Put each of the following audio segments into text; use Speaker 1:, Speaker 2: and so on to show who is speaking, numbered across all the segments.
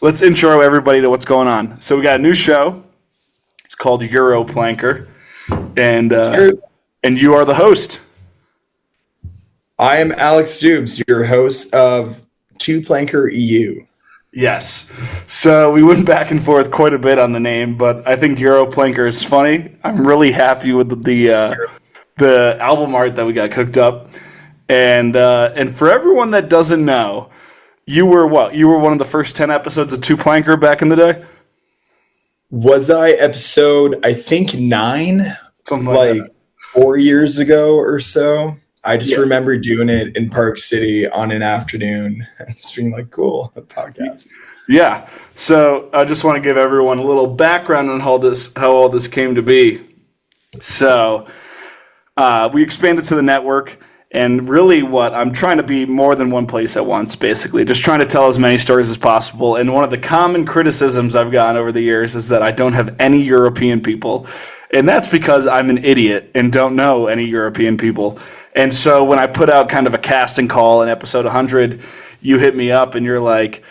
Speaker 1: let's intro everybody to what's going on. So we got a new show. It's called EuroPlanker, and and you are the host.
Speaker 2: I am Alex Doobs, your host of Two Planker EU.
Speaker 1: Yes. So we went back and forth quite a bit on the name, but I think EuroPlanker is funny. I'm really happy with the album art that we got cooked up, and for everyone that doesn't know, you were what? You were one of the first 10 episodes of Two Planker back in the day.
Speaker 2: Was I episode, I think 9?
Speaker 1: Something like that.
Speaker 2: 4 years ago or so. I just remember doing it in Park City on an afternoon and just being like, cool, a podcast.
Speaker 1: Yeah. So I just want to give everyone a little background on how all this came to be. So we expanded to the network, and really what I'm trying to be more than one place at once, basically. Just trying to tell as many stories as possible. And one of the common criticisms I've gotten over the years is that I don't have any European people. And that's because I'm an idiot and don't know any European people. And so when I put out kind of a casting call in episode 100, you hit me up and you're like,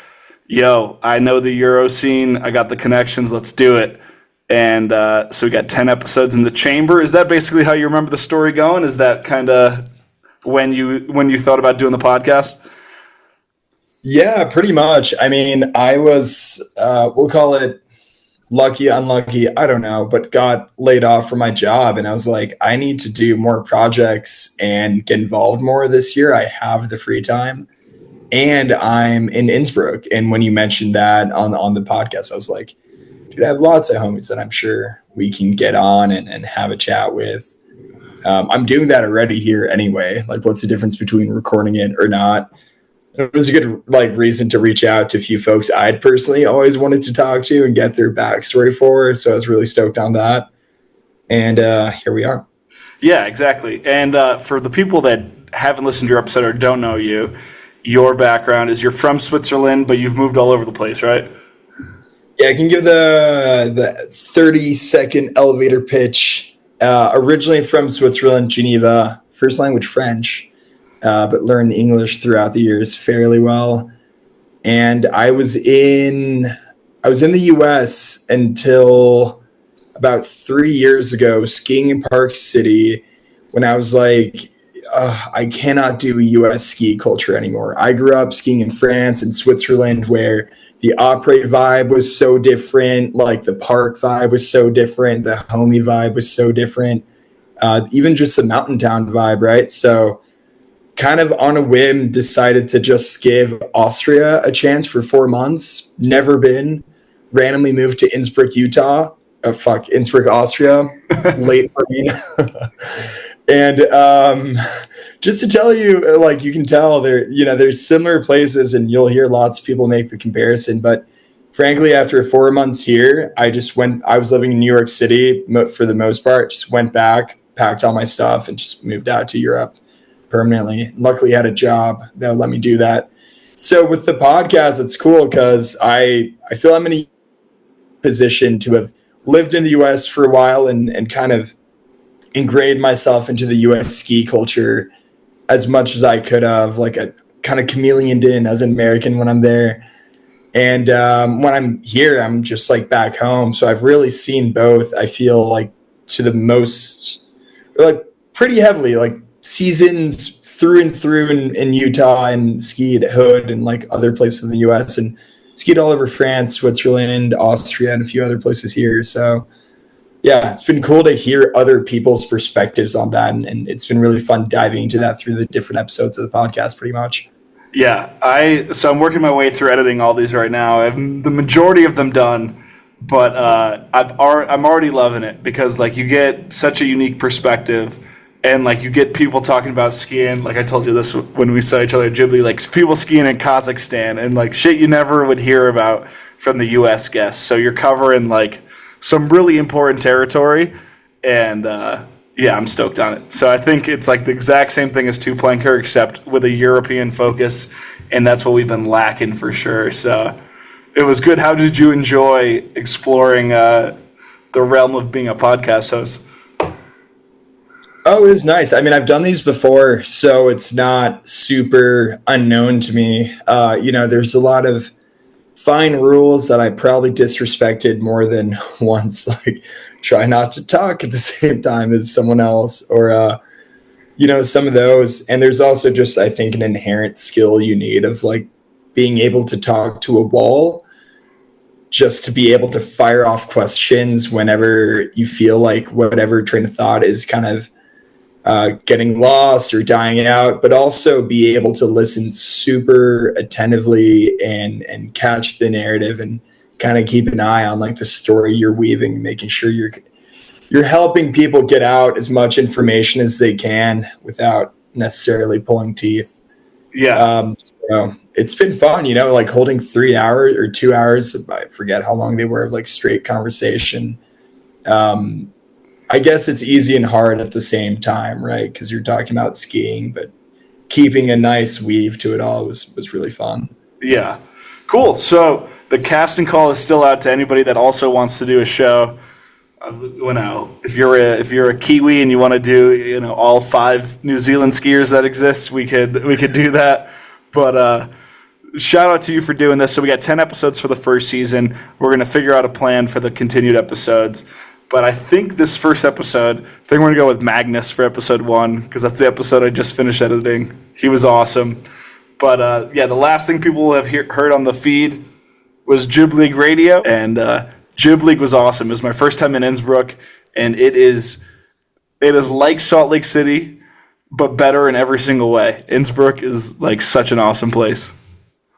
Speaker 1: yo, I know the Euro scene. I got the connections. Let's do it. And so we got 10 episodes in the chamber. Is that basically how you remember the story going? Is that kind of when you thought about doing the podcast?
Speaker 2: Yeah, pretty much. I mean, I was, we'll call it lucky, unlucky, I don't know, but got laid off from my job. And I was like, I need to do more projects and get involved more this year. I have the free time and I'm in Innsbruck. And when you mentioned that on the podcast, I was like, dude, I have lots of homies that I'm sure we can get on and have a chat with. I'm doing that already here anyway. Like, what's the difference between recording it or not? It was a good reason to reach out to a few folks I'd personally always wanted to talk to and get their backstory for. So I was really stoked on that. And here we are.
Speaker 1: Yeah, exactly. And for the people that haven't listened to your episode or don't know you, your background is you're from Switzerland, but you've moved all over the place, right?
Speaker 2: Yeah, I can give the 30-second elevator pitch. Originally from Switzerland, Geneva, first language French. But learned English throughout the years fairly well. And I was in the US until about 3 years ago, skiing in Park City, when I was like, I cannot do US ski culture anymore. I grew up skiing in France and Switzerland, where the après vibe was so different, like the park vibe was so different, the homie vibe was so different, even just the mountain town vibe, right? So kind of on a whim, decided to just give Austria a chance for 4 months. Never been. Randomly moved to Innsbruck, Utah. Innsbruck, Austria. Late for me. And just to tell you, like, you can tell there's similar places, and you'll hear lots of people make the comparison. But frankly, after 4 months here, I was living in New York City for the most part. Just went back, packed all my stuff, and just moved out to Europe permanently. Luckily, I had a job that would let me do that. So with the podcast, it's cool because I feel I'm in a position to have lived in the US for a while and kind of ingrained myself into the US ski culture as much as I could have, like a kind of chameleoned in as an American when I'm there. And when I'm here, I'm just like back home. So I've really seen both. I feel like to the most, like pretty heavily, like seasons through and through in Utah, and skied at Hood and like other places in the US, and skied all over France, Switzerland, Austria, and a few other places here. So yeah, it's been cool to hear other people's perspectives on that. And it's been really fun diving into that through the different episodes of the podcast pretty much.
Speaker 1: Yeah, so I'm working my way through editing all these right now. I have the majority of them done, but I'm already loving it because like you get such a unique perspective. And, like, you get people talking about skiing. Like, I told you this when we saw each other at Ghibli. Like, people skiing in Kazakhstan and, like, shit you never would hear about from the U.S. guests. So you're covering, like, some really important territory. And, yeah, I'm stoked on it. So I think it's, like, the exact same thing as Two Planker, except with a European focus. And that's what we've been lacking for sure. So it was good. How did you enjoy exploring the realm of being a podcast host?
Speaker 2: Oh, it was nice. I mean, I've done these before, so it's not super unknown to me. There's a lot of fine rules that I probably disrespected more than once, like try not to talk at the same time as someone else, or some of those. And there's also just, I think, an inherent skill you need of like being able to talk to a wall, just to be able to fire off questions whenever you feel like whatever train of thought is kind of getting lost or dying out, but also be able to listen super attentively and catch the narrative and kind of keep an eye on like the story you're weaving, making sure you're helping people get out as much information as they can without necessarily pulling teeth.
Speaker 1: Yeah.
Speaker 2: So it's been fun, like holding 3 hours or 2 hours. I forget how long they were of like straight conversation. I guess it's easy and hard at the same time, right? Because you're talking about skiing, but keeping a nice weave to it all was really fun.
Speaker 1: Yeah. Cool. So the casting call is still out to anybody that also wants to do a show. If you're a Kiwi and you want to do all 5 New Zealand skiers that exist, we could do that. But shout out to you for doing this. So we got 10 episodes for the first season. We're gonna figure out a plan for the continued episodes. But I think this first episode, we're going to go with Magnus for episode 1, because that's the episode I just finished editing. He was awesome. But the last thing people will have heard on the feed was Jib League Radio. And Jib League was awesome. It was my first time in Innsbruck. And it is like Salt Lake City, but better in every single way. Innsbruck is like such an awesome place.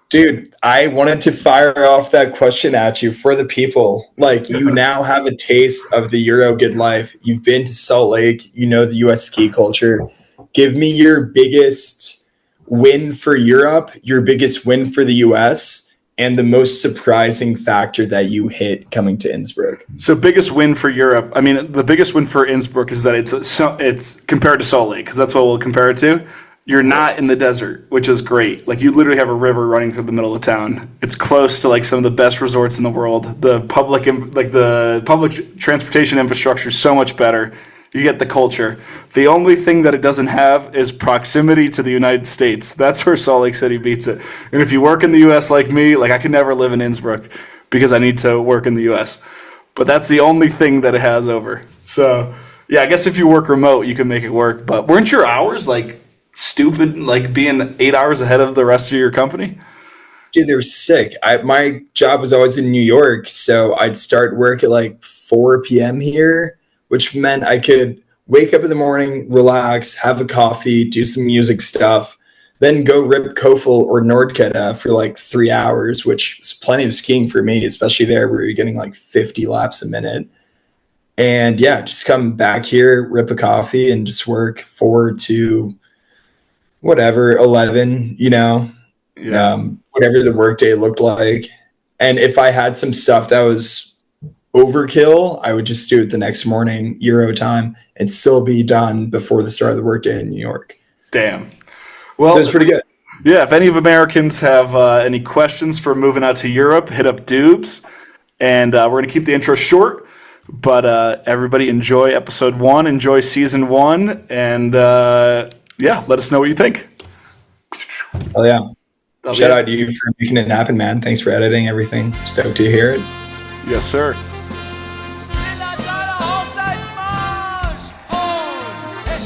Speaker 2: Dude, I wanted to fire off that question at you for the people. Like, you now have a taste of the Euro good life. You've been to Salt Lake. You know the U.S. ski culture. Give me your biggest win for Europe, your biggest win for the U.S., and the most surprising factor that you hit coming to Innsbruck.
Speaker 1: So biggest win for Europe. I mean, the biggest win for Innsbruck is that it's compared to Salt Lake, because that's what we'll compare it to. You're not in the desert, which is great. Like, you literally have a river running through the middle of town. It's close to like some of the best resorts in the world. The public transportation infrastructure is so much better. You get the culture. The only thing that it doesn't have is proximity to the United States. That's where Salt Lake City beats it. And if you work in the U.S. like me, like, I could never live in Innsbruck because I need to work in the U.S. But that's the only thing that it has over. So yeah, I guess if you work remote, you can make it work. But weren't your hours like stupid, like being 8 hours ahead of the rest of your company?
Speaker 2: Dude, they were sick. My job was always in New York, so I'd start work at like 4 p.m. here, which meant I could wake up in the morning, relax, have a coffee, do some music stuff, then go rip Kofel or Nordkette for like 3 hours, which is plenty of skiing for me, especially there where you're getting like 50 laps a minute. And yeah, just come back here, rip a coffee, and just work 4 to whatever, 11, whatever the workday looked like. And if I had some stuff that was overkill, I would just do it the next morning, Euro time, and still be done before the start of the workday in New York.
Speaker 1: Damn. Well,
Speaker 2: it was pretty good.
Speaker 1: Yeah, if any of Americans have any questions for moving out to Europe, hit up Doobs. And we're going to keep the intro short. But everybody enjoy episode 1, enjoy season 1, and let us know what you think.
Speaker 2: Oh, yeah. Shout out to you for making it happen, man. Thanks for editing everything. Stoked to hear it.
Speaker 1: Yes, sir.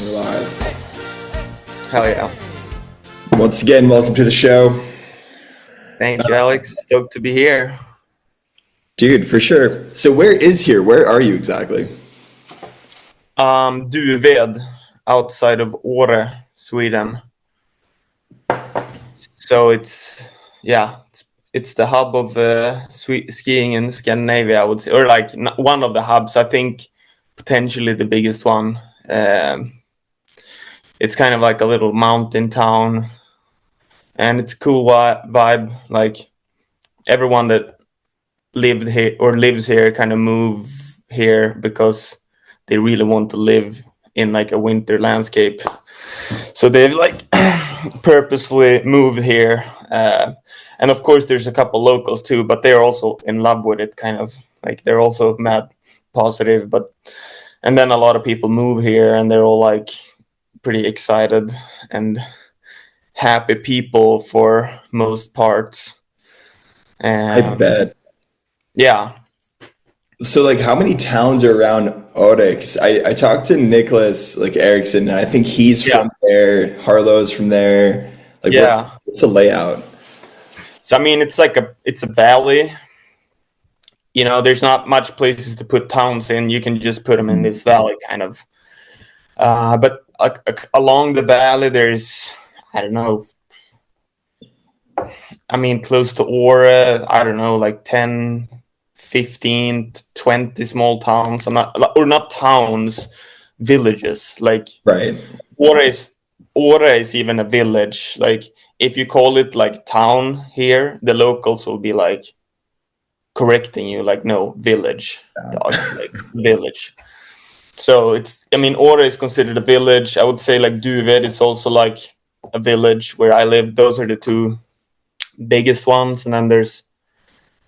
Speaker 2: We're live.
Speaker 3: Hell yeah.
Speaker 2: Once again, welcome to the show.
Speaker 3: Thank you, Alex. Stoked to be here.
Speaker 2: Dude, for sure. So where is here? Where are you exactly?
Speaker 3: Duved, outside of Åre, Sweden. So it's the hub of skiing in Scandinavia, I would say, or like one of the hubs. I think potentially the biggest one. It's kind of like a little mountain town, and it's a cool vibe. Like, everyone that lived here or lives here kind of move here because they really want to live in like a winter landscape. So they've like purposely moved here. And of course there's a couple locals too, but they're also in love with it, kind of like they're also mad positive. And then a lot of people move here and they're all like pretty excited and happy people for most parts.
Speaker 2: I bet.
Speaker 3: Yeah.
Speaker 2: So, like, how many towns are around Ode? 'Cause I talked to Nicholas, like, Erickson, and I think he's
Speaker 3: Yeah.
Speaker 2: from there. Harlow's from there. Like,
Speaker 3: Yeah.
Speaker 2: what's the layout?
Speaker 3: So I mean, it's a valley. You know, there's not much places to put towns in. You can just put them in this valley, kind of. But along the valley, there's, I don't know. I mean, close to Aura, I don't know, like 10, 15, 20 small towns. Or not towns, villages. Like
Speaker 2: Right.
Speaker 3: Aura is even a village. Like if you call it like town here, the locals will be like correcting you, like no, village, dog, like village. So it's, I mean, Aura is considered a village. I would say like Duved is also like a village where I live. Those are the two biggest ones, and then there's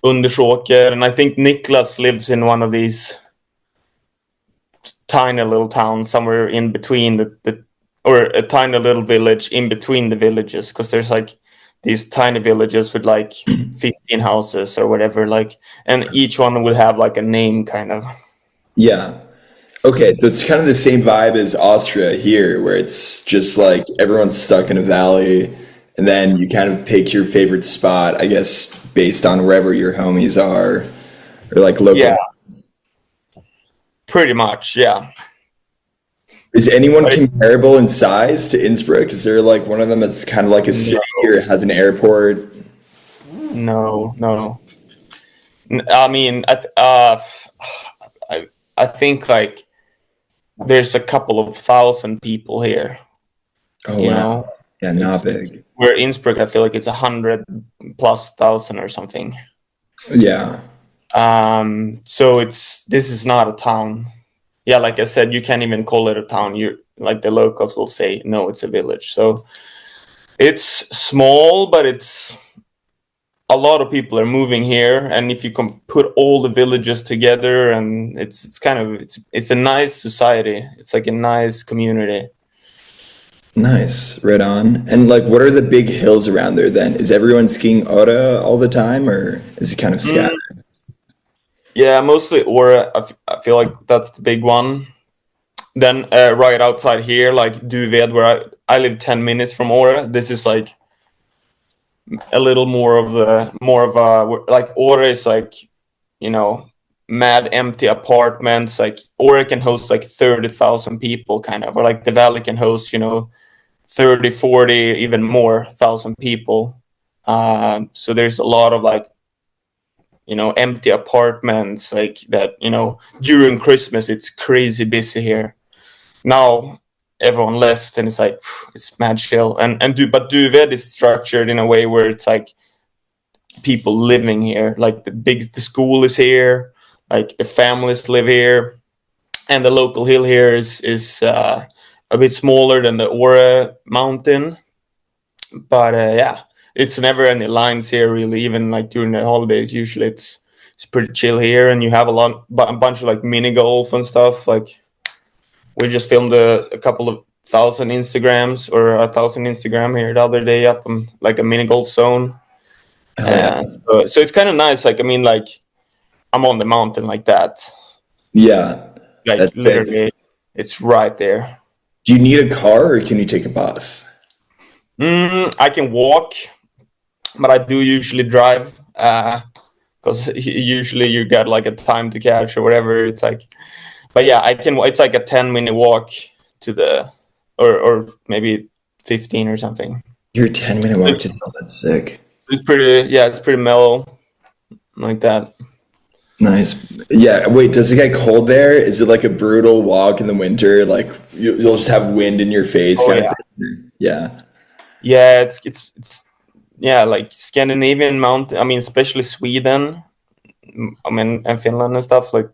Speaker 3: Undersåker, and I think Niklas lives in one of these tiny little towns somewhere in between the or a tiny little village in between the villages, because there's like these tiny villages with like 15 houses or whatever, like, and each one would have like a name, kind of.
Speaker 2: Yeah. Okay, so it's kind of the same vibe as Austria here, where it's just like everyone's stuck in a valley, and then you kind of pick your favorite spot, I guess, based on wherever your homies are, or like local.
Speaker 3: Yeah, pretty much, yeah.
Speaker 2: Is anyone comparable in size to Innsbruck? Is there like one of them that's kind of like a city or has an airport?
Speaker 3: No. I mean, I think like there's a couple of thousand people here.
Speaker 2: Oh,
Speaker 3: You
Speaker 2: wow.
Speaker 3: know,
Speaker 2: Yeah, not big.
Speaker 3: where Innsbruck, I feel like it's 100,000+ or something.
Speaker 2: Yeah.
Speaker 3: So this is not a town. Yeah, like I said, you can't even call it a town. You, like, the locals will say no, it's a village. So it's small, but it's a lot of people are moving here, and if you can put all the villages together, and it's kind of it's a nice society. It's like a nice community.
Speaker 2: Nice. Right on. And like, what are the big hills around there then? Is everyone skiing Ora all the time, or is it kind of scattered?
Speaker 3: Yeah, mostly Aura. I feel like that's the big one. Then right outside here, like Duved, where I live 10 minutes from Aura. This is like a little more of a like Aura is like, you know, mad empty apartments. Like Aura can host like 30,000 people, kind of, or like the valley can host, you know, 30, 40, even more thousand people. So there's a lot of like, you know, empty apartments, like that, you know, during Christmas it's crazy busy here. Now everyone left, and it's like it's mad chill. But Duved is structured in a way where it's like people living here. Like the school is here, like the families live here, and the local hill here is a bit smaller than the Ore mountain. But yeah, it's never any lines here really. Even like during the holidays, usually it's pretty chill here, and you have a bunch of like mini golf and stuff. Like we just filmed a couple of thousand Instagrams, or 1,000 Instagram here the other day up on like a mini golf zone.
Speaker 2: Oh, yeah.
Speaker 3: So it's kind of nice. Like, I mean, like I'm on the mountain like that.
Speaker 2: Yeah.
Speaker 3: Like
Speaker 2: That's sick.
Speaker 3: literally, it's right there.
Speaker 2: Do you need a car or can you take a bus?
Speaker 3: I can walk, but I do usually drive, because usually you got like a time to catch or whatever. It's like, but yeah, I can. It's like a 10-minute walk to the, or maybe 15 or something.
Speaker 2: You're a 10-minute walk to the That's sick.
Speaker 3: It's pretty mellow, like that.
Speaker 2: Nice. Yeah. Wait, does it get cold there? Is it like a brutal walk in the winter? Like you'll just have wind in your face,
Speaker 3: Oh,
Speaker 2: kind
Speaker 3: yeah.
Speaker 2: of thing? Yeah.
Speaker 3: Yeah, it's yeah, like Scandinavian mountain. I mean, especially Sweden. I mean, and Finland and stuff. Like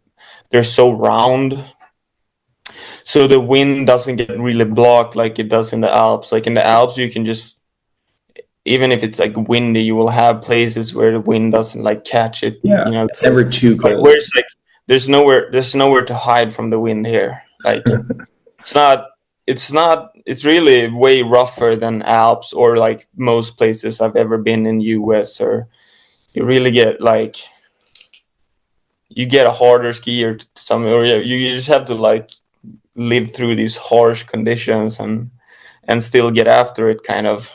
Speaker 3: they're so round, so the wind doesn't get really blocked like it does in the Alps. Like in the Alps, you can just, even if it's like windy, you will have places where the wind doesn't like catch it.
Speaker 2: Yeah.
Speaker 3: You know,
Speaker 2: It's never too
Speaker 3: but
Speaker 2: cold.
Speaker 3: where it's like there's nowhere to hide from the wind here. Like it's really way rougher than Alps or like most places I've ever been in US or you really get like you get a harder skier to some, or you just have to like live through these harsh conditions and still get after it, kind of.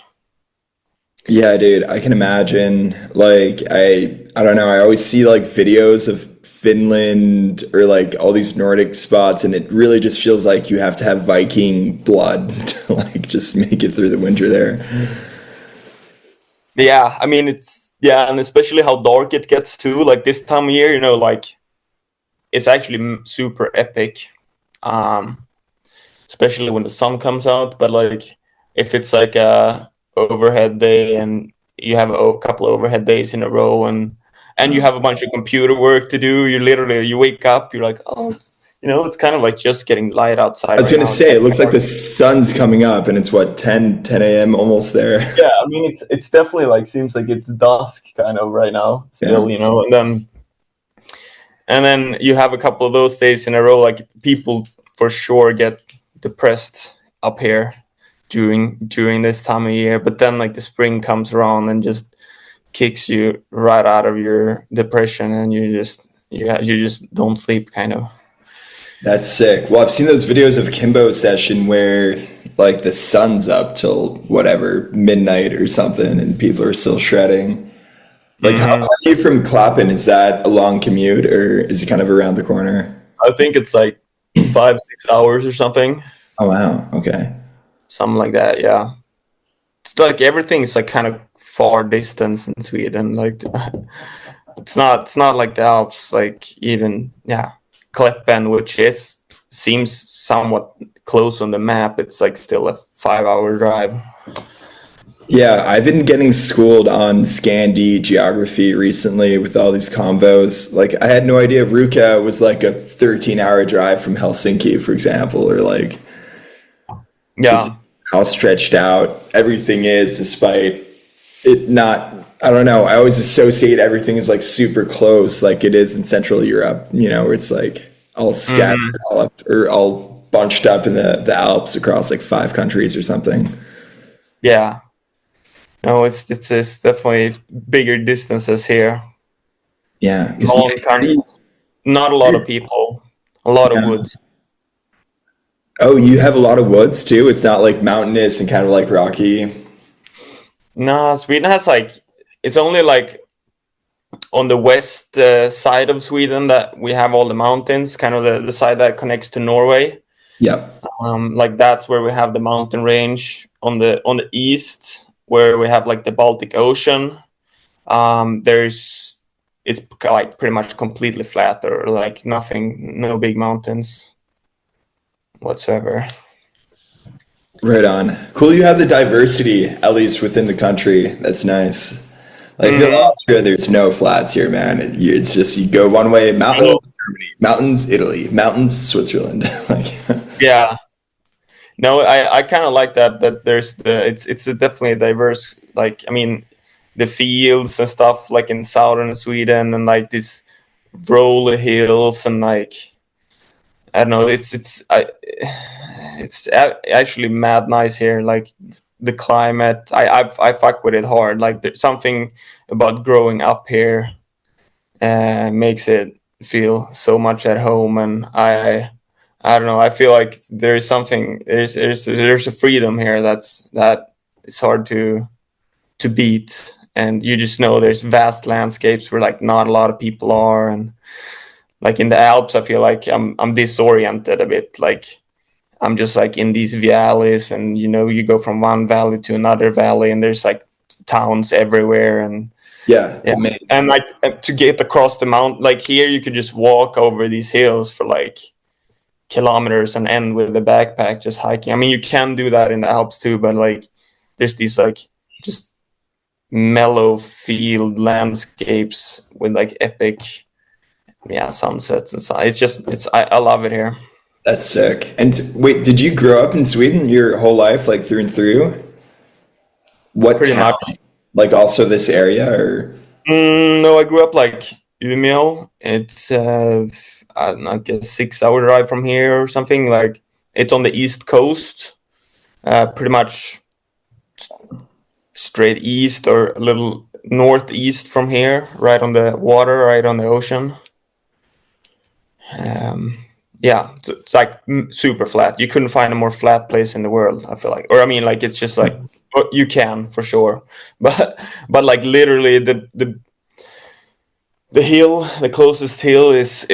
Speaker 2: Yeah, dude, I can imagine. Like, I don't know. I always see like videos of Finland or like all these Nordic spots, and it really just feels like you have to have Viking blood to like just make it through the winter there.
Speaker 3: Yeah, I mean it's yeah, and especially how dark it gets too. Like this time of year, like it's actually super epic. Um, Especially when the sun comes out. But like if it's like a overhead day and you have a couple of overhead days in a row, and you have a bunch of computer work to do, you wake up, you're like, oh, it's kind of like just getting light outside
Speaker 2: I was
Speaker 3: right
Speaker 2: gonna
Speaker 3: now.
Speaker 2: say, it looks like the sun's coming up, and it's what, 10 a.m. almost there.
Speaker 3: Yeah, I mean it's definitely like seems like it's dusk kind of right now still,
Speaker 2: Yeah.
Speaker 3: and then you have a couple of those days in a row, like people for sure get depressed up here during this time of year. But then like the spring comes around and just kicks you right out of your depression, and you just don't sleep, kind of.
Speaker 2: That's sick. Well, I've seen those videos of Kimbo session where like the sun's up till whatever midnight or something, and people are still shredding. Like, how far
Speaker 3: Hmm.
Speaker 2: are you from Clapham? Is that a long commute, or is it kind of around the corner?
Speaker 3: I think it's like 5-6 hours or something
Speaker 2: Oh wow. Okay.
Speaker 3: like that. Yeah, it's like everything's like kind of far distance in Sweden. Like it's not like the Alps. Like even Kleppen, which seems somewhat close on the map, it's like still a 5-hour drive.
Speaker 2: Yeah, I've been getting schooled on Scandi geography recently with all these combos. Like, I had no idea Ruka was like a 13-hour drive from Helsinki, for example, or like just
Speaker 3: Yeah.
Speaker 2: how stretched out everything is, despite it not. I don't know. I always associate everything as like super close, like it is in Central Europe, where it's like all scattered,
Speaker 3: Hmm.
Speaker 2: all up, or all bunched up in the Alps across like 5 countries or something.
Speaker 3: Yeah. No, it's definitely bigger distances here.
Speaker 2: Yeah, because
Speaker 3: Long kind, not a lot of people, a lot of
Speaker 2: yeah.
Speaker 3: woods.
Speaker 2: Oh, you have a lot of woods too. It's not like mountainous and kind of like rocky.
Speaker 3: No, Sweden has like it's only like on the west side of Sweden that we have all the mountains, kind of the side that connects to Norway.
Speaker 2: Yep.
Speaker 3: Like that's where we have the mountain range. On the east, where we have like the Baltic Ocean, there's it's like pretty much completely flat, or like nothing, no big mountains whatsoever.
Speaker 2: Right on. Cool. You have the diversity at least within the country. That's nice. Like, I feel
Speaker 3: Hmm.
Speaker 2: Austria, there's no flats here, man. It's just you go one way, mountains, Germany, mountains, Italy, mountains, Switzerland. Like,
Speaker 3: Yeah, no, I kind of like that there's it's a definitely a diverse, like, I mean, the fields and stuff like in southern Sweden, and like these rolling hills, and like I don't know, actually mad nice here. Like the climate, I fuck with it hard. Like there's something about growing up here makes it feel so much at home, and I don't know. I feel like there's a freedom here that is hard to beat, and you just know there's vast landscapes where like not a lot of people are, and like in the Alps, I feel like I'm disoriented a bit. Like I'm just like in these valleys, and you go from one valley to another valley, and there's like towns everywhere, and
Speaker 2: yeah, it's
Speaker 3: yeah,
Speaker 2: amazing.
Speaker 3: and like to get across the mountain, like here you could just walk over these hills for like kilometers and end with a backpack just hiking. I mean, you can do that in the Alps too, but like there's these like just mellow field landscapes with like epic sunsets and so I love it here.
Speaker 2: That's sick. And wait, did you grow up in Sweden your whole life, like through and through? What
Speaker 3: Pretty
Speaker 2: town?
Speaker 3: much.
Speaker 2: Like also this area, or?
Speaker 3: No, I grew up like Umeå. It's I don't know, like a 6-hour drive from here or something. Like it's on the east coast, pretty much straight east, or a little northeast from here, right on the water, right on the ocean. Yeah, it's like super flat. You couldn't find a more flat place in the world, I feel like. Or I mean, like it's just like you can for sure, but like literally the hill, the closest hill is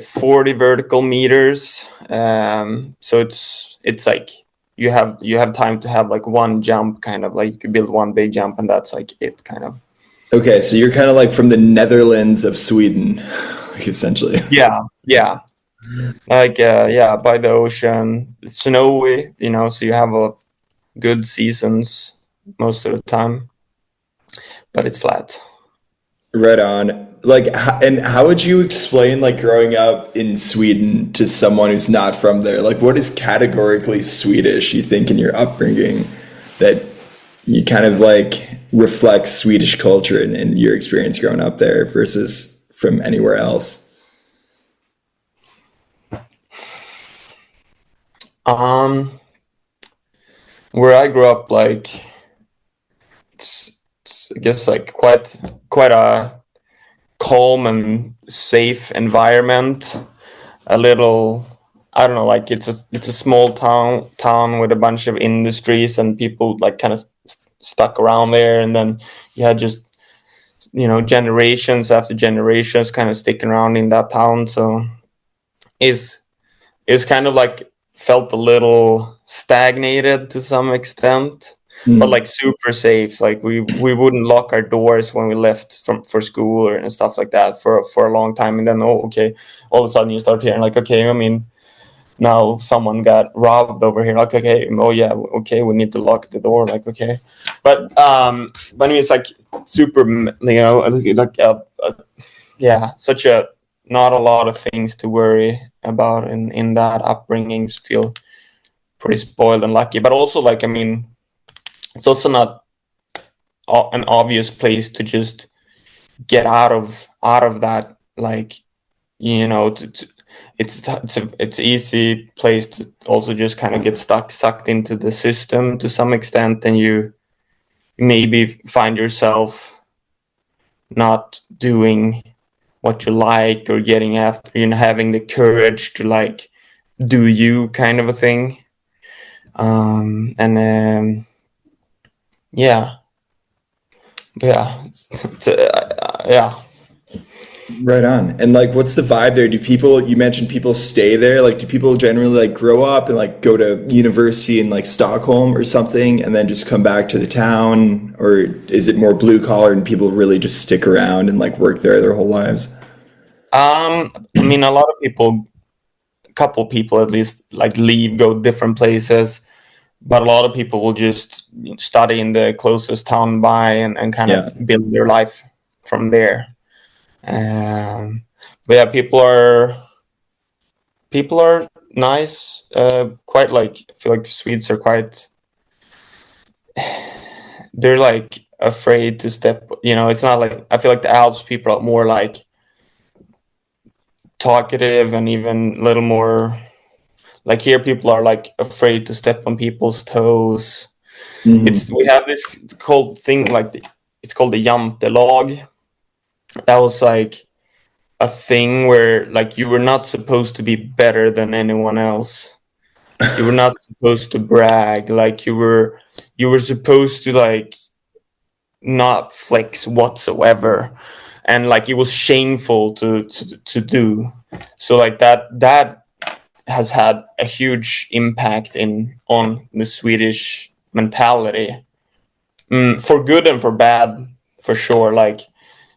Speaker 3: 40 vertical meters. So it's like you have time to have like one jump, kind of like you could build one big jump, and that's like it, kind of.
Speaker 2: Okay, so you're kind of like from the Netherlands of Sweden, like essentially.
Speaker 3: Yeah, yeah. Like yeah, by the ocean, it's snowy, so you have a good seasons most of the time, but it's flat.
Speaker 2: Right on. Like, and how would you explain like growing up in Sweden to someone who's not from there? Like, what is categorically Swedish, you think, in your upbringing that you kind of like reflects Swedish culture and your experience growing up there versus from anywhere else?
Speaker 3: Where I grew up, like it's I guess like quite a calm and safe environment. A little, I don't know, like it's a small town with a bunch of industries and people like kind of stuck around there, and then you had just generations after generations kind of sticking around in that town. So is kind of like felt a little stagnated to some extent, but like super safe. Like we wouldn't lock our doors when we left for school and stuff like that for a long time. And then okay, all of a sudden you start hearing like, okay, I mean, now someone got robbed over here. Like, okay, oh yeah, okay, we need to lock the door. Like, okay, but I mean, it's like super, like yeah, such a not a lot of things to worry about in that upbringing. Just feel pretty spoiled and lucky, but also like, I mean, it's also not an obvious place to just get out of that, like, it's easy place to also just kind of get sucked into the system to some extent, and you maybe find yourself not doing what you like or getting after, having the courage to like do you kind of a thing. Yeah, yeah.
Speaker 2: Right on. And like, what's the vibe there? Do people, you mentioned people stay there. Like, do people generally like grow up and like go to university in like Stockholm or something and then just come back to the town? Or is it more blue collar and people really just stick around and like work there their whole lives?
Speaker 3: I mean, a lot of people, a couple people at least, like leave, go different places, but a lot of people will just study in the closest town by and kind
Speaker 2: Yeah.
Speaker 3: of build their life from there. But yeah, people are nice. Quite like, I feel like Swedes are quite. They're like afraid to step. It's not like, I feel like the Alps people are more like talkative and even a little more. Like here, people are like afraid to step on people's toes. We have this called thing like it's called the Jantelag. That was like a thing where like you were not supposed to be better than anyone else. You were not supposed to brag. Like you were supposed to like not flex whatsoever, and like it was shameful to do. So like that has had a huge impact on the Swedish mentality, for good and for bad, for sure. Like,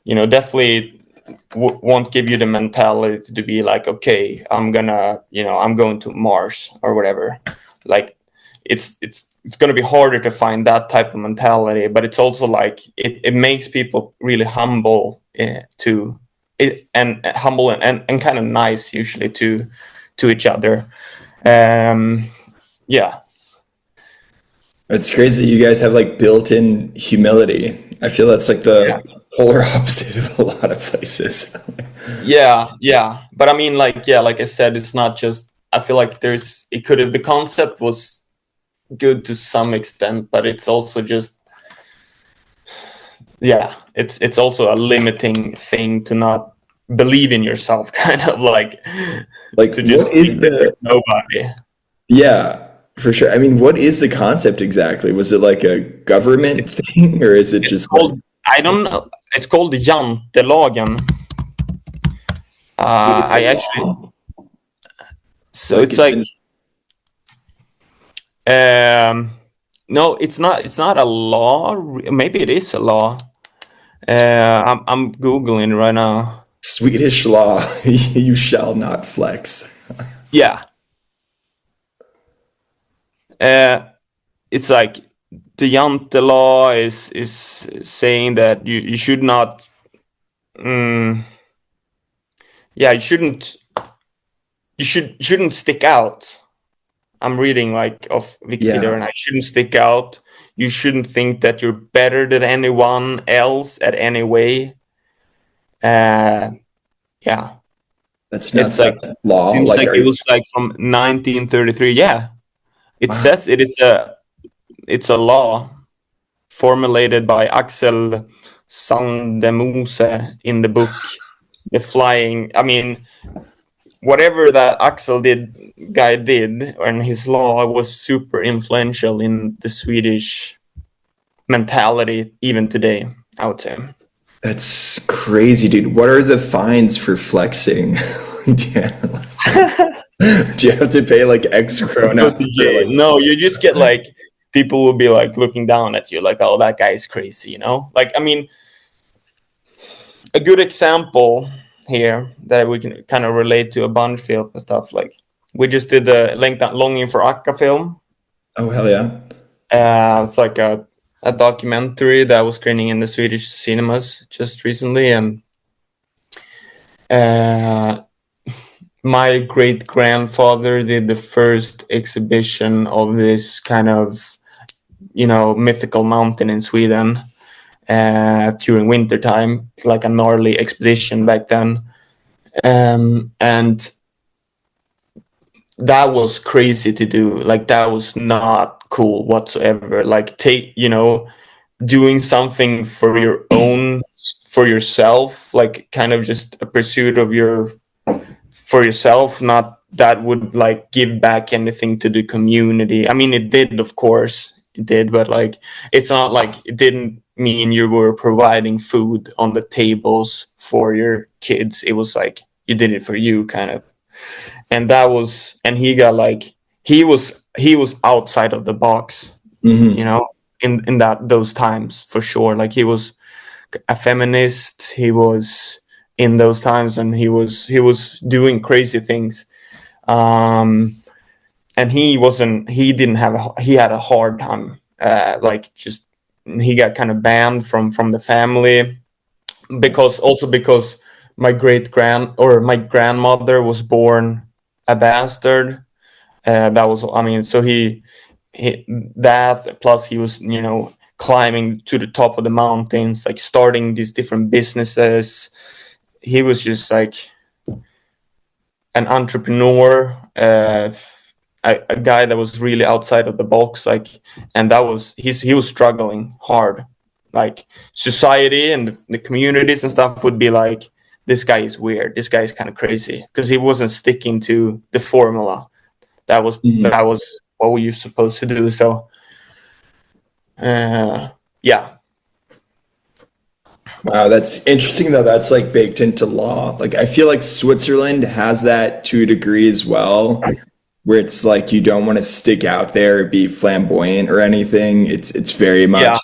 Speaker 3: definitely won't give you the mentality to be like, okay, I'm going to Mars or whatever. Like, it's going to be harder to find that type of mentality, but it's also like it makes people really humble to it, and humble and kind of nice usually to each other. Yeah.
Speaker 2: It's crazy that you guys have like built-in humility. I feel that's like the polar opposite of a lot of places.
Speaker 3: Yeah. But I mean, like, yeah, like I said, it's not just, I feel like the concept was good to some extent, but it's also just yeah, it's also a limiting thing to not believe in yourself, kind of like
Speaker 2: Like,
Speaker 3: to
Speaker 2: what
Speaker 3: just think
Speaker 2: is
Speaker 3: that you're
Speaker 2: the
Speaker 3: nobody.
Speaker 2: yeah, for sure. I mean, what is the concept exactly? Was it like a government
Speaker 3: It's
Speaker 2: thing, or is it
Speaker 3: it's
Speaker 2: just like
Speaker 3: called, I don't know. It's called Jantelagen.
Speaker 2: it's a
Speaker 3: I actually,
Speaker 2: law?
Speaker 3: so
Speaker 2: Like
Speaker 3: it's
Speaker 2: it's
Speaker 3: like
Speaker 2: been
Speaker 3: um no, it's not. It's not a law. Maybe it is a law. I'm googling right now.
Speaker 2: Swedish law, you shall not flex.
Speaker 3: Yeah. Uh, it's like the Jante law is saying that you should not. Mm, yeah, you shouldn't stick out. I'm reading like of Wikipedia,
Speaker 2: Yeah,
Speaker 3: and I shouldn't stick out. You shouldn't think that you're better than anyone else at any way. Uh, yeah,
Speaker 2: that's
Speaker 3: it's
Speaker 2: nuts.
Speaker 3: like,
Speaker 2: That's law.
Speaker 3: seems
Speaker 2: Like,
Speaker 3: like it was like from 1933. Yeah, it
Speaker 2: wow,
Speaker 3: says it's a law formulated by Axel Sandemose in the book The Flying. I mean, whatever that Axel guy did, and his law was super influential in the Swedish mentality even today, I would say.
Speaker 2: that's crazy, dude. What are the fines for flexing? Yeah. Do you have to pay like X
Speaker 3: You go
Speaker 2: krona
Speaker 3: to
Speaker 2: for
Speaker 3: jail.
Speaker 2: like?
Speaker 3: No, you just get like, people will be like looking down at you, like, oh, that guy is crazy, you know? Like, I mean, a good example here that we can kind of relate to a bunch film and stuff, like, we just did the Longing for Akka film.
Speaker 2: Oh hell yeah!
Speaker 3: It's like a documentary that was screening in the Swedish cinemas just recently, and uh, my great grandfather did the first exhibition of this kind of, mythical mountain in Sweden during winter time, like a gnarly expedition back then. And that was crazy to do. Like, that was not cool whatsoever. Like, doing something for yourself, like kind of just a pursuit of for yourself, not that would like give back anything to the community. I mean, it did, of course, it did, but like, it's not like it didn't mean you were providing food on the tables for your kids. It was like you did it for you, kind of. And he got like, he was outside of the box, you
Speaker 2: Hmm.
Speaker 3: know, in those times, for sure. Like, he was a feminist. He was in those times, and he was doing crazy things. um and he didn't have he had a hard time, like, just, he got kind of banned from the family, because my grandmother was born a bastard. That was, I mean, so he that, plus he was, climbing to the top of the mountains, like starting these different businesses. He was just like an entrepreneur, a guy that was really outside of the box, like. And he was struggling hard. Like, society and the communities and stuff would be like, this guy is weird, this guy is kind of crazy, because he wasn't sticking to the formula
Speaker 2: Hmm.
Speaker 3: that was what were you supposed to do. So yeah.
Speaker 2: Wow, that's interesting though. That's like baked into law. Like I feel like Switzerland has that to a degree as well, where it's like you don't want to stick out there, be flamboyant or anything. It's very
Speaker 3: Yeah.
Speaker 2: much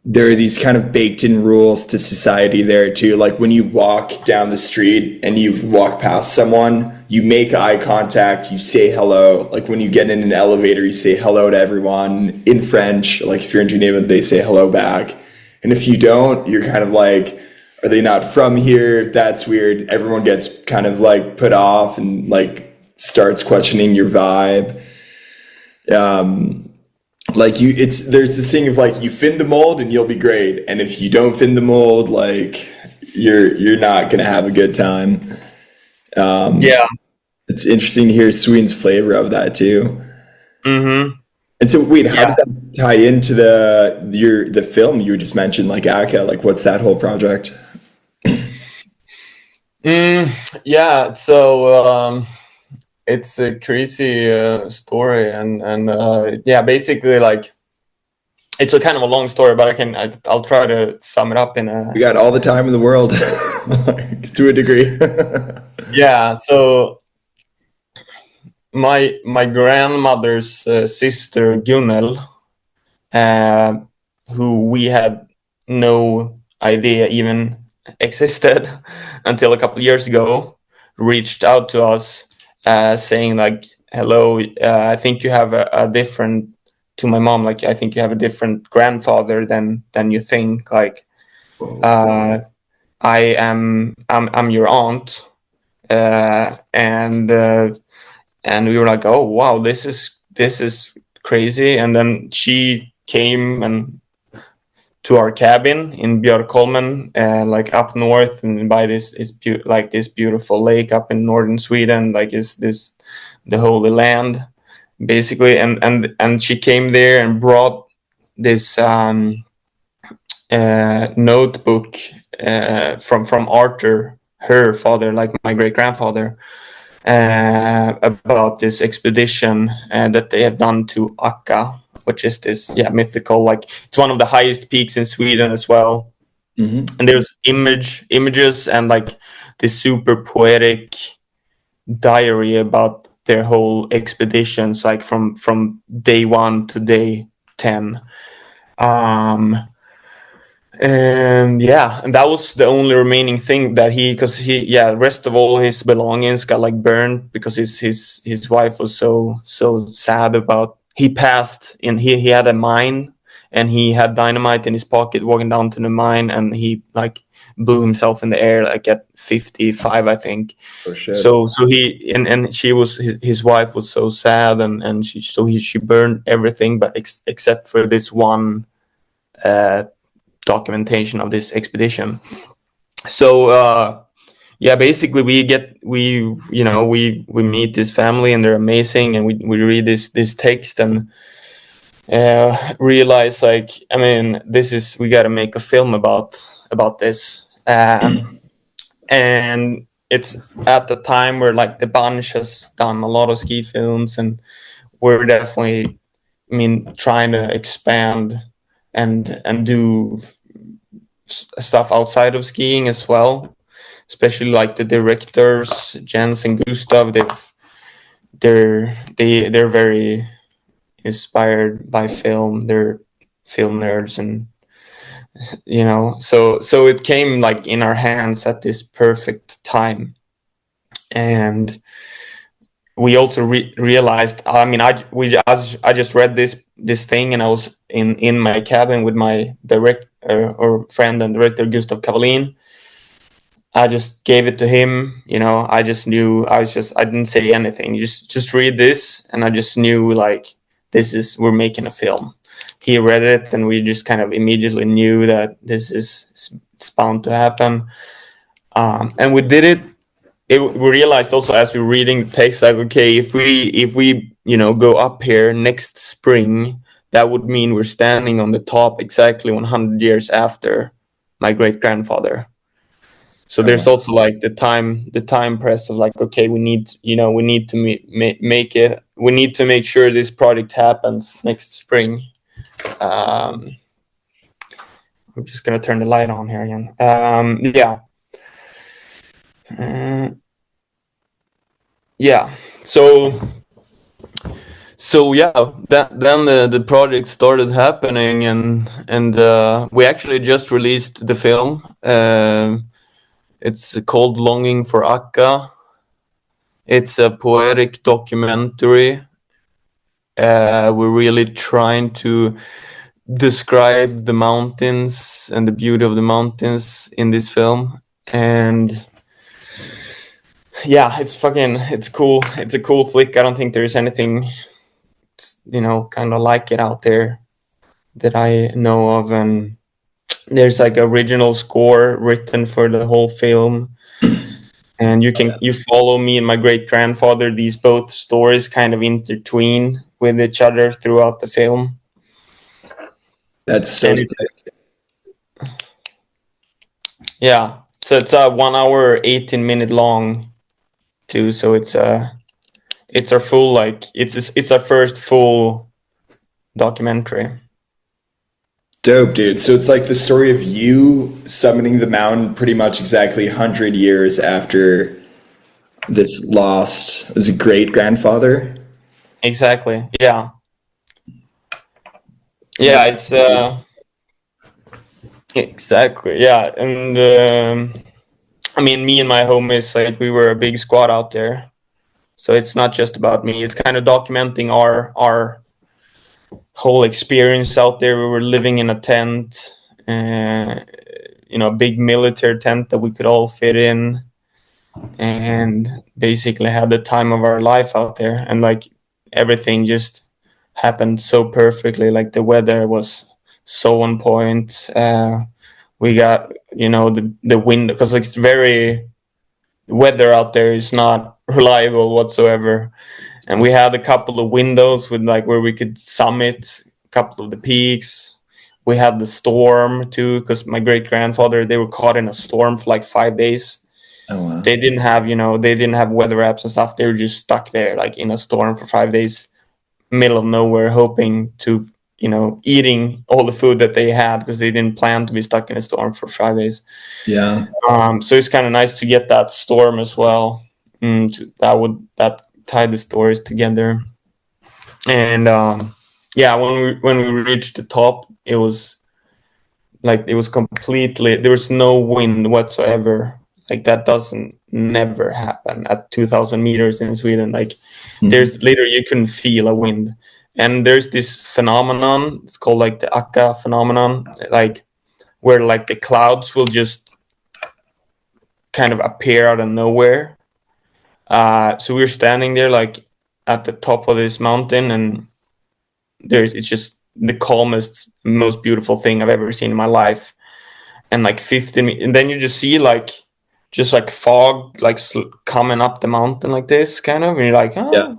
Speaker 2: there are these kind of baked in rules to society there too. Like when you walk down the street and you walk past someone, you make eye contact, you say hello. Like when you get in an elevator, you say hello to everyone in French. Like if you're in Geneva, they say hello back. And if you don't, you're kind of like, are they not from here? That's weird. Everyone gets kind of like put off and like starts questioning your vibe. Like you, it's there's this thing of like you fit the mold and you'll be great, and if you don't fit the mold, like you're not gonna have a good time.
Speaker 3: Yeah.
Speaker 2: It's interesting to hear Sweden's flavor of that too.
Speaker 3: Mm-hmm.
Speaker 2: And so, wait, how
Speaker 3: Yeah.
Speaker 2: does that tie into the film you just mentioned, like Aka? Like, what's that whole project?
Speaker 3: Yeah. So it's a crazy story, and yeah, basically like it's a kind of a long story, but I'll try to sum it up in
Speaker 2: We
Speaker 3: a
Speaker 2: got all the time in the world, to a degree.
Speaker 3: yeah. So my grandmother's sister Gunnel, uh, who we had no idea even existed until a couple of years ago, reached out to us saying like, "Hello, I think you have a different." To my mom, like, I think you have a different grandfather than you think. Like, uh, I'm your aunt, and we were like, oh wow, this is crazy. And then she came and to our cabin in Björkholmen, like up north, and by this beautiful lake up in northern Sweden, like is this the holy land, basically. And she came there and brought this notebook from Arthur, her father, like my great grandfather, about this expedition that they have done to Akka, which is this mythical, like it's one of the highest peaks in Sweden as well.
Speaker 2: Mm-hmm.
Speaker 3: And there's images and like this super poetic diary about their whole expeditions, like from day 1 to day 10. And that was the only remaining thing that because rest of all his belongings got like burned because his wife was so sad about. He passed in he had a mine, and he had dynamite in his pocket walking down to the mine, and he like blew himself in the air like at 55, I think.
Speaker 2: Oh shit.
Speaker 3: So he and she was his wife was so sad, and she burned everything but except for this one documentation of this expedition. So basically we meet this family, and they're amazing, and we read this text and realize, like, I mean, we got to make a film about this. And it's at the time where like the bunch has done a lot of ski films, and we're definitely, I mean, trying to expand and do stuff outside of skiing as well, especially like the directors Jens and Gustav. They're very inspired by film. They're film nerds, and so it came like in our hands at this perfect time. And we also realized, I mean, I just read this thing, and I was in my cabin with my or friend and director Gustav Kavalin. I just gave it to him. I just knew. I didn't say anything. Just read this, and I just knew, like, we're making a film. He read it, and we just kind of immediately knew that it's bound to happen. And we did it. We realized also as we were reading the text, like, okay, if we go up here next spring, that would mean we're standing on the top exactly 100 years after my great grandfather. So there's also like the time press of like, okay, we need to make it. We need to make sure this project happens next spring. I'm just gonna turn the light on here again. Then the project started happening, and we actually just released the film. It's called Longing for Akka. It's a poetic documentary. We're really trying to describe the mountains and the beauty of the mountains in this film. And it's cool. It's a cool flick. I don't think there's anything, kind of like it out there that I know of. And there's like original score written for the whole film. And you follow me and my great grandfather. These both stories kind of intertwine with each other throughout the film.
Speaker 2: That's so
Speaker 3: And it's-
Speaker 2: sick.
Speaker 3: Yeah, so it's a 1 hour 18-minute long too. So it's our full it's our first full documentary.
Speaker 2: Dope, dude. So it's like the story of you summoning the mountain pretty much exactly 100 years after this lost, was it great grandfather?
Speaker 3: Exactly. Yeah. Yeah. It's exactly. Yeah. And I mean, me and my homies, like, we were a big squad out there. So it's not just about me. It's kind of documenting our whole experience out there. We were living in a tent, a big military tent that we could all fit in, and basically had the time of our life out there. And like everything just happened so perfectly. Like the weather was so on point. We got the wind, because like it's very weather out there is not reliable whatsoever. And we had a couple of windows with like where we could summit a couple of the peaks. We had the storm too, because my great grandfather, they were caught in a storm for like 5 days.
Speaker 2: Oh, wow.
Speaker 3: They didn't have weather apps and stuff. They were just stuck there like in a storm for 5 days, middle of nowhere, hoping to eating all the food that they had, because they didn't plan to be stuck in a storm for 5 days.
Speaker 2: Yeah.
Speaker 3: So it's kind of nice to get that storm as well. That tied the stories together. And yeah, when we reached the top, it was completely, there was no wind whatsoever. Like that doesn't never happen at 2,000 meters in Sweden. Like there's literally, you couldn't feel a wind. And there's this phenomenon, it's called like the Akka phenomenon, like where like the clouds will just kind of appear out of nowhere. So we're standing there like at the top of this mountain, and it's just the calmest, most beautiful thing I've ever seen in my life. And like 15, and then you just see like fog like coming up the mountain like this kind of, and you're like, oh,
Speaker 2: Yeah.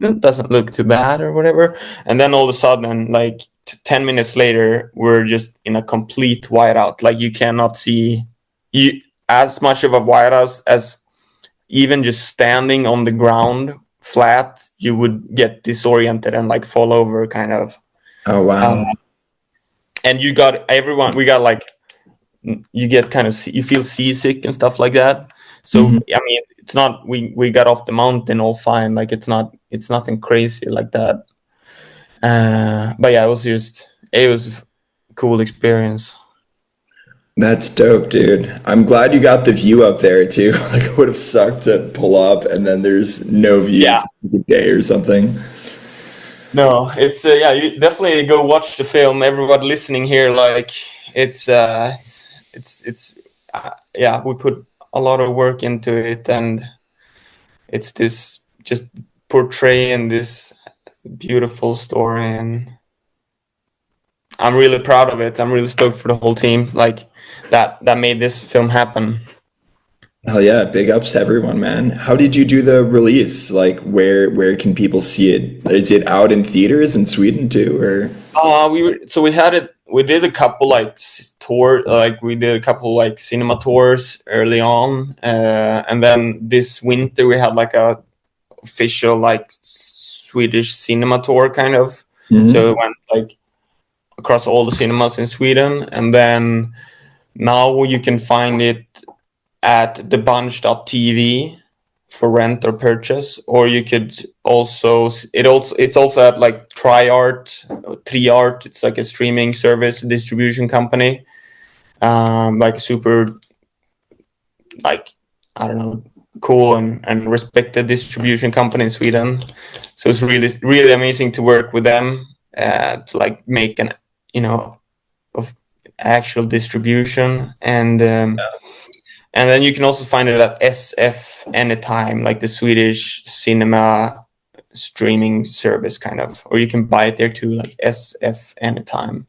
Speaker 3: that doesn't look too bad or whatever. And then all of a sudden, like 10 minutes later, we're just in a complete whiteout. Like you cannot see you as much of a whiteout as even just standing on the ground flat, you would get disoriented and like fall over kind of.
Speaker 2: Oh, wow.
Speaker 3: And we got like, you get kind of, you feel seasick and stuff like that. So I mean, it's not, we got off the mountain all fine. Like it's nothing crazy like that. But yeah, it was a cool experience.
Speaker 2: That's dope, dude. I'm glad you got the view up there too. Like it would have sucked to pull up and then there's no view
Speaker 3: Yeah.
Speaker 2: for the day or something.
Speaker 3: No, it's yeah, you definitely go watch the film. Everybody listening here, like it's yeah, we put a lot of work into it, and it's this just portraying this beautiful story, and I'm really proud of it. I'm really stoked for the whole team, like that made this film happen.
Speaker 2: Hell yeah, big ups to everyone, man. How did you do the release? Like where can people see it? Is it out in theaters in Sweden too, or?
Speaker 3: We did a couple like we did a couple like cinema tours early on, and then this winter we had like a official like Swedish cinema tour kind of. So it went like across all the cinemas in Sweden, and then now you can find it at the bunch.tv for rent or purchase, or you could also it's also at like Triart. It's like a streaming service distribution company, like super, like, I don't know, cool and respected distribution company in Sweden. So it's really amazing to work with them, to like make an of actual distribution, and then you can also find it at SF Anytime, like the Swedish cinema streaming service kind of, or you can buy it there too, like SF Anytime.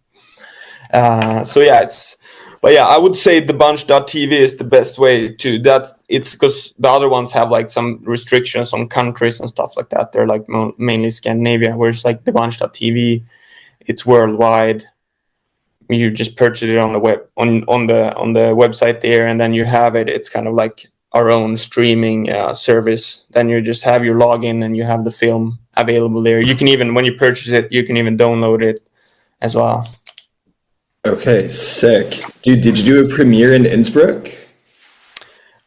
Speaker 3: So yeah, it's But yeah, I would say the bunch.tv is the best way to that. It's because the other ones have like some restrictions on countries and stuff like that. They're like mainly Scandinavia, whereas like the bunch.tv, it's worldwide. You just purchase it on the web on the website there, and then you have it. It's kind of like our own streaming service. Then you just have your login and you have the film available there. You can even, when you purchase it, you can even download it as well.
Speaker 2: Okay, sick. Dude, did you do a premiere in Innsbruck?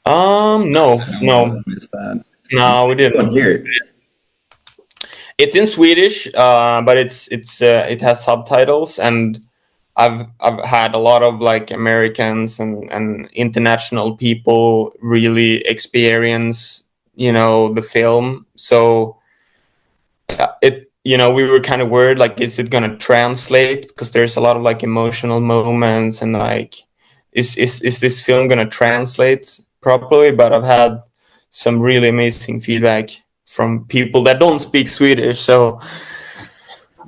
Speaker 3: No,
Speaker 2: I missed that.
Speaker 3: no, we
Speaker 2: One
Speaker 3: didn't.
Speaker 2: here.
Speaker 3: It's in Swedish, but it has subtitles, and I've had a lot of like Americans and international people really experience, the film. So we were kind of worried, like, is it gonna translate? Because there's a lot of like emotional moments, and like, is this film gonna translate properly? But I've had some really amazing feedback from people that don't speak Swedish, so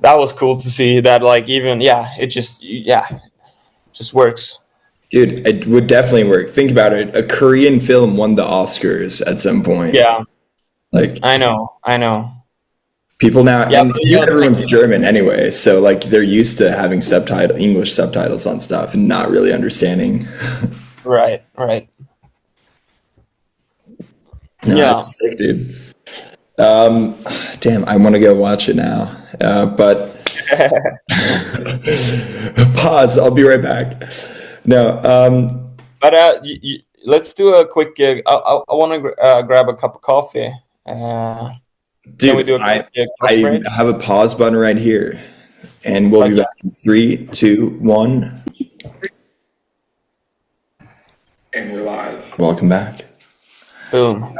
Speaker 3: that was cool to see that. Like, even it just works.
Speaker 2: Dude, it would definitely work. Think about it. A Korean film won the Oscars at some point.
Speaker 3: Yeah,
Speaker 2: Like,
Speaker 3: I know.
Speaker 2: people now,
Speaker 3: Yeah,
Speaker 2: and
Speaker 3: but yeah, it's
Speaker 2: everyone's
Speaker 3: like,
Speaker 2: German anyway, so like they're used to having English subtitles on stuff and not really understanding.
Speaker 3: right.
Speaker 2: No,
Speaker 3: Yeah.
Speaker 2: that's sick, dude. Damn, I want to go watch it now. But pause. I'll be right back. No.
Speaker 3: But let's do a quick. I want to grab a cup of coffee. Can we
Speaker 2: Dude,
Speaker 3: do a quick coffee
Speaker 2: I
Speaker 3: break?
Speaker 2: have a pause button right here, and we'll be back in 3, 2, 1. And we're live. Welcome back.
Speaker 3: Boom.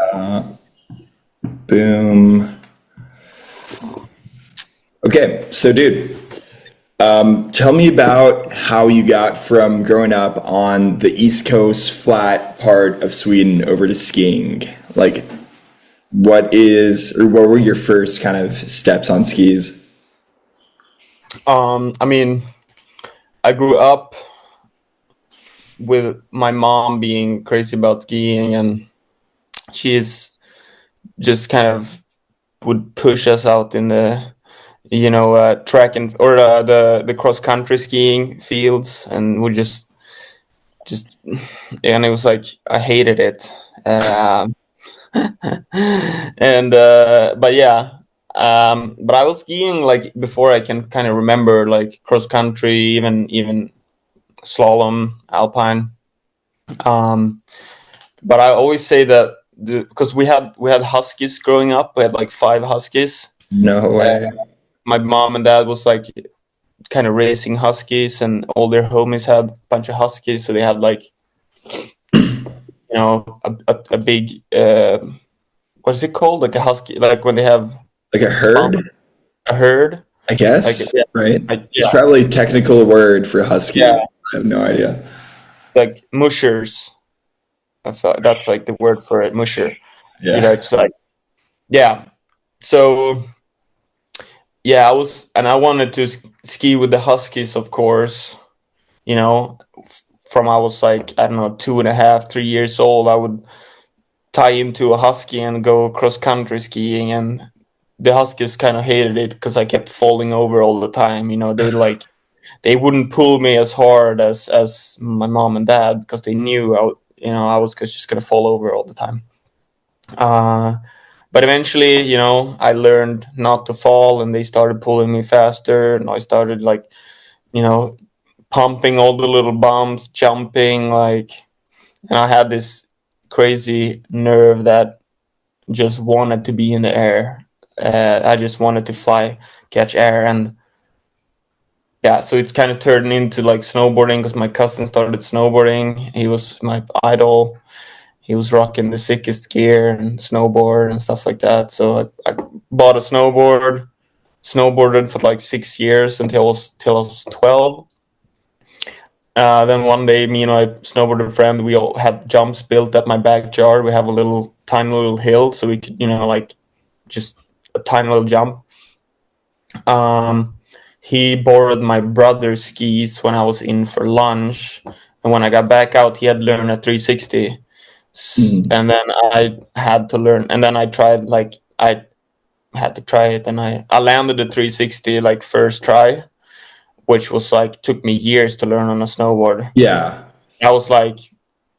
Speaker 2: Boom. Okay, so dude, tell me about how you got from growing up on the East Coast flat part of Sweden over to skiing. Like, what were your first kind of steps on skis?
Speaker 3: I mean, I grew up with my mom being crazy about skiing, and she is just kind of would push us out in the track or the cross country skiing fields, and we just and it was like I hated it. And but yeah, but I was skiing like before I can kind of remember, like cross country, even slalom, alpine. But I always say that because we had huskies growing up. We had like 5 huskies.
Speaker 2: No way.
Speaker 3: My mom and dad was like kind of raising huskies, and all their homies had a bunch of huskies, so they had like a big what is it called, like a husky, like when they have
Speaker 2: Like a herd?
Speaker 3: a herd,
Speaker 2: I guess,
Speaker 3: like,
Speaker 2: right?
Speaker 3: like,
Speaker 2: It's probably a technical word for huskies.
Speaker 3: Yeah.
Speaker 2: I have no idea.
Speaker 3: like mushers. That's like the word for it, musher.
Speaker 2: Yeah.
Speaker 3: It's like, so I wanted to ski with the huskies, of course. From I was like, I don't know, 2.5, 3 years old, I would tie into a husky and go cross country skiing, and the huskies kind of hated it because I kept falling over all the time. They wouldn't pull me as hard as my mom and dad, because they knew I was just gonna fall over all the time. But eventually, I learned not to fall, and they started pulling me faster, and I started like, pumping all the little bumps, jumping, like, and I had this crazy nerve that just wanted to be in the air. I just wanted to fly, catch air, and so it kind of turned into like snowboarding, because my cousin started snowboarding. He was my idol. He was rocking the sickest gear and snowboard and stuff like that. So I bought a snowboard, snowboarded for like 6 years until I was 12. Then one day, me and my snowboarder friend, we all had jumps built at my backyard. We have a tiny little hill, so we could, like just a tiny little jump. He borrowed my brother's skis when I was in for lunch, And when I got back out, he had learned a 360. And then I had to learn, and then I tried, like, I had to try it, and I landed the 360 like first try, which was like, took me years to learn on a snowboard.
Speaker 2: Yeah.
Speaker 3: I was like,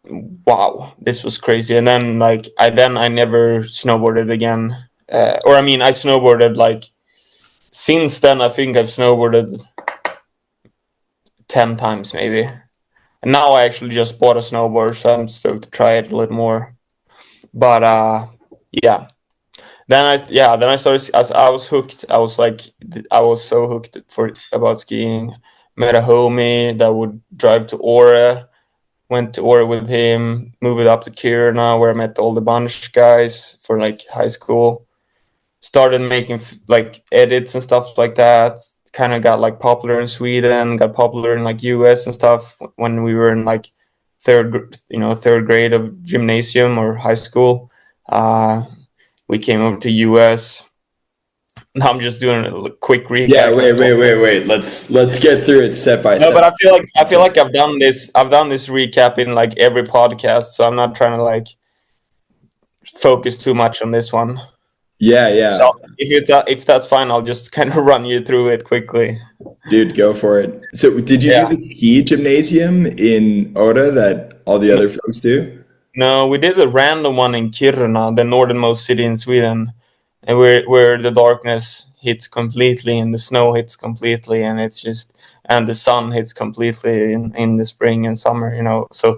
Speaker 3: wow, this was crazy. And then like I never snowboarded again. Or I mean, I snowboarded like, since then I think I've snowboarded 10 times maybe. And now I actually just bought a snowboard, so I'm stoked to try it a little more. But yeah. Then I started, as I was hooked. I was so hooked about skiing. Met a homie that would drive to Åre. Went to Åre with him. Moved up to Kiruna, where I met all the bunch guys for like high school. Started making like edits and stuff like that. Kind of got like popular in Sweden. Got popular in like US and stuff when we were in like third grade of gymnasium or high school. We came over to US. Now I'm just doing a quick recap.
Speaker 2: Yeah, wait. Let's get through it step by step.
Speaker 3: No, but I feel like I've done this recap in like every podcast, so I'm not trying to like focus too much on this one.
Speaker 2: Yeah.
Speaker 3: So if that's fine, I'll just kind of run you through it quickly.
Speaker 2: Dude, go for it. So did you do the ski gymnasium in Oda that all the other folks do?
Speaker 3: No, we did a random one in Kiruna, the northernmost city in Sweden, and where the darkness hits completely and the snow hits completely, and the sun hits completely in the spring and summer, So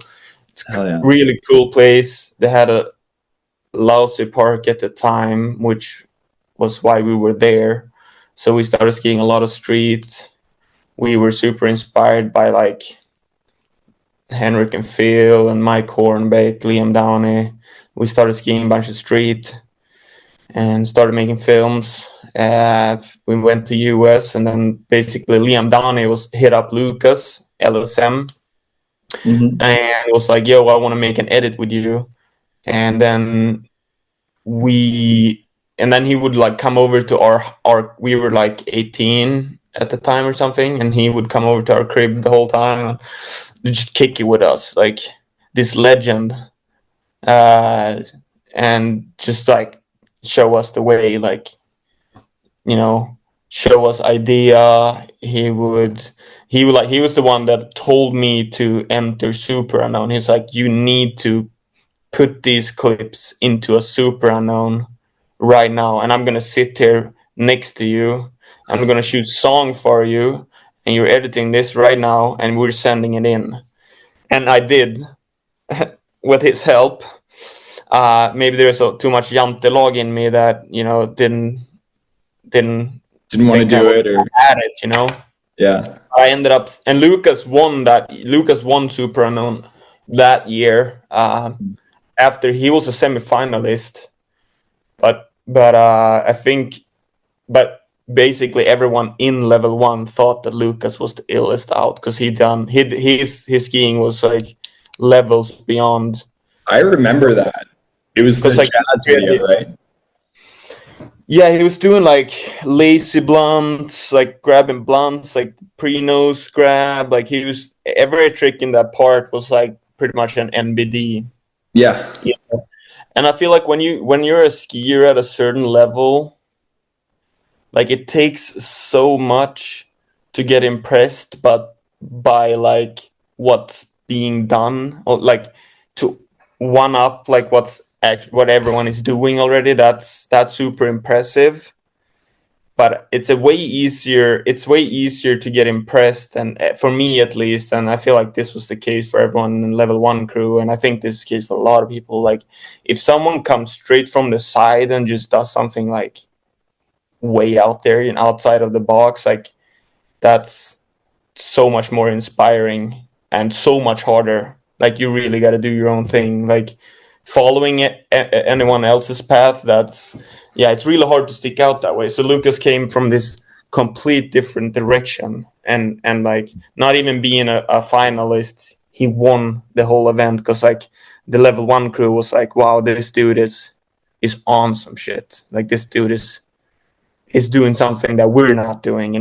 Speaker 3: it's a really cool place. They had a lousy park at the time, which was why we were there. So we started skiing a lot of street. We were super inspired by like Henrik and Phil and Mike Hornbeck, Liam Downey. We started skiing a bunch of street and started making films. We went to US, and then basically Liam Downey hit up Lucas, LSM, and was like, yo, I want to make an edit with you. And then he would like come over to our we were like 18 at the time or something, and he would come over to our crib the whole time and just kick it with us, like this legend, and just like show us the way, like, show us idea. He was the one that told me to enter SuperUnknown. He's like, you need to put these clips into a SuperUnknown right now, and I'm gonna sit here next to you. I'm gonna shoot song for you, and you're editing this right now, and we're sending it in. And I did, with his help. Maybe there's too much jantelag in me that didn't
Speaker 2: want to do it or
Speaker 3: at it.
Speaker 2: Yeah.
Speaker 3: I ended up, and Lucas won SuperUnknown that year. After he was a semi-finalist, but I think, basically everyone in level 1 thought that Lucas was the illest out, because his skiing was like levels beyond.
Speaker 2: I remember that. It was the jazz video, right?
Speaker 3: Yeah, he was doing like lazy blunts, like grabbing blunts, like pre-nose grab. Like every trick in that part was like pretty much an NBD.
Speaker 2: Yeah.
Speaker 3: And I feel like when you're a skier at a certain level, like it takes so much to get impressed, but by like what's being done, or like to one up like what everyone is doing already. That's super impressive. But it's way easier to get impressed, and for me at least, and I feel like this was the case for everyone in level 1 crew, and I think this is the case for a lot of people. Like if someone comes straight from the side and just does something like way out there and outside of the box, like that's so much more inspiring and so much harder. Like you really got to do your own thing. Like following anyone else's path, it's really hard to stick out that way. So Lucas came from this complete different direction, and like not even being a finalist, he won the whole event, because like the level 1 crew was like, wow, this dude is on some shit. Like this dude is doing something that we're not doing,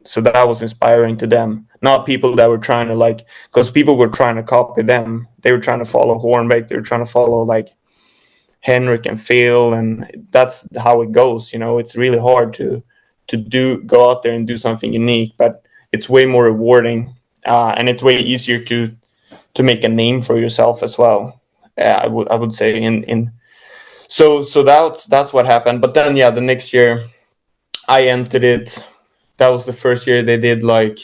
Speaker 3: so that was inspiring to them, not people that were trying to like, because people were trying to copy them. They were trying to follow Hornbeck, they were trying to follow like Henrik and Phil, and that's how it goes. It's really hard to go out there and do something unique, but it's way more rewarding, and it's way easier to make a name for yourself as well. I would say so that's what happened. But then the next year I entered it. That was the first year they did like,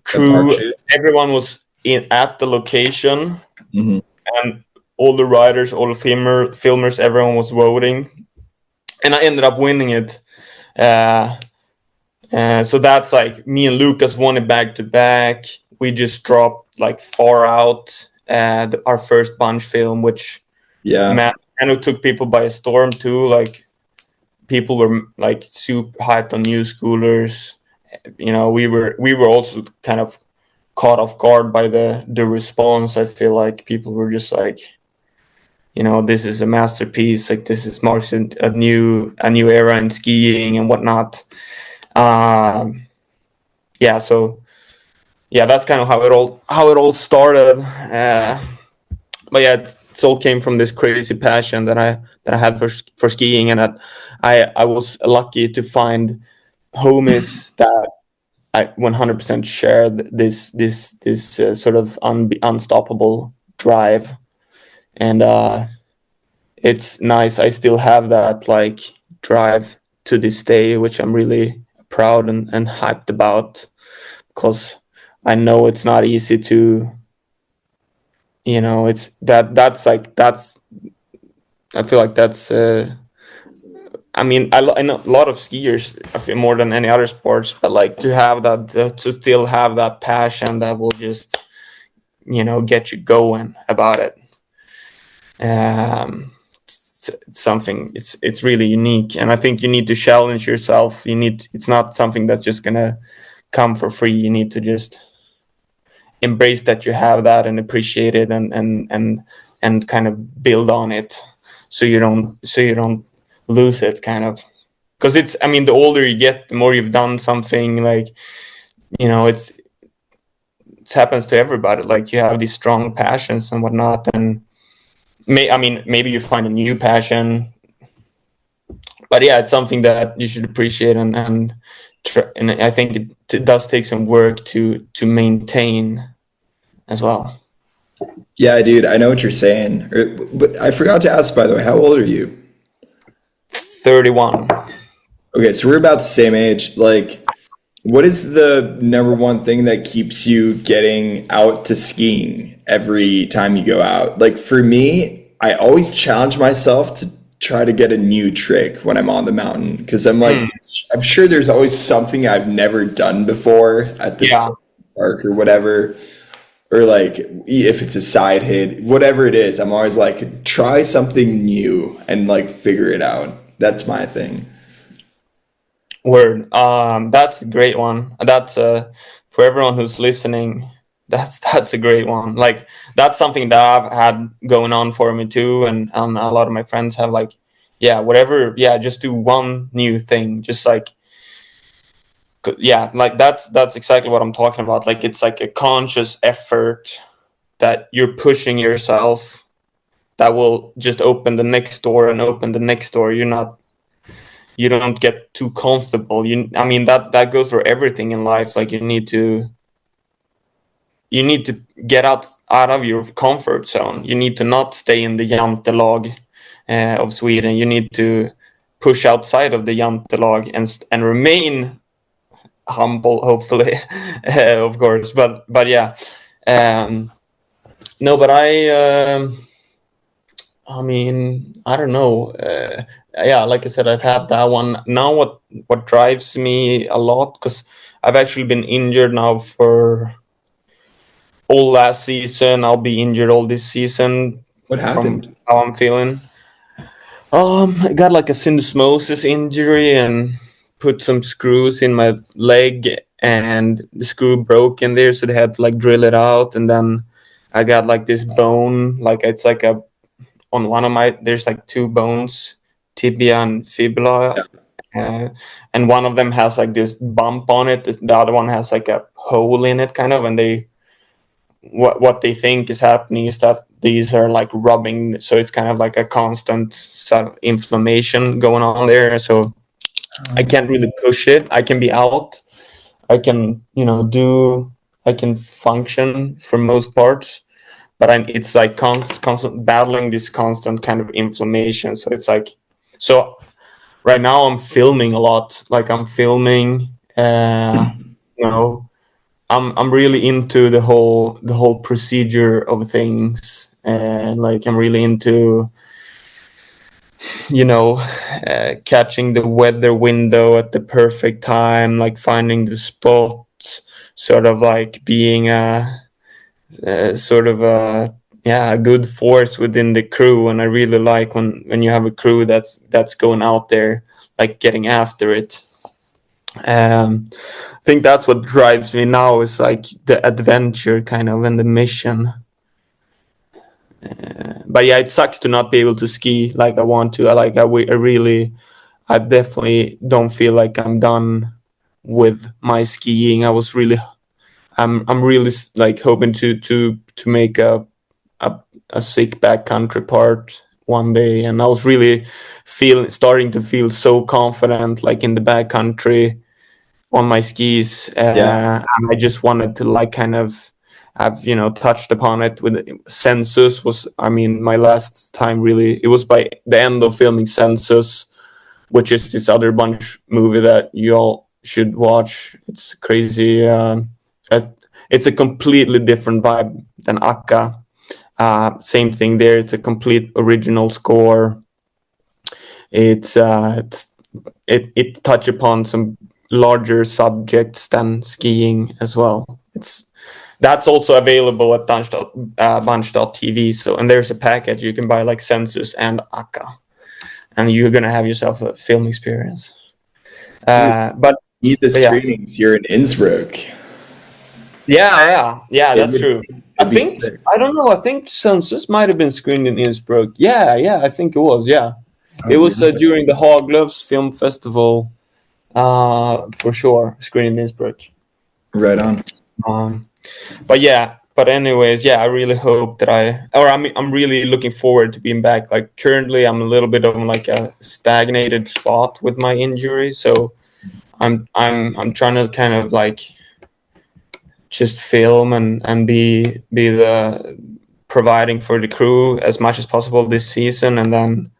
Speaker 3: crew. Everyone was in at the location,
Speaker 2: Mhm.
Speaker 3: and all the writers, all the filmers, everyone was voting, and I ended up winning it. So that's like me and Lucas won it back to back. We just dropped like far out our first bunch film, which kind of took people by a storm too. Like people were like super hyped on New Schoolers. We were also kind of caught off guard by the response. I feel like people were just like, this is a masterpiece. Like this marks a new era in skiing and whatnot. So that's kind of how it all started. But it all came from this crazy passion that I had for skiing, and that I was lucky to find homies that I 100% shared this sort of unstoppable drive, and it's nice. I still have that like drive to this day, which I'm really proud and hyped about, because I know it's not easy to, it's that's I feel like that's I mean, I know a lot of skiers, I feel, more than any other sports, but like to have that, to still have that passion that will just, get you going about it. It's something, it's really unique, and I think you need to challenge yourself. It's not something that's just gonna come for free. You need to just embrace that you have that and appreciate it, and kind of build on it, so you don't lose it, kind of, because the older you get, the more you've done something, like, it happens to everybody. Like you have these strong passions and whatnot, and maybe you find a new passion, but it's something that you should appreciate, and I think it does take some work to maintain as well.
Speaker 2: Yeah, dude, I know what you're saying. But I forgot to ask, by the way, how old are you?
Speaker 3: 31.
Speaker 2: Okay, so we're about the same age. Like, what is the number one thing that keeps you getting out to skiing every time you go out? Like, for me, I always challenge myself to try to get a new trick when I'm on the mountain, because I'm like, I'm sure there's always something I've never done before at this park or whatever. Or like if it's a side hit, whatever it is, I'm always like, try something new and like figure it out. That's my thing.
Speaker 3: Word. That's a great one. That's for everyone who's listening. That's a great one. Like that's something that I've had going on for me too, and a lot of my friends have like, whatever. Just do one new thing. Just like, like that's exactly what I'm talking about. Like it's like a conscious effort that you're pushing yourself, that will just open the next door and open the next door. You don't get too comfortable. That goes for everything in life. Like you need to get out of your comfort zone. You need to not stay in the Jantelag of Sweden. You need to push outside of the Jantelag and remain humble, hopefully, of course. But no, but I don't know. Like I said, I've had that one. Now what drives me a lot, because I've actually been injured now for all last season. I'll be injured all this season.
Speaker 2: What happened?
Speaker 3: From how I'm feeling. I got like a syndesmosis injury and put some screws in my leg, and the screw broke in there, so they had to like drill it out. And then I got like this bone, like it's like on one of my, there's like two bones, tibia and fibula, and one of them has like this bump on it. The other one has like a hole in it, kind of. And what they think is happening is that these are like rubbing, so it's kind of like a constant sort of inflammation going on there. So I can't really push it. I can be out. I can, I can function for most parts, but it's like constant battling this constant kind of inflammation. So it's like, so right now I'm filming a lot. Like I'm filming, I'm really into the whole procedure of things, and like I'm really into catching the weather window at the perfect time, like finding the spot, sort of like being a sort of a good force within the crew. And I really like when you have a crew that's going out there, like getting after it. I think that's what drives me now, is like the adventure kind of and the mission. But yeah, it sucks to not be able to ski like I want to. I definitely don't feel like I'm done with my skiing. I'm really like hoping to make a sick backcountry part one day. And I was really starting to feel so confident, like in the backcountry on my skis. And I just wanted to like kind of have touched upon it with Census. My last time really, it was by the end of filming Census, which is this other bunch movie that you all should watch. It's crazy. It's a completely different vibe than Akka. Same thing there. It's a complete original score. It touch upon some larger subjects than skiing as well. That's also available at bunch.tv. So, and there's a package you can buy like Census and Akka, and you're gonna have yourself a film experience. But
Speaker 2: need the screenings. You're in Innsbruck.
Speaker 3: Yeah, that's true. I don't know. I think Census might have been screened in Innsbruck. Yeah, I think it was. Yeah, it was during the Haglöfs Film Festival. For sure, screened in Innsbruck.
Speaker 2: Right on.
Speaker 3: But anyways, I really hope that I'm really looking forward to being back. Like currently, I'm a little bit of like a stagnated spot with my injury, so I'm trying to kind of like just film and be the providing for the crew as much as possible this season, and then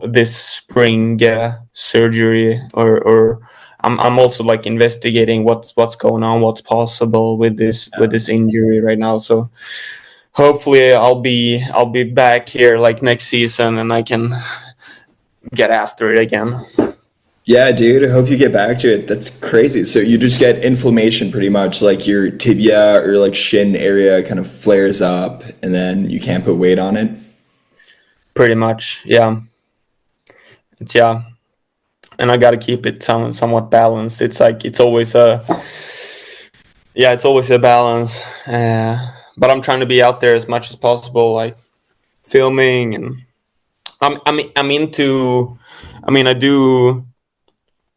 Speaker 3: this spring get a surgery or I'm also like investigating what's going on, what's possible with this injury right now. So hopefully I'll be back here like next season and I can get after it again.
Speaker 2: Yeah, dude, I hope you get back to it. That's crazy. So you just get inflammation pretty much, like your tibia or like shin area kind of flares up and then you can't put weight on it?
Speaker 3: Pretty much, yeah. And I got to keep it somewhat balanced. It's like it's always a balance. But I'm trying to be out there as much as possible, like filming, and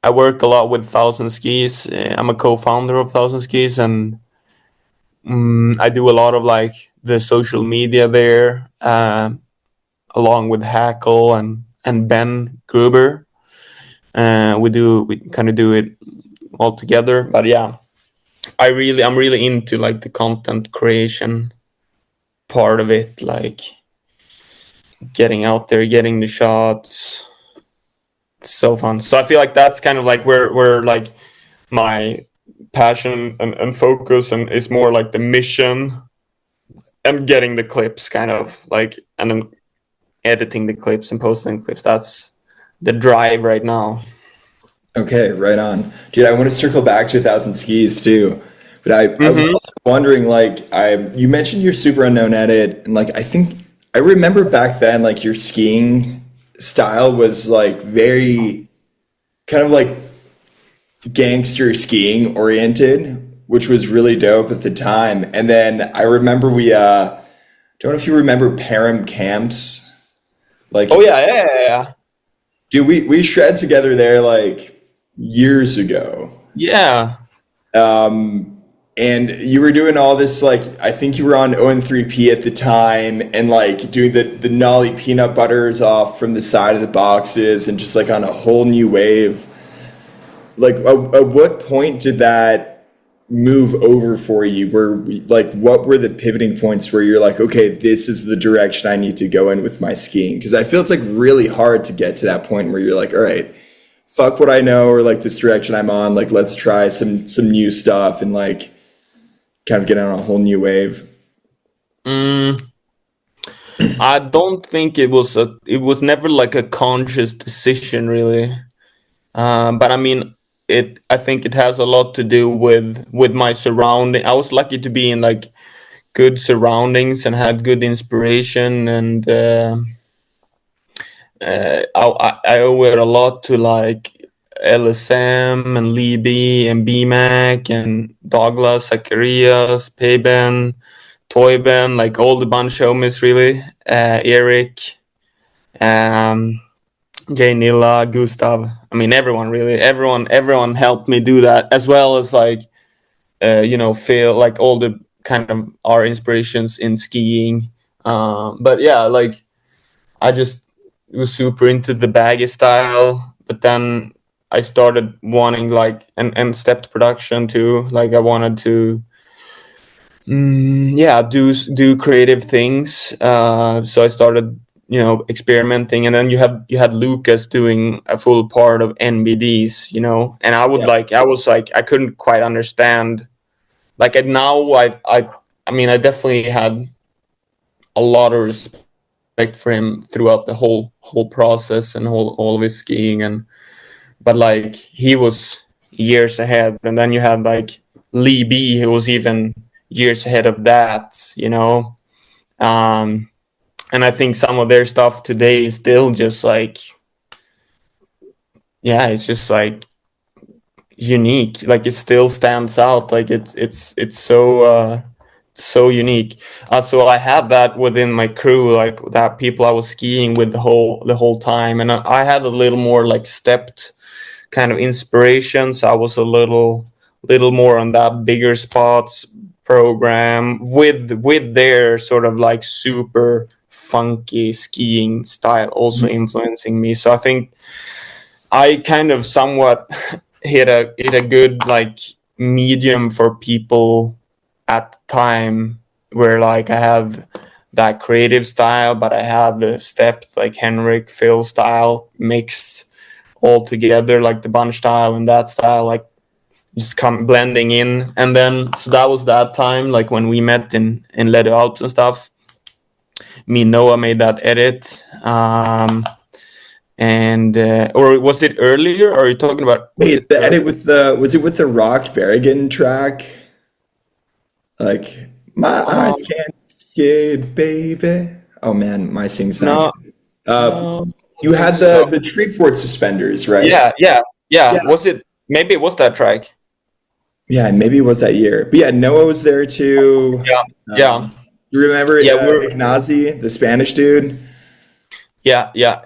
Speaker 3: I work a lot with 1,000 Skis. I'm a co-founder of 1,000 Skis, and I do a lot of like the social media there, along with Hackle and Ben Gruber. We kind of do it all together. But yeah, I'm really into like the content creation part of it, like getting out there, getting the shots. It's so fun. So I feel like that's kind of like where like my passion and focus and is more like the mission and getting the clips kind of like, and then editing the clips and posting the clips. That's the drive right now.
Speaker 2: Okay, right on. Dude, I want to circle back to 1,000 Skis too. But I was also wondering, like, you mentioned your SuperUnknown edit, and like I remember back then, like your skiing style was like very kind of like gangster skiing oriented, which was really dope at the time. And then I remember don't know if you remember Param camps. Like,
Speaker 3: oh yeah.
Speaker 2: Dude, we shred together there like years ago.
Speaker 3: Yeah.
Speaker 2: And you were doing all this, like, I think you were on ON3P at the time, and like doing the nollie peanut butters off from the side of the boxes and just like on a whole new wave. Like, at what point did that move over for you? Like, what were the pivoting points where you're like, okay, this is the direction I need to go in with my skiing? Because I feel it's like really hard to get to that point where you're like, all right, fuck what I know, or like this direction I'm on, like let's try some new stuff and like kind of get on a whole new wave.
Speaker 3: I don't think it was never like a conscious decision really. But I mean, I think it has a lot to do with my surrounding. I was lucky to be in like good surroundings and had good inspiration, and I owe it a lot to like LSM and Libby and BMAC and Douglas, Zacharias, Payben, Toyben, like all the bunch of homies really. Eric, Jay Nilla, Gustav. I mean, everyone really. Everyone helped me do that, as well as like Phil, like all the kind of our inspirations in skiing. But yeah, like I just was super into the baggy style, but then I started wanting like and stepped production too. Like I wanted to do creative things. So I started experimenting, and then you had Lucas doing a full part of NBDs, and I was like I couldn't quite understand. Like now I mean I definitely had a lot of respect for him throughout the whole process and all of his skiing, but like he was years ahead, and then you had like Lee B, who was even years ahead of that, and I think some of their stuff today is still just like, yeah, it's just like unique. Like it still stands out. Like it's so unique. So I had that within my crew, like that people I was skiing with the whole time, and I had a little more like stepped kind of inspiration. So I was a little more on that bigger spots program with their sort of like super funky skiing style also influencing me. So I think I kind of somewhat hit a good like medium for people at the time, where like I have that creative style, but I have the stepped like Henrik Phil style mixed all together, like the bunch style and that style, like just come blending in. And then so that was that time, like when we met in Ledo Alps and stuff. Me and Noah made that edit. And or was it earlier? Or are you talking about?
Speaker 2: Wait, the edit with was it with the Rock Berrigan track? Like my eyes can't skate, baby. Oh man, my sing's not good.
Speaker 3: No,
Speaker 2: You had the tree fort suspenders, right?
Speaker 3: Yeah. Was it? Maybe it was that track.
Speaker 2: Yeah, maybe it was that year. But yeah, Noah was there too.
Speaker 3: Yeah.
Speaker 2: You remember
Speaker 3: Yeah,
Speaker 2: Ignazi, the Spanish dude?
Speaker 3: Yeah.
Speaker 2: Yeah.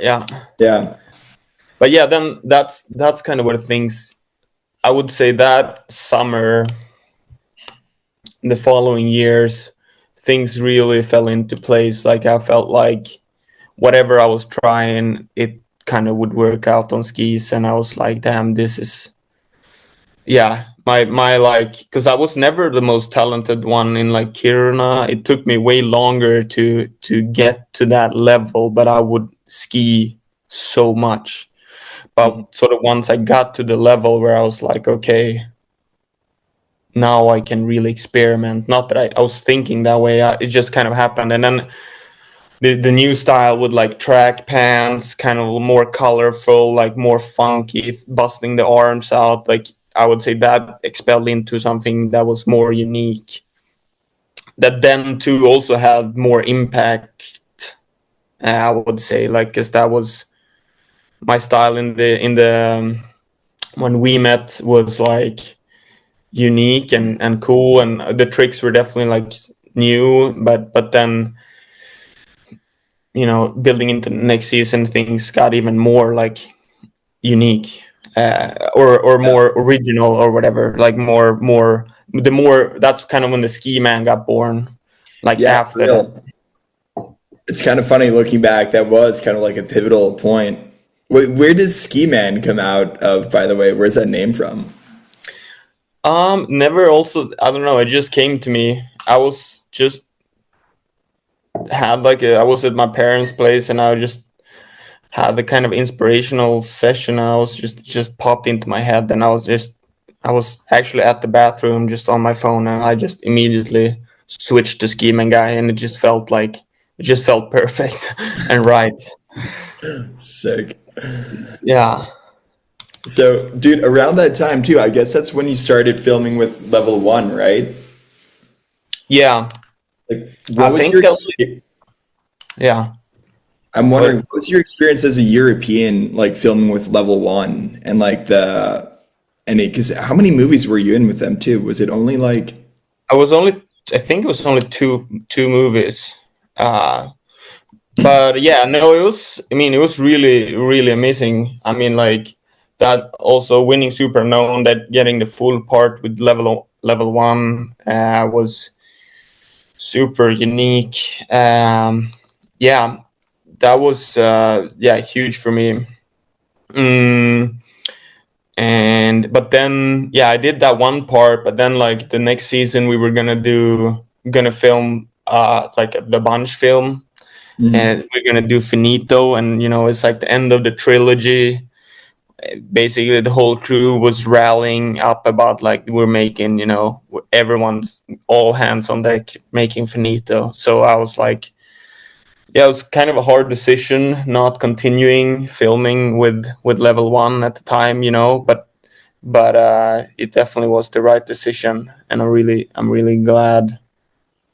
Speaker 3: But yeah, then that's kind of where things. I would say that summer, the following years, things really fell into place. Like I felt like whatever I was trying, it kind of would work out on skis, and I was like, damn, this is, yeah, my like, because I was never the most talented one in like Kiruna. It took me way longer to get to that level, but I would ski so much. But sort of once I got to the level where I was like, okay, now I can really experiment. Not that I was thinking that way. It just kind of happened. And then the new style with like track pants, kind of more colorful, like more funky, busting the arms out. Like I would say that expelled into something that was more unique. That then too also had more impact. I would say, like, because that was my style in the when we met was like unique and cool, and the tricks were definitely like new, but then building into the next season, things got even more like unique, or more original or whatever. Like more that's kind of when the ski man got born. Like
Speaker 2: Yeah, for
Speaker 3: after that.
Speaker 2: real. It's kind of funny looking back. That was kind of like a pivotal point. Where does Ski Man come out of, by the way? Where's that name from?
Speaker 3: Never also, I don't know, it just came to me. I was just had like I was at my parents' place, and I just had the kind of inspirational session, and I was just popped into my head, and I was actually at the bathroom just on my phone, and I just immediately switched to Scheme Guy, and it just felt perfect and right.
Speaker 2: Sick.
Speaker 3: Yeah.
Speaker 2: So, dude, around that time too, I guess that's when you started filming with Level One, right?
Speaker 3: Yeah.
Speaker 2: Like,
Speaker 3: I
Speaker 2: what was
Speaker 3: think
Speaker 2: your
Speaker 3: that yeah.
Speaker 2: I'm wondering,
Speaker 3: But
Speaker 2: what was your experience as a European, like filming with Level One and like because how many movies were you in with them too? Was it only like,
Speaker 3: I was only I think it was only two movies. But yeah, no, it was. I mean, it was really amazing. I mean, like that also winning SuperUnknown, that getting the full part with level one was super unique. Yeah, that was yeah, huge for me. Mm, and but then yeah, I did that one part, but then like the next season we were gonna film like the bunch film,
Speaker 2: Mhm.
Speaker 3: and we're gonna do finito, and it's like the end of the trilogy. Basically the whole crew was rallying up about like we're making, everyone's all hands on deck making finito. So I was like, yeah, it was kind of a hard decision not continuing filming with level one at the time, but it definitely was the right decision, and I'm really glad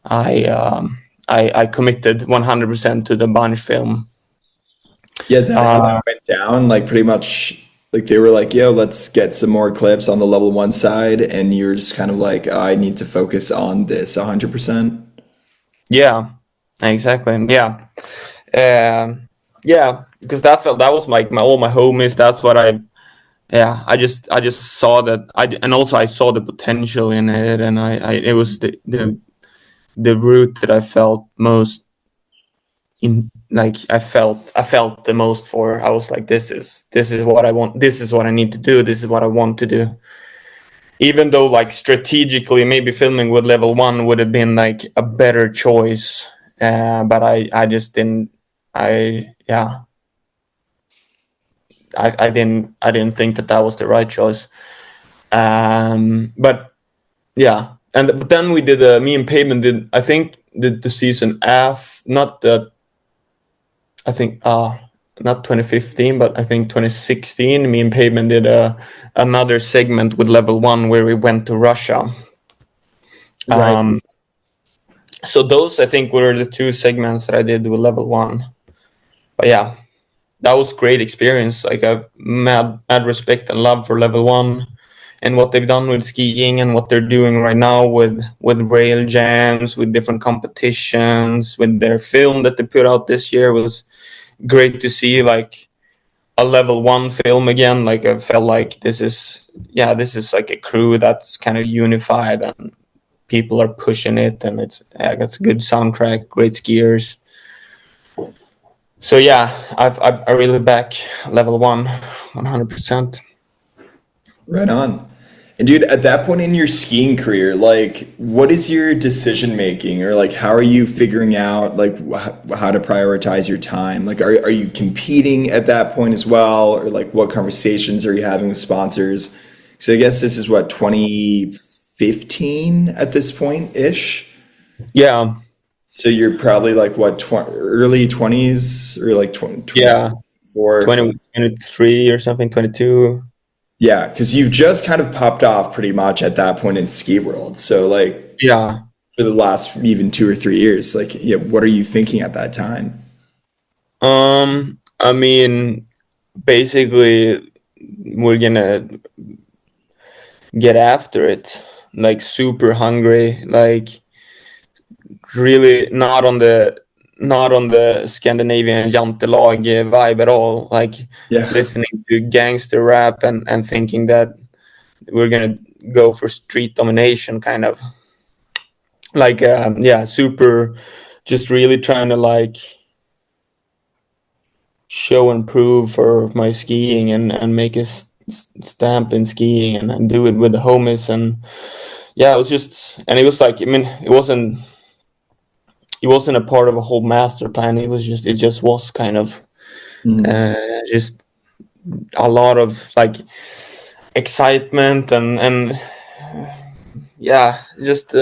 Speaker 3: I committed 100% to the bunch film.
Speaker 2: Yeah, is that how that
Speaker 3: uh
Speaker 2: went down? Like pretty much like they were like, yo, let's get some more clips on the Level One side, and you were just kind of like, I need to focus on this 100%.
Speaker 3: yeah, exactly, yeah. Yeah, because that was like my all my homies. That's what yeah, I just saw that. And also I saw the potential in it, and I it was the route that I felt most in. Like I felt the most for. I was like, this is what I want. This is what I need to do. This is what I want to do. Even though like strategically, maybe filming with level one would have been like a better choice. But I just didn't. I Yeah, I didn't think that was the right choice. But yeah, and but then we did me and Payman did, I think, did the season F, not the I think not 2015, but I think 2016. Me and Payman did another segment with level one where we went to Russia.
Speaker 2: Right.
Speaker 3: Um, so those I think were the two segments that I did with level one. But yeah, that was great experience. Like I've mad respect and love for level one and what they've done with skiing and what they're doing right now with rail jams, with different competitions, with their film that they put out this year. Was great to see like a level one film again. Like I felt like this is like a crew that's kind of unified, and people are pushing it, and it's a good soundtrack, great skiers. So yeah, I really back level one 100%.
Speaker 2: Right on. And dude, at that point in your skiing career, like, what is your decision making, or like, how are you figuring out like how to prioritize your time? Like, are you competing at that point as well, or like, what conversations are you having with sponsors? So I guess this is what 2015 at this point ish.
Speaker 3: Yeah,
Speaker 2: So you're probably like what early 20s or like 20,
Speaker 3: yeah,
Speaker 2: 24.
Speaker 3: 2023 or something, 22.
Speaker 2: Yeah, because you've just kind of popped off pretty much at that point in ski world. So like
Speaker 3: Yeah.
Speaker 2: for the last even 2 or 3 years, like yeah, what are you thinking at that time?
Speaker 3: I mean, basically, we're gonna get after it, like super hungry, like really not on the Scandinavian jantelag vibe at all. Like
Speaker 2: Yeah.
Speaker 3: listening to gangster rap and thinking that we're gonna go for street domination, kind of. Like super, just really trying to like show and prove for my skiing and make a stamp in skiing and do it with the homies. And yeah, it was just, and it was like, I mean, it wasn't a part of a whole master plan. It just was kind of just a lot of like excitement and yeah, just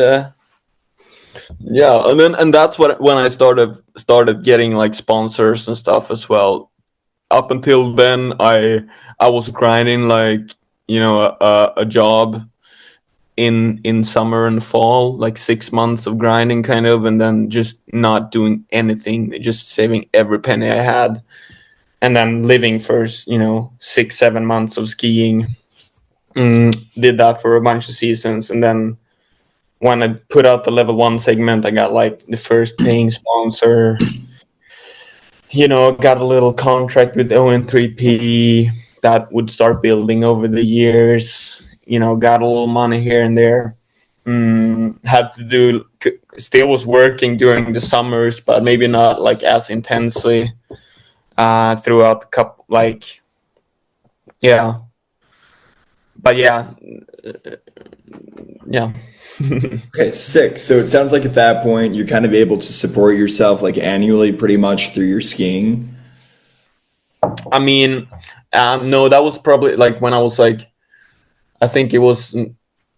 Speaker 3: yeah. And that's when I started getting like sponsors and stuff as well. Up until then, I was grinding like, you know, a job in summer and fall, like 6 months of grinding kind of, and then just not doing anything, just saving every penny I had, and then living for, you know, 6-7 months of skiing. Did that for a bunch of seasons, and then when I put out the level 1 segment, I got like the first paying sponsor. You know, got a little contract with ON3P that would start building over the years. You know, got a little money here and there. Had to do, still was working during the summers, but maybe not like as intensely throughout the cup. Like, yeah. But yeah. Yeah.
Speaker 2: Okay, sick. So it sounds like at that point you're kind of able to support yourself like annually pretty much through your skiing.
Speaker 3: I mean, no, that was probably like when I was like, I think it was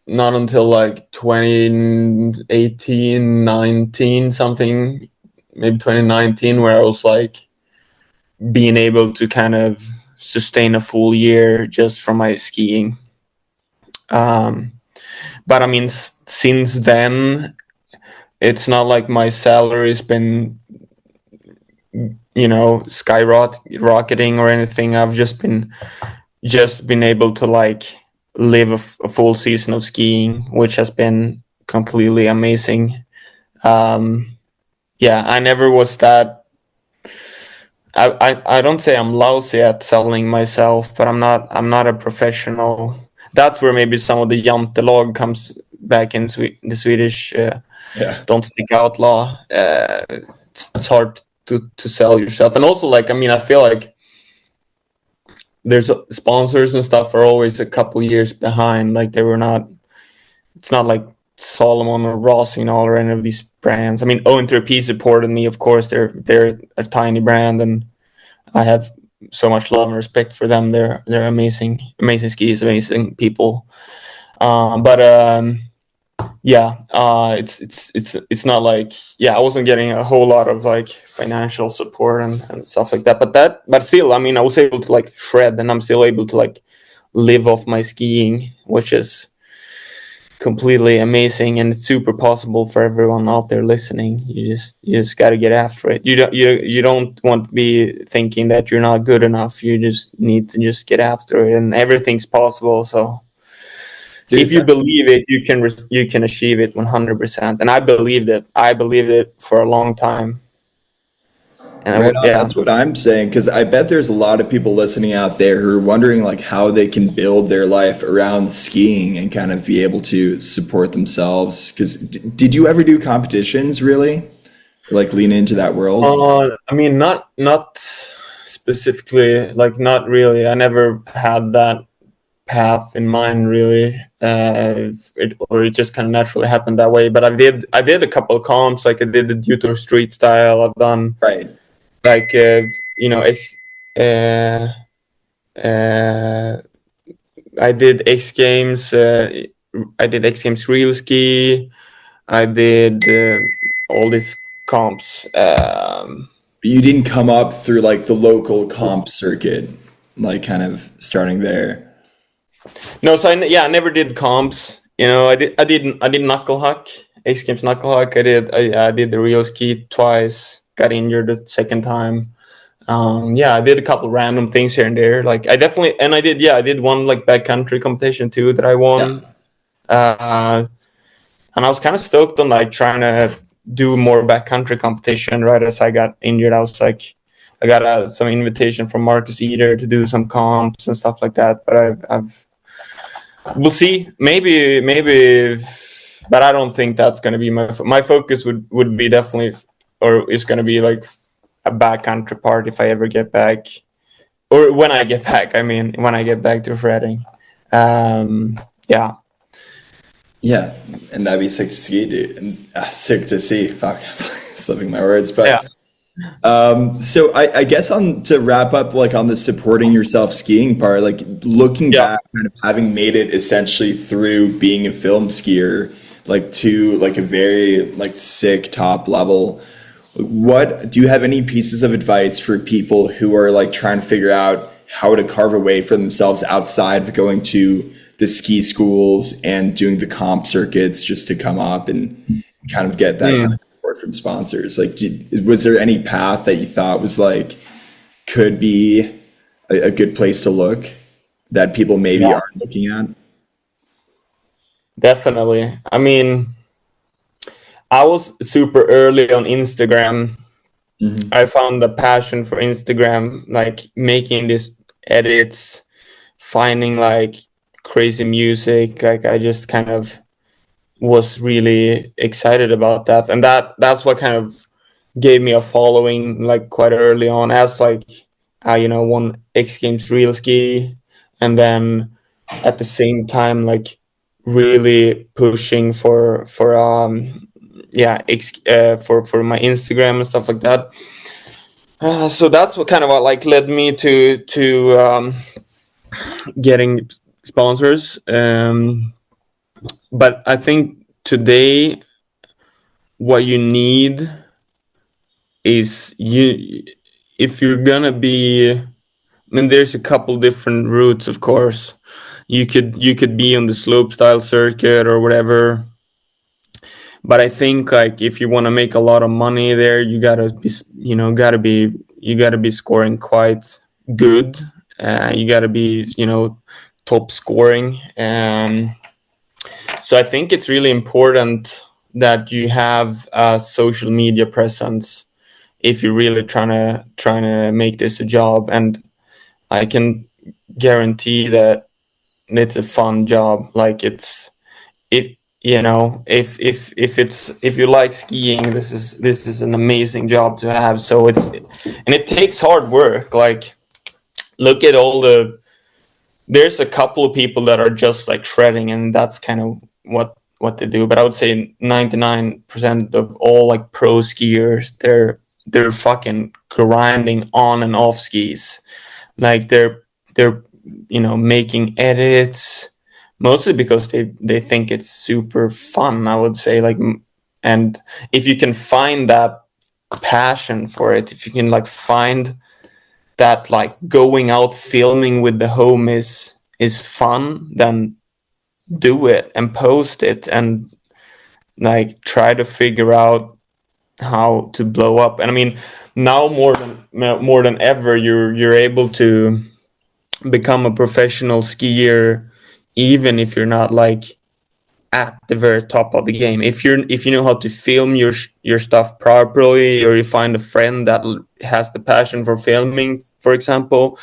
Speaker 3: not until like 2018, 19, something, maybe 2019, where I was like being able to kind of sustain a full year just from my skiing. But I mean, since then, it's not like my salary's been, you know, skyrocketing or anything. I've just been able to like live a full season of skiing, which has been completely amazing. Yeah, I never was that. I don't say I'm lousy at selling myself, but I'm not a professional. That's where maybe some of the jantelag comes back in the Swedish
Speaker 2: Yeah.
Speaker 3: don't stick out law. It's hard to sell yourself, and also like, I mean, I feel like there's sponsors and stuff are always a couple years behind. Like it's not like Solomon or Rossignol or any of these brands. I mean, ON3P supported me, of course. They're a tiny brand, and I have so much love and respect for them. They're amazing skis, amazing people. Yeah, it's not like, yeah, I wasn't getting a whole lot of like financial support and stuff like that. But still, I mean, I was able to like shred, and I'm still able to like live off my skiing, which is completely amazing, and it's super possible for everyone out there listening. You just got to get after it. You don't want to be thinking that you're not good enough. You just need to just get after it, and everything's possible. So
Speaker 2: Dude,
Speaker 3: if you believe it, you can achieve it 100%. And I believed it for a long time. And
Speaker 2: right on. That's what I'm saying, because I bet there's a lot of people listening out there who are wondering like how they can build their life around skiing and kind of be able to support themselves. Because did you ever do competitions really? Like lean into that world?
Speaker 3: I mean, not specifically, like not really. I never had that path in mind really. It just kind of naturally happened that way. But I did a couple of comps. Like I did the Dutor Street style. I've done
Speaker 2: Right.
Speaker 3: like you know, I did X Games. I did X Games real ski. I did all these comps.
Speaker 2: You didn't come up through like the local comp circuit, like kind of starting there.
Speaker 3: No, so I never did comps. You know, I did knuckle huck, X Games knuckle huck. I did the real ski twice. Got injured the second time. Yeah, I did a couple random things here and there. Like I did one like backcountry competition too that I won.
Speaker 2: Yeah.
Speaker 3: And I was kind of stoked on like trying to do more backcountry competition right as I got injured. I was like, I got some invitation from Marcus Eder to do some comps and stuff like that. But I've we'll see. Maybe, but I don't think that's going to be my focus. Would be definitely, or is going to be like a backcountry part if I ever get back, or when I get back. I mean, when I get back to shredding. Yeah.
Speaker 2: Yeah, and that'd be sick to see, dude. And sick to see. Fuck, slipping my words, but
Speaker 3: Yeah.
Speaker 2: so I guess on to wrap up, like on the supporting yourself skiing part, like looking
Speaker 3: Yeah.
Speaker 2: back, kind of having made it essentially through being a film skier, like to like a very like sick top level. What do you have any pieces of advice for people who are like trying to figure out how to carve a way for themselves outside of going to the ski schools and doing the comp circuits just to come up and kind of get that kind of support from sponsors? Like, was there any path that you thought was like could be a good place to look that people maybe
Speaker 3: Yeah.
Speaker 2: aren't looking at?
Speaker 3: Definitely. I mean, I was super early on Instagram.
Speaker 2: Mm-hmm.
Speaker 3: I found the passion for Instagram, like making these edits, finding like crazy music. Like I just kind of was really excited about that, and that's what kind of gave me a following like quite early on. As like I won X Games real ski, and then at the same time like really pushing for for my Instagram and stuff like that. So that's what kind of like led me to getting sponsors. But I think today what you need is if you're gonna be. I mean, there's a couple different routes, of course. You could be on the slope style circuit or whatever. But I think like if you want to make a lot of money there, you gotta be scoring quite good. You gotta be top scoring. So I think it's really important that you have a social media presence if you're really trying to make this a job. And I can guarantee that it's a fun job. Like it if you like skiing, this is an amazing job to have. So it takes hard work. Like look at all there's a couple of people that are just like shredding, and that's kind of what they do. But I would say 99% of all like pro skiers, they're fucking grinding on and off skis. Like they're making edits mostly because they think it's super fun, I would say. Like, and if you can find that passion for it, if you can like find that like going out filming with the homies is fun, then do it and post it and like try to figure out how to blow up. And I mean, now more than ever, you're able to become a professional skier even if you're not like at the very top of the game. If you know how to film your stuff properly, or you find a friend that has the passion for filming, for example,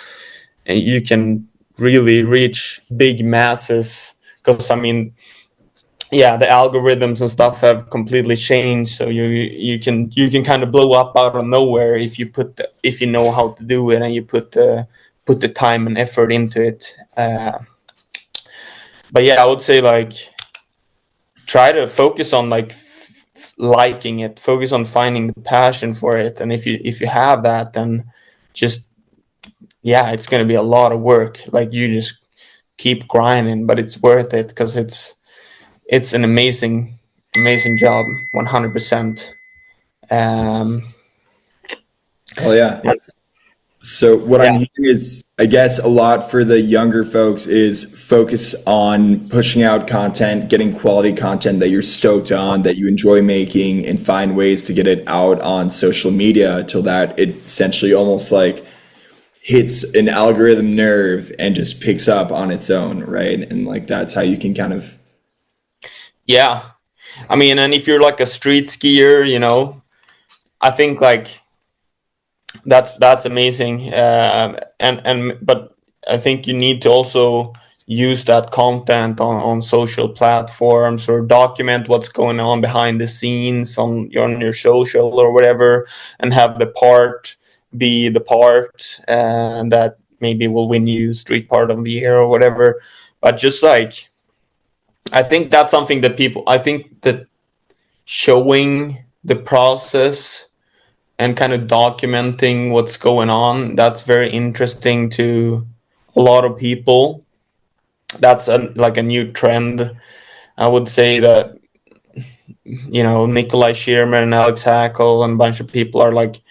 Speaker 3: and you can really reach big masses. Because I mean, yeah, the algorithms and stuff have completely changed. So you can kind of blow up out of nowhere if you know how to do it and you put the time and effort into it. But yeah, I would say like try to focus on like liking it, focus on finding the passion for it. And if you have that, then just it's going to be a lot of work. Like you just keep grinding, but it's worth it because it's an amazing job, 100%.
Speaker 2: Oh yeah.
Speaker 3: That's
Speaker 2: So what I'm
Speaker 3: yeah.
Speaker 2: hearing is, I guess a lot for the younger folks is focus on pushing out content, getting quality content that you're stoked on, that you enjoy making, and find ways to get it out on social media till that it essentially almost like hits an algorithm nerve and just picks up on its own, right? And like that's how you can kind of
Speaker 3: Yeah. I mean, and if you're like a street skier, you know, I think like that's amazing. But I think you need to also use that content on social platforms, or document what's going on behind the scenes on your social or whatever, and have the part be the part, and that maybe will win you street part of the year or whatever. But just like, I think that's something that I think that showing the process and kind of documenting what's going on, that's very interesting to a lot of people. That's like a new trend. I would say that, you know, Nikolai Shearman and Alex Hackle and a bunch of people are like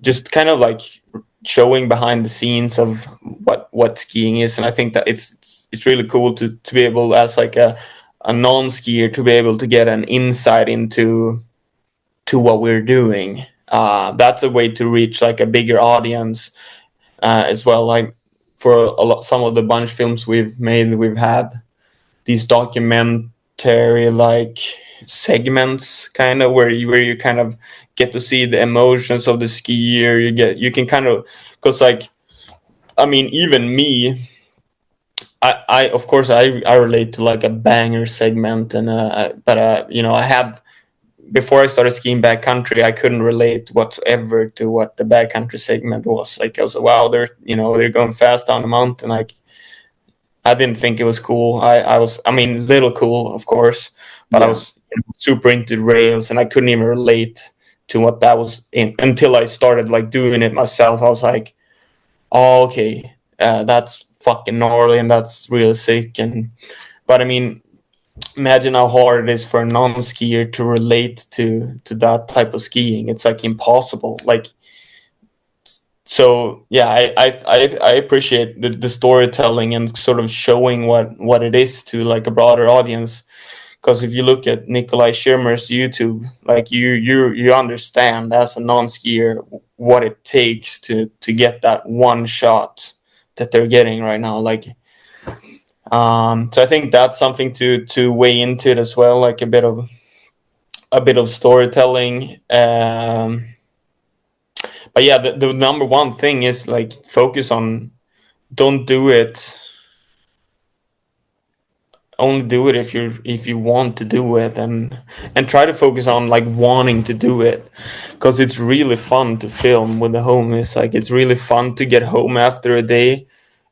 Speaker 3: just kind of like showing behind the scenes of what skiing is. And I think that it's really cool to be able, as like a non-skier, to be able to get an insight into what we're doing. That's a way to reach like a bigger audience as well. Like for some of the bunch films we've made, we've had these documentary like segments, kind of where you kind of get to see the emotions of the skier. You can kind of, because like, I mean, even me, I of course I relate to like a banger segment, and but you know, I have, before I started skiing backcountry, I couldn't relate whatsoever to what the backcountry segment was. Like, I was like, wow, they're going fast down the mountain. Like, I didn't think it was cool. I mean, little cool, of course, but I was, you know, super into rails, and I couldn't even relate to what that was until I started like doing it myself. I was like, oh, okay, that's fucking gnarly, and that's really sick. But I mean, imagine how hard it is for a non-skier to relate to that type of skiing. It's like impossible. Like, so yeah, I appreciate the storytelling and sort of showing what it is to like a broader audience. Because if you look at Nikolai Schirmer's YouTube, like you understand as a non-skier what it takes to get that one shot that they're getting right now. Like, so I think that's something to weigh into it as well, like a bit of storytelling. But yeah, the number one thing is like, focus on, don't do it. Only do it if you want to do it, and try to focus on like wanting to do it, because it's really fun to film with the homies. Like, it's really fun to get home after a day.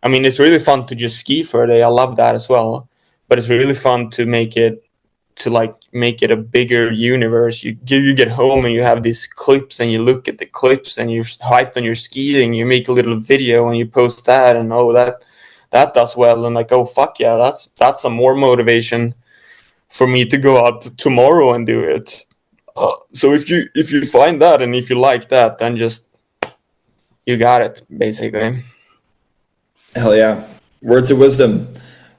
Speaker 3: I mean, it's really fun to just ski for a day. I love that as well. But it's really fun to make it a bigger universe. You get home and you have these clips, and you look at the clips, and you're hyped on your skiing. You make a little video and you post that, and oh, that does well, and like, oh fuck yeah, that's some more motivation for me to go out tomorrow and do it. So if you find that, and if you like that, then just, you got it, basically.
Speaker 2: Hell yeah. Words of wisdom.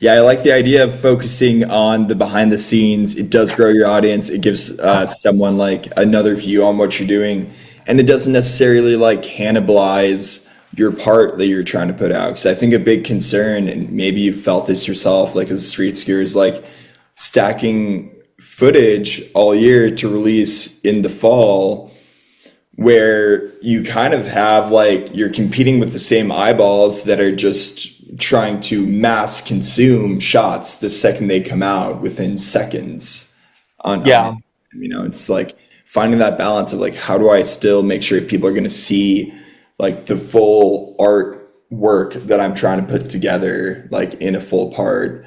Speaker 2: Yeah, I like the idea of focusing on the behind the scenes. It does grow your audience. It gives someone like another view on what you're doing. And it doesn't necessarily like cannibalize your part that you're trying to put out. Because I think a big concern, and maybe you felt this yourself, like as a street skier, is like stacking footage all year to release in the fall, where you kind of have like, you're competing with the same eyeballs that are just trying to mass consume shots the second they come out within seconds on you know, it's like finding that balance of like, how do I still make sure people are going to see like the full art work that I'm trying to put together, like in a full part,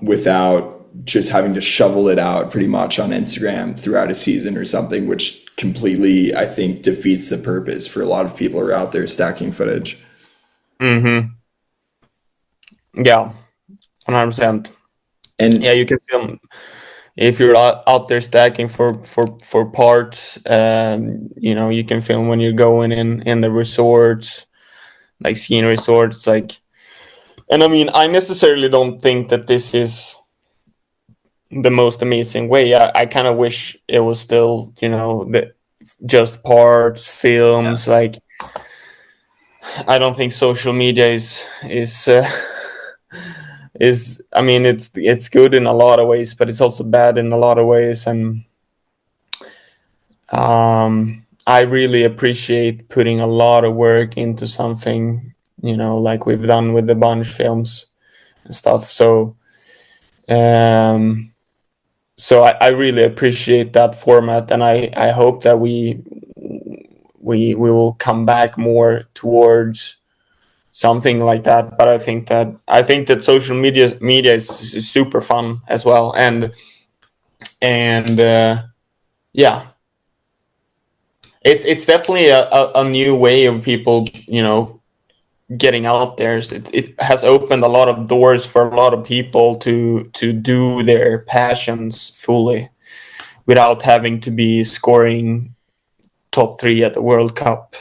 Speaker 2: without just having to shovel it out pretty much on Instagram throughout a season or something, which completely, I think, defeats the purpose for a lot of people who are out there stacking footage.
Speaker 3: Mm-hmm. Yeah, 100%.
Speaker 2: And
Speaker 3: Yeah, you can film if you're out there stacking for parts. You know, you can film when you're going in the resorts, like skiing resorts. Like, and I mean, I necessarily don't think that this is the most amazing way. I kind of wish it was still, you know, just parts, films. Like, I don't think social media is is, I mean, it's good in a lot of ways, but it's also bad in a lot of ways. And I really appreciate putting a lot of work into something, you know, like we've done with the Bunch films and stuff. So I really appreciate that format, and I hope that we will come back more towards something like that. But I think that social media is super fun as well, and yeah, it's definitely a new way of people, you know, getting out there. It has opened a lot of doors for a lot of people to do their passions fully without having to be scoring top 3 at the World Cup.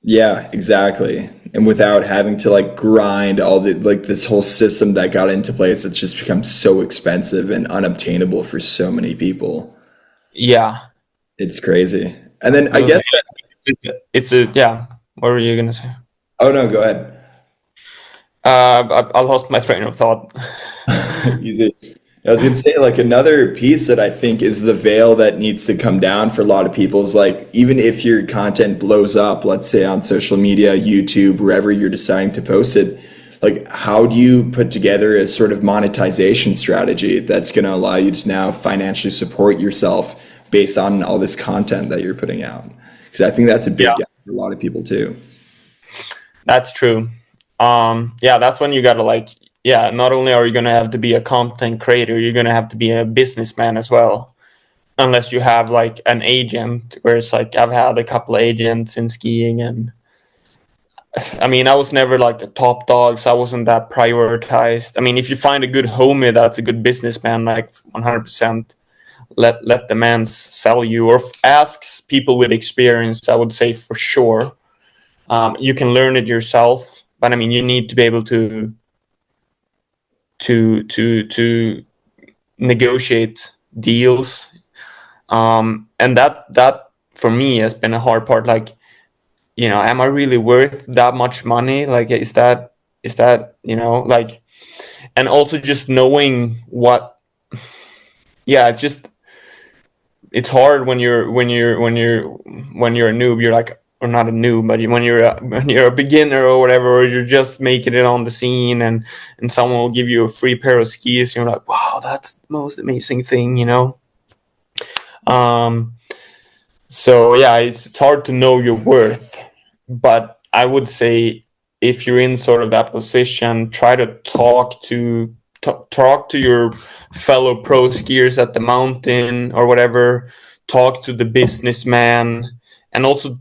Speaker 2: Yeah, exactly. And without having to like grind all the like this whole system that got into place, it's just become so expensive and unobtainable for so many people.
Speaker 3: Yeah.
Speaker 2: It's crazy. And then I guess,
Speaker 3: It's a yeah. What were you gonna say?
Speaker 2: oh no, go ahead.
Speaker 3: I lost my train of thought.
Speaker 2: Easy. I was gonna say like another piece that I think is the veil that needs to come down for a lot of people is like even if your content blows up, let's say on social media, YouTube, wherever you're deciding to post it, like how do you put together a sort of monetization strategy that's gonna allow you to now financially support yourself based on all this content that you're putting out? Because I think that's a big
Speaker 3: Yeah,
Speaker 2: gap for a lot of people too.
Speaker 3: that's true. Yeah, that's when you gotta like, yeah, not only are you gonna have to be a content creator, you're gonna have to be a businessman as well. Unless you have like an agent, where it's like I've had a couple of agents in skiing, and I mean I was never like the top dog, so I wasn't that prioritized. I mean, if you find a good homie that's a good businessman, like 100%, let the man sell you, or asks people with experience. I would say for sure. You can learn it yourself, but I mean you need to be able to negotiate deals. And that for me has been a hard part. Like, you know, am I really worth that much money? Like, is that you know, like, and also just knowing what. Yeah, it's hard when you're a noob. You're like, or not a noob, but when you're a beginner or whatever, or you're just making it on the scene, and someone will give you a free pair of skis, and you're like, wow, that's the most amazing thing, you know. Um, so yeah, it's hard to know your worth, but I would say if you're in sort of that position, try to talk to your fellow pro skiers at the mountain or whatever. Talk to the businessman, and also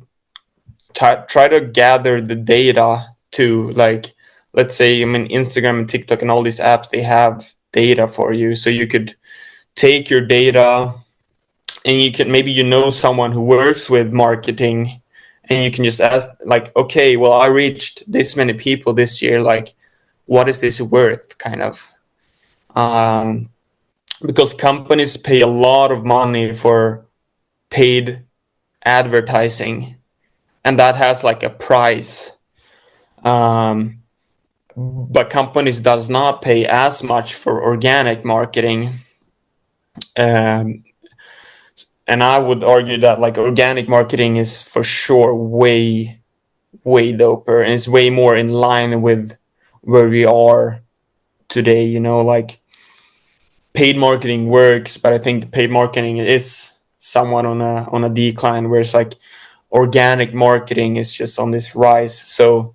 Speaker 3: try to gather the data too. Like, let's say, I mean, Instagram and TikTok and all these apps, they have data for you, so you could take your data, and you can, maybe you know someone who works with marketing, and you can just ask like, okay, well, I reached this many people this year, like what is this worth, kind of. Because companies pay a lot of money for paid advertising, and that has like a price. But companies does not pay as much for organic marketing. um, and I would argue that like organic marketing is for sure way doper, and it's way more in line with where we are today, you know. Like, paid marketing works, but I think the paid marketing is somewhat on a decline, whereas like organic marketing is just on this rise. So,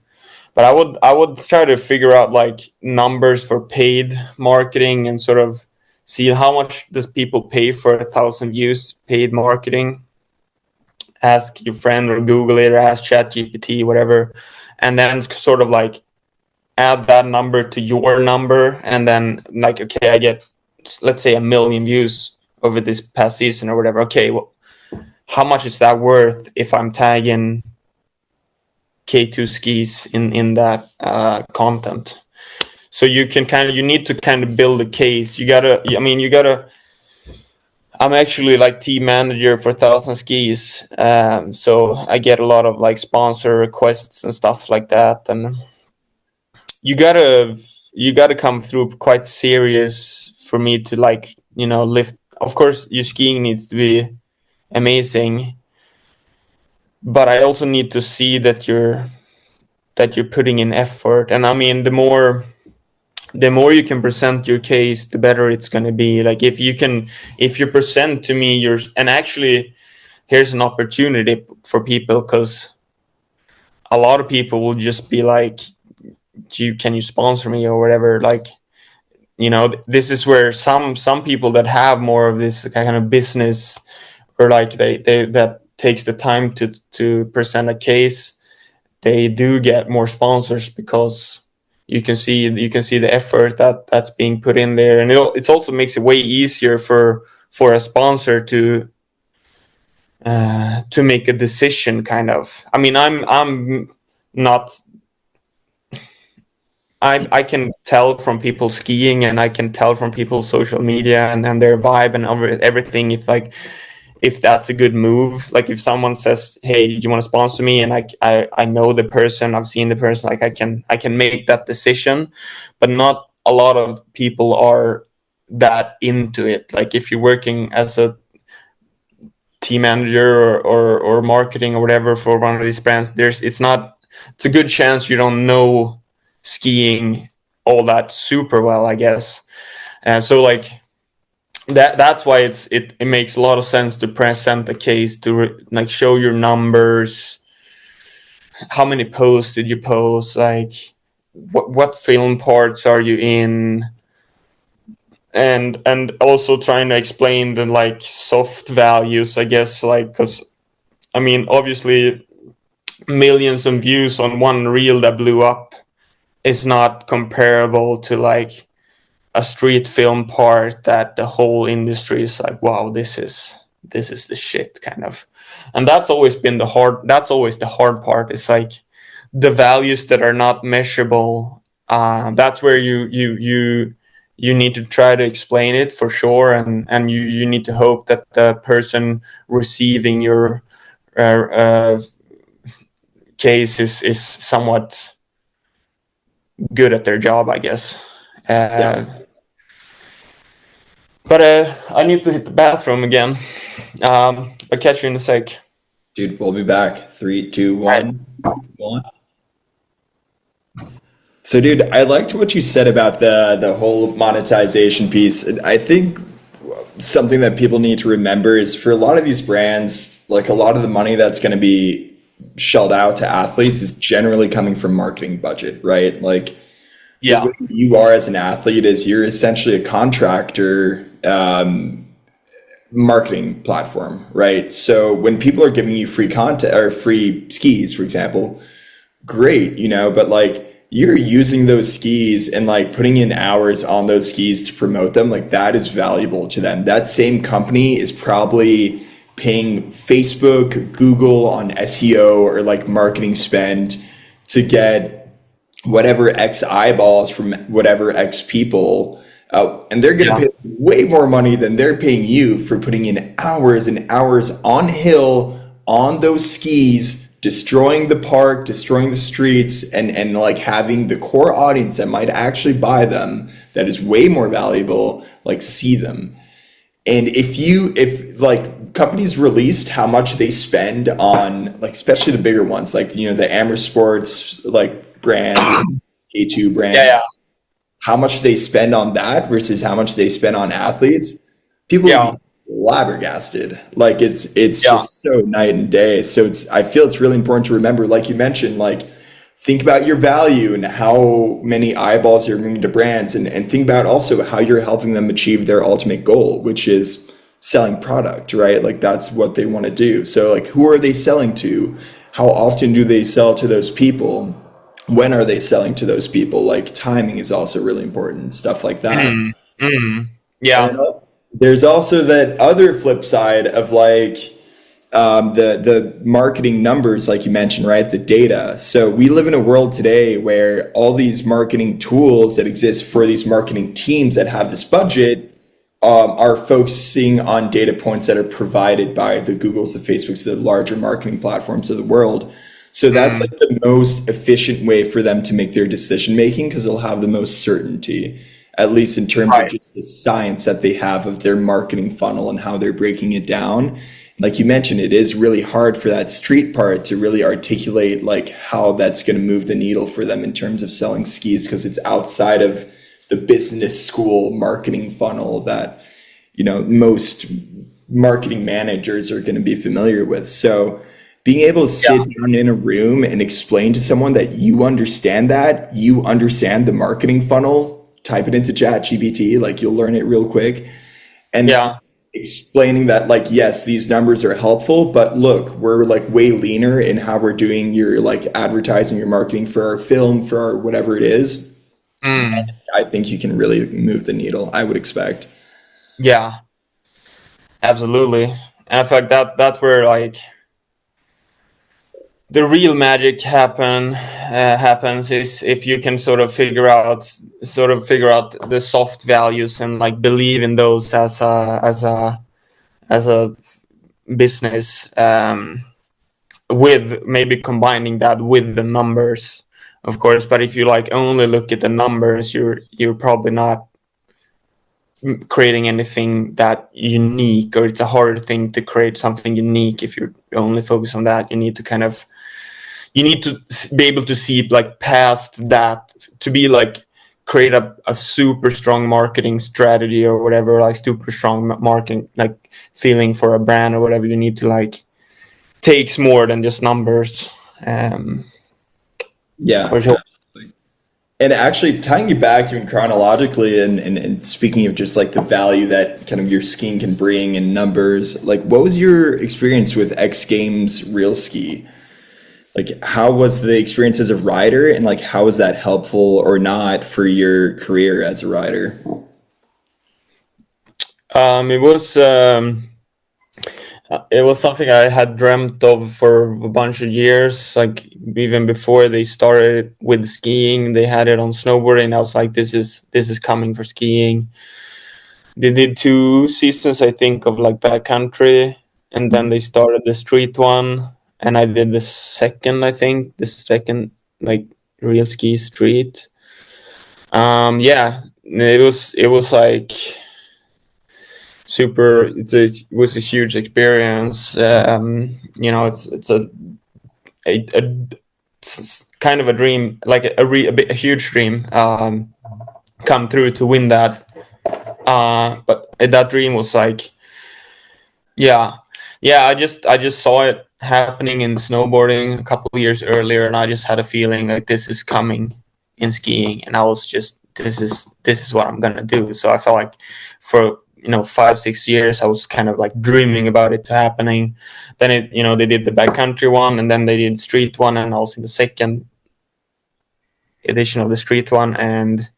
Speaker 3: but I would try to figure out like numbers for paid marketing, and sort of see how much does people pay for 1,000 views paid marketing. Ask your friend, or Google it, or ask ChatGPT, whatever, and then sort of like add that number to your number, and then like, okay, I get, let's say, 1 million views over this past season or whatever. Okay, well, how much is that worth if I'm tagging K2 skis in that content? So you need to kind of build a case. I'm actually like team manager for 1,000 skis, so I get a lot of like sponsor requests and stuff like that, and you gotta you got to come through quite serious for me to like, you know, lift. Of course, your skiing needs to be amazing, but I also need to see that you're putting in effort. And I mean, the more you can present your case, the better it's going to be. Like if you present to me and actually here's an opportunity for people, because a lot of people will just be like, can you sponsor me or whatever? Like, you know, this is where some people that have more of this kind of business, or like they that takes the time to present a case, they do get more sponsors, because you can see the effort that's being put in there, and it also makes it way easier for a sponsor to make a decision, kind of. I mean, I'm not. I can tell from people skiing, and I can tell from people's social media and their vibe and everything, if that's a good move. Like if someone says, "Hey, do you want to sponsor me?" and I know the person, I've seen the person, like I can make that decision. But not a lot of people are that into it. Like if you're working as a team manager or marketing or whatever for one of these brands, it's a good chance you don't know skiing all that super well, I guess. So like that's why it makes a lot of sense to present the case, to like show your numbers, how many posts did you post, like what film parts are you in, and also trying to explain the like soft values, I guess, like, because I mean obviously millions of views on one reel that blew up is not comparable to like a street film part that the whole industry is like, wow, this is the shit, kind of. And that's always the hard part. It's like the values that are not measurable. That's where you need to try to explain it for sure, and you need to hope that the person receiving your case is somewhat good at their job, I guess. But I need to hit the bathroom again. I'll catch you in a sec.
Speaker 2: Dude, we'll be back. 3, 2, 1. One. So, dude, I liked what you said about the whole monetization piece. And I think something that people need to remember is, for a lot of these brands, like a lot of the money that's going to be shelled out to athletes is generally coming from marketing budget, right? Like,
Speaker 3: Yeah.
Speaker 2: the way you are as an athlete is you're essentially a contractor marketing platform, right? So when people are giving you free content or free skis, for example, great, you know, but like you're using those skis and like putting in hours on those skis to promote them, like that is valuable to them. That same company is probably paying Facebook, Google on SEO or like marketing spend to get whatever X eyeballs from whatever X people. And they're going to pay way more money than they're paying you for putting in hours and hours on hill, on those skis, destroying the park, destroying the streets, and like having the core audience that might actually buy them, that is way more valuable, like see them. And if like companies released how much they spend on, like, especially the bigger ones, like, you know, the Amer Sports, like brands, K2 brands, how much they spend on that versus how much they spend on athletes, people would be flabbergasted. Like it's just so night and day. So I feel it's really important to remember, like you mentioned, like think about your value and how many eyeballs you're bringing to brands, and think about also how you're helping them achieve their ultimate goal, which is selling product, right? Like that's what they want to do. So like, who are they selling to? How often do they sell to those people? When are they selling to those people? Like timing is also really important, stuff like that.
Speaker 3: Yeah.
Speaker 2: And there's also that other flip side of like the marketing numbers, like you mentioned, right? The data. So we live in a world today where all these marketing tools that exist for these marketing teams that have this budget are focusing on data points that are provided by the Googles, the Facebooks, the larger marketing platforms of the world. So that's like the most efficient way for them to make their decision making because they'll have the most certainty, at least in terms of
Speaker 3: Right.
Speaker 2: just the science that they have of their marketing funnel and how they're breaking it down. Like you mentioned, it is really hard for that street part to really articulate like how that's going to move the needle for them in terms of selling skis because it's outside of the business school marketing funnel that, you know, most marketing managers are going to be familiar with. So being able to sit down in a room and explain to someone that you understand the marketing funnel, type it into ChatGPT, like you'll learn it real quick, and
Speaker 3: Yeah.
Speaker 2: explaining that like, yes, these numbers are helpful, but look, we're like way leaner in how we're doing your like advertising, your marketing for our film, for our whatever it is.
Speaker 3: Mm.
Speaker 2: I think you can really move the needle, I would expect.
Speaker 3: Yeah. Absolutely. And I feel like that's where like the real magic happens is if you can sort of figure out the soft values and like believe in those as a business, with maybe combining that with the numbers, of course. But if you like only look at the numbers, you're probably not creating anything that unique, or it's a harder thing to create something unique if you're only focused on that. You need to be able to see like past that to be like create a super strong marketing strategy or whatever, like super strong marketing like feeling for a brand or whatever. You need to like takes more than just numbers.
Speaker 2: Yeah.
Speaker 3: For sure.
Speaker 2: And actually tying you back even chronologically and speaking of just like the value that kind of your skiing can bring in numbers, like what was your experience with X Games Real Ski? Like how was the experience as a rider and like how was that helpful or not for your career as a rider?
Speaker 3: It was it was something I had dreamt of for a bunch of years. Like even before they started with skiing, they had it on snowboarding. I was like, this is coming for skiing. They did 2 seasons, I think, of like backcountry, and then they started the street one, and I did the second like real ski street. Yeah, it was like super. It was a huge experience. It's a kind of a dream, like a huge dream, come through to win that. But that dream was like, yeah, yeah. I just saw it happening in snowboarding a couple of years earlier, and I just had a feeling like this is coming in skiing, and I was just this is what I'm gonna do. So I felt like for 5-6 years I was kind of like dreaming about it happening. Then they did the backcountry one, and then they did street one, and I was in the second edition of the street one, and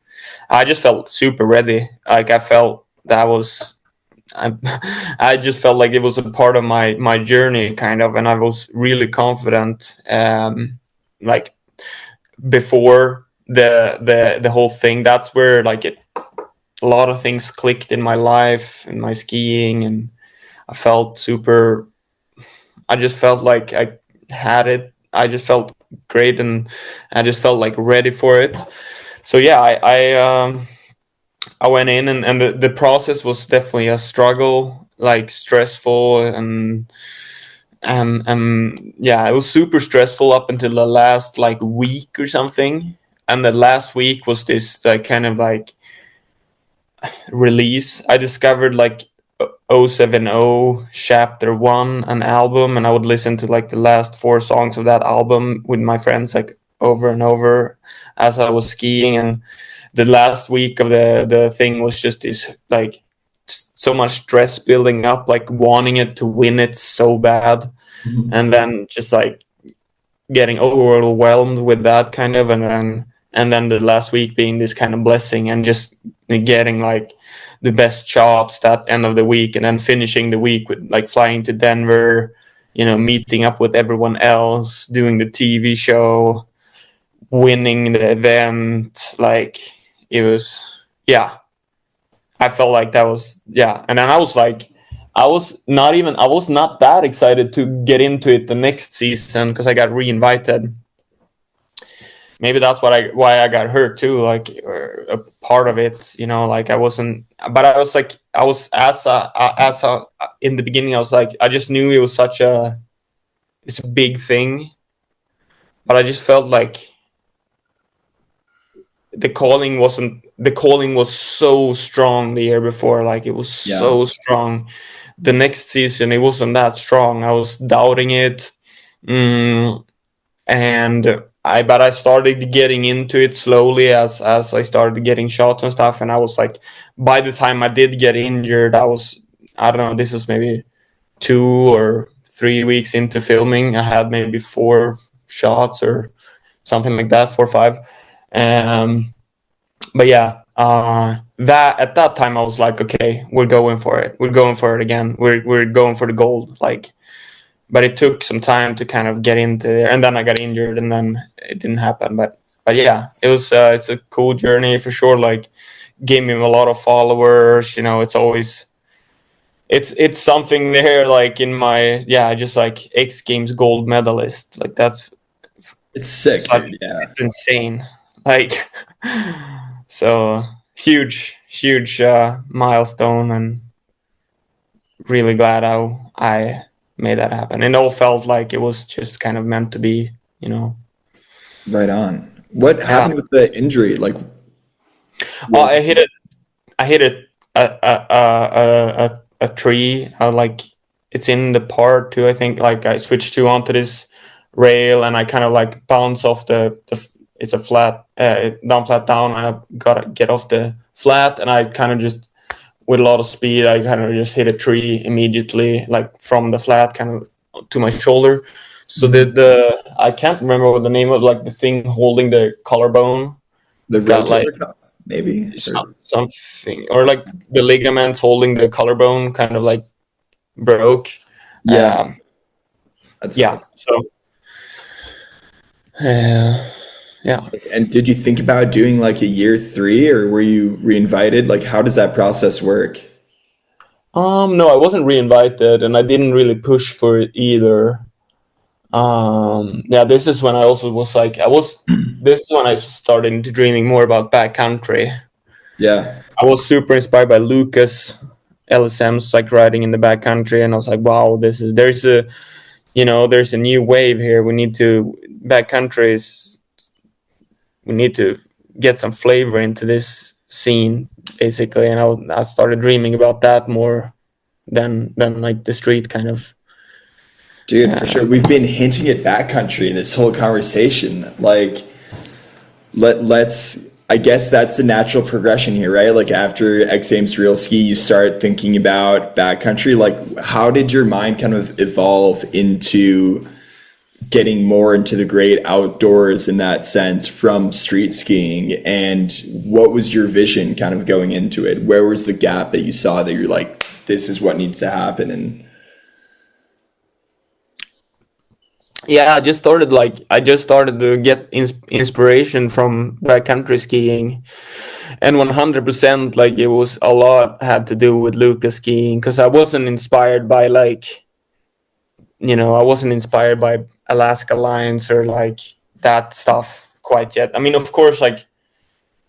Speaker 3: I just felt super ready. Like I felt that was I, I just felt like it was a part of my journey, kind of, and I was really confident. Like before the whole thing, that's where like a lot of things clicked in my life, in my skiing, and I felt super. I just felt like I had it. I just felt great, and I just felt like ready for it. So yeah, I went in, and the process was definitely a struggle, like stressful, and yeah, it was super stressful up until the last like week or something. And the last week was this kind of like release. I discovered like 070 Chapter 1, an album, and I would listen to like the last 4 songs of that album with my friends like over and over as I was skiing. And the last week of the thing was just this like so much stress building up, like wanting it to win it so bad,
Speaker 2: Mhm.
Speaker 3: and then just like getting overwhelmed with that kind of, and then the last week being this kind of blessing, and just getting like the best shots that end of the week, and then finishing the week with like flying to Denver, meeting up with everyone else, doing the TV show, winning the event. Like it was, yeah, I felt like that was, yeah. And then I was like, I was not that excited to get into it the next season because I got re-invited. Maybe that's why I got hurt too, like a part of it, like I wasn't, but I was like, I was in the beginning, I was like, I just knew it was it's a big thing, but I just felt like the calling was so strong the year before, like it was so strong. The next season it wasn't that strong. I was doubting it. And I started getting into it slowly as I started getting shots and stuff, and I was like, by the time I did get injured, I don't know, this was maybe 2 or 3 weeks into filming. I had maybe 4 shots or something like that, 4 or 5. But yeah, that at that time I was like, okay, we're going for it. We're going for it again. We're going for the gold. Like, but it took some time to kind of get into there, and then I got injured, and then it didn't happen. But yeah, it's a cool journey for sure. Like, gave me a lot of followers. It's always it's something there. Like in my just like X Games gold medalist. Like
Speaker 2: It's sick, dude. Yeah,
Speaker 3: it's insane. Like. So huge milestone, and really glad I made that happen. It all felt like it was just kind of meant to be,
Speaker 2: right on. What happened with the injury? Like,
Speaker 3: I hit a tree. Like, it's in the part too. I think like I switched to onto this rail, and I kind of like bounce off the it's a flat flat down, and I gotta get off the flat, and I kind of just, with a lot of speed, I kind of just hit a tree immediately, like from the flat kind of to my shoulder. So the I can't remember what the name of, like, the thing holding the collarbone,
Speaker 2: the
Speaker 3: got like
Speaker 2: rotator cuff, maybe?
Speaker 3: something, or like the ligaments holding the collarbone kind of like broke.
Speaker 2: Yeah,
Speaker 3: Yeah. So yeah.
Speaker 2: And did you think about doing like a year 3, or were you reinvited? Like, how does that process work?
Speaker 3: No, I wasn't re-invited, and I didn't really push for it either. Yeah, this is when I also was like, this is when I started dreaming more about backcountry.
Speaker 2: Yeah,
Speaker 3: I was super inspired by Lucas LSM's like riding in the backcountry, and I was like, wow, there's a new wave here. We need to get some flavor into this scene, basically. And I started dreaming about that more than like the street kind of.
Speaker 2: dude, for sure. We've been hinting at backcountry this whole conversation. Like, let's. I guess that's the natural progression here, right? Like, after X Games Real Ski, you start thinking about backcountry. Like, how did your mind kind of evolve into getting more into the great outdoors in that sense from street skiing? And what was your vision kind of going into it? Where was the gap that you saw that you're like, this is what needs to happen? And
Speaker 3: Yeah, I just started to get inspiration from backcountry skiing, and 100%, like, it was a lot had to do with Lucas skiing, because I wasn't inspired by Alaska Lines or like that stuff quite yet. I mean, of course, like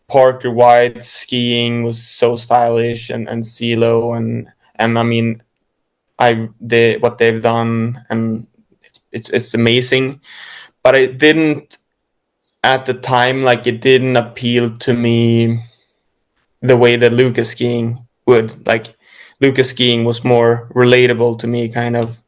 Speaker 3: Parker White's skiing was so stylish, and CeeLo, and I mean, what they've done, and it's amazing, but it didn't at the time, like, it didn't appeal to me the way that Lucas skiing would. Like, Lucas skiing was more relatable to me, kind of.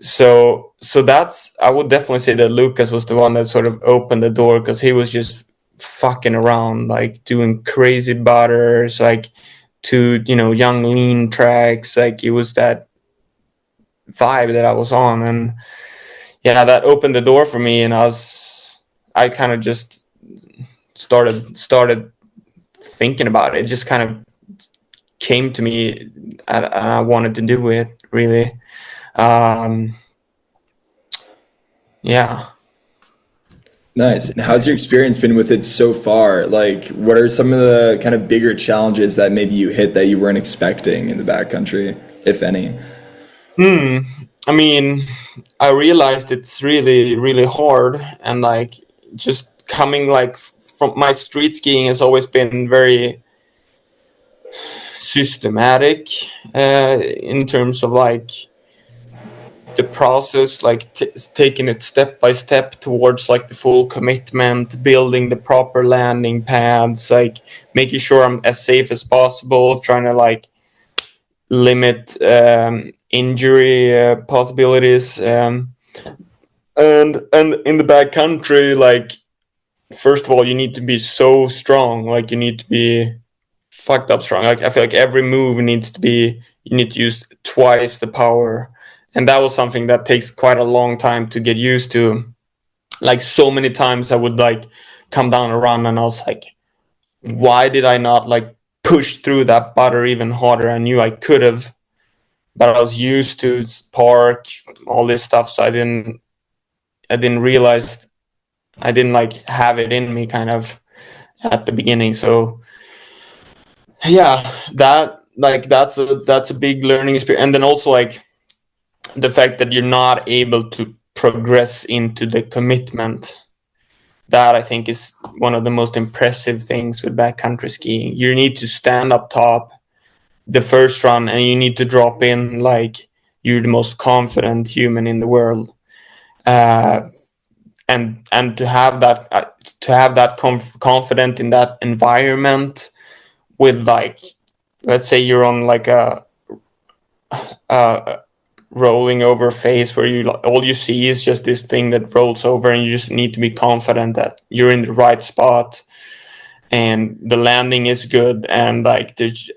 Speaker 3: So that's, I would definitely say that Lucas was the one that sort of opened the door, because he was just fucking around, like doing crazy butters, like to young lean tracks. Like, it was that vibe that I was on, and yeah, that opened the door for me, and I kind of just started thinking about it. It just kind of came to me, and I wanted to do it, really. Yeah.
Speaker 2: Nice. And how's your experience been with it so far? Like, what are some of the kind of bigger challenges that maybe you hit that you weren't expecting in the backcountry, if any?
Speaker 3: I mean, I realized it's really, really hard, and like just coming like from my street skiing has always been very systematic in terms of like the process, like taking it step by step towards like the full commitment, building the proper landing pads, like making sure I'm as safe as possible, trying to like limit injury possibilities, and in the backcountry, like first of all, you need to be so strong, like you need to be fucked up strong. Like I feel like every move needs to be, you need to use twice the power, and that was something that takes quite a long time to get used to. Like so many times I would like come down a run and I was like, why did I not like push through that butter even harder? I knew I could have, but I was used to park, all this stuff, so I didn't realize, I didn't like have it in me kind of at the beginning. So yeah, that like that's a big learning experience. And then also like the fact that you're not able to progress into the commitment, that I think is one of the most impressive things with backcountry skiing. You need to stand up top the first run and you need to drop in like you're the most confident human in the world, uh, and to have that confident in that environment with like, let's say you're on like a rolling over phase where you all you see is just this thing that rolls over, and you just need to be confident that you're in the right spot and the landing is good, and like there's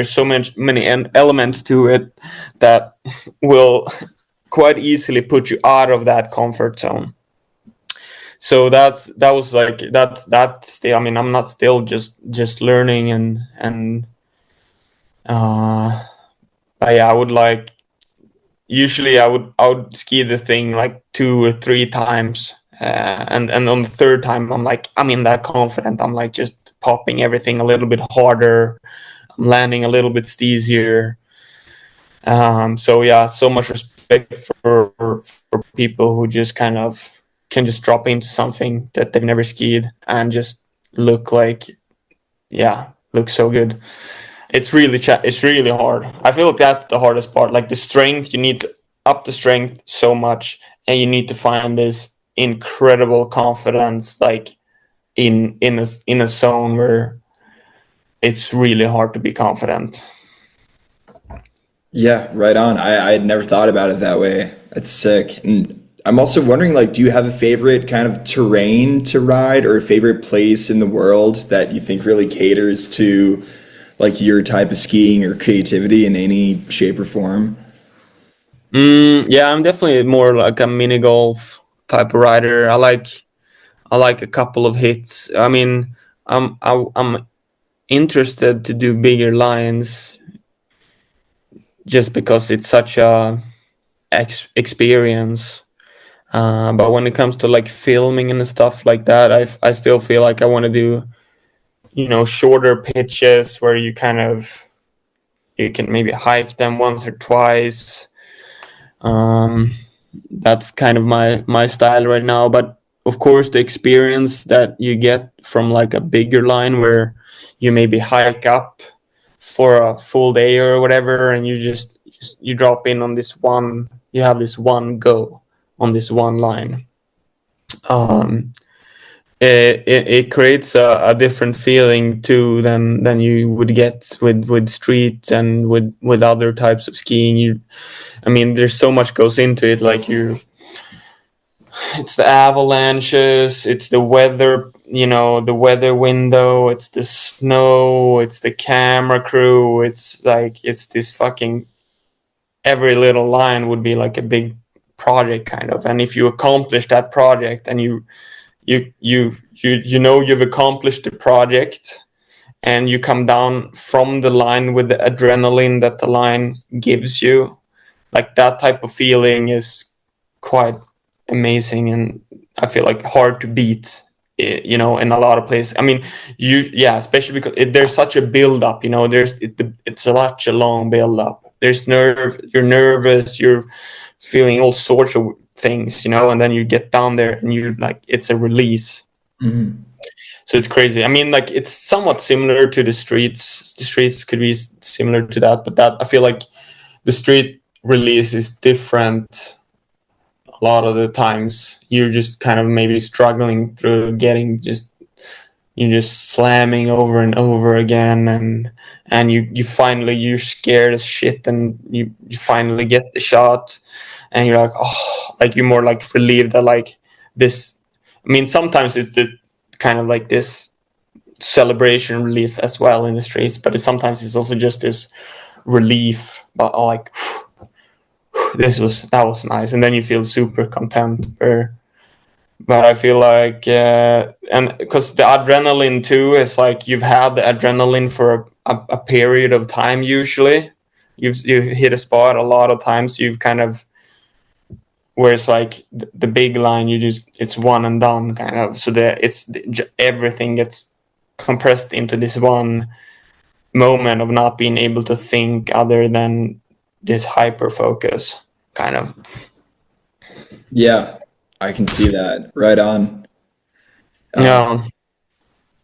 Speaker 3: so many elements to it that will quite easily put you out of that comfort zone. So that was like that's still, I mean, I'm not still just learning, and yeah, I would like, usually I would ski the thing like 2 or 3 times, and on the third time I'm like, I'm in that confident, I'm like just popping everything a little bit harder, I'm landing a little bit steezier. So yeah, so much respect for people who just kind of can just drop into something that they've never skied and just look like, yeah, look so good. It's really hard. I feel like that's the hardest part. Like the strength, you need to up the strength so much, and you need to find this incredible confidence, like in a zone where it's really hard to be confident.
Speaker 2: Yeah, right on. I had never thought about it that way. That's sick. And I'm also wondering, like, do you have a favorite kind of terrain to ride or a favorite place in the world that you think really caters to like your type of skiing or creativity in any shape or form?
Speaker 3: Yeah, I'm definitely more like a mini golf type of rider. I like a couple of hits. I mean, I'm interested to do bigger lines just because it's such a experience. But when it comes to like filming and stuff like that, I still feel like I want to do, shorter pitches where you can maybe hike them once or twice. Um, that's kind of my style right now. But of course, the experience that you get from like a bigger line where you maybe hike up for a full day or whatever, and you drop in on this one, you have this one go on this one line. Um, it creates a different feeling too than you would get with street and with other types of skiing. I mean, there's so much goes into it. Like it's the avalanches, it's the weather, the weather window, it's the snow, it's the camera crew. It's like it's this fucking, every little line would be like a big project kind of. And if you accomplish that project and you've accomplished the project, and you come down from the line with the adrenaline that the line gives you, like that type of feeling is quite amazing. And I feel like hard to beat, you know, in a lot of places. I mean, especially because there's such a build up, you know, it's such a long build up. There's you're nervous, you're feeling all sorts of things, you know, and then you get down there and you like, it's a release.
Speaker 2: Mhm.
Speaker 3: So it's crazy. I mean, like it's somewhat similar to the streets. The streets could be similar to that, but that I feel like the street release is different. A lot of the times you're just kind of maybe struggling through getting you're just slamming over and over again, and you finally, you're scared as shit, and you finally get the shot, and you're like, oh, like you're more like relieved that like this. I mean, sometimes it's the kind of like this celebration relief as well in the streets, but sometimes it's also just this relief, but like that was nice, and then you feel super content. But I feel like, and because the adrenaline too is like you've had the adrenaline for a period of time. Usually, you hit a spot a lot of times. You've kind of, where it's like the big line, it's one and done kind of. So everything gets compressed into this one moment of not being able to think other than this hyper focus kind of.
Speaker 2: Yeah, I can see that. Right on.
Speaker 3: Yeah.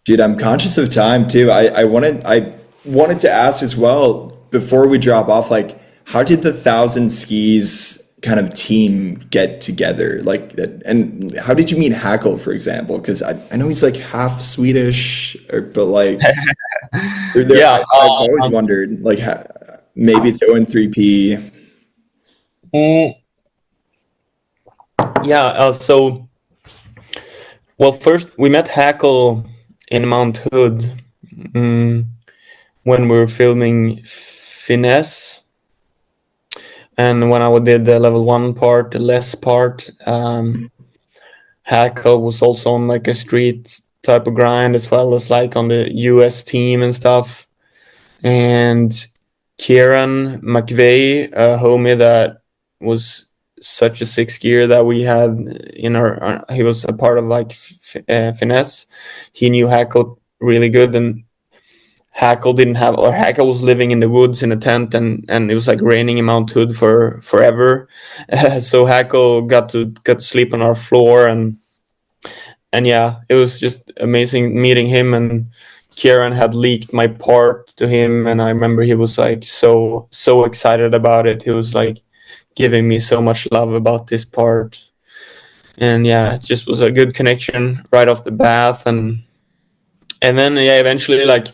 Speaker 2: Dude, I'm conscious of time too. I wanted to ask as well before we drop off, like, how did the Thousand Skis kind of team get together? Like, and how did you meet Hackle, for example? Because I know he's like half Swedish, but like,
Speaker 3: Yeah.
Speaker 2: I've always wondered, like, maybe it's Owen 3P.
Speaker 3: Mm, yeah. So, well, first we met Hackle in Mount Hood, when we were filming Finesse, and when I did the level 1 part, the less part, Hackle was also on like a street type of grind, as well as like on the US team and stuff. And Kieran McVeigh, a homie that was such a sixth gear that we had in he was a part of like Finesse. He knew Hackle really good, and Hackle was living in the woods in a tent, and it was like raining in Mount Hood for forever. So Hackle got to sleep on our floor, and yeah, it was just amazing meeting him. And Kieran had leaked my part to him, and I remember he was like so excited about it. He was like giving me so much love about this part, and yeah, it just was a good connection right off the bat. And then yeah, eventually, like,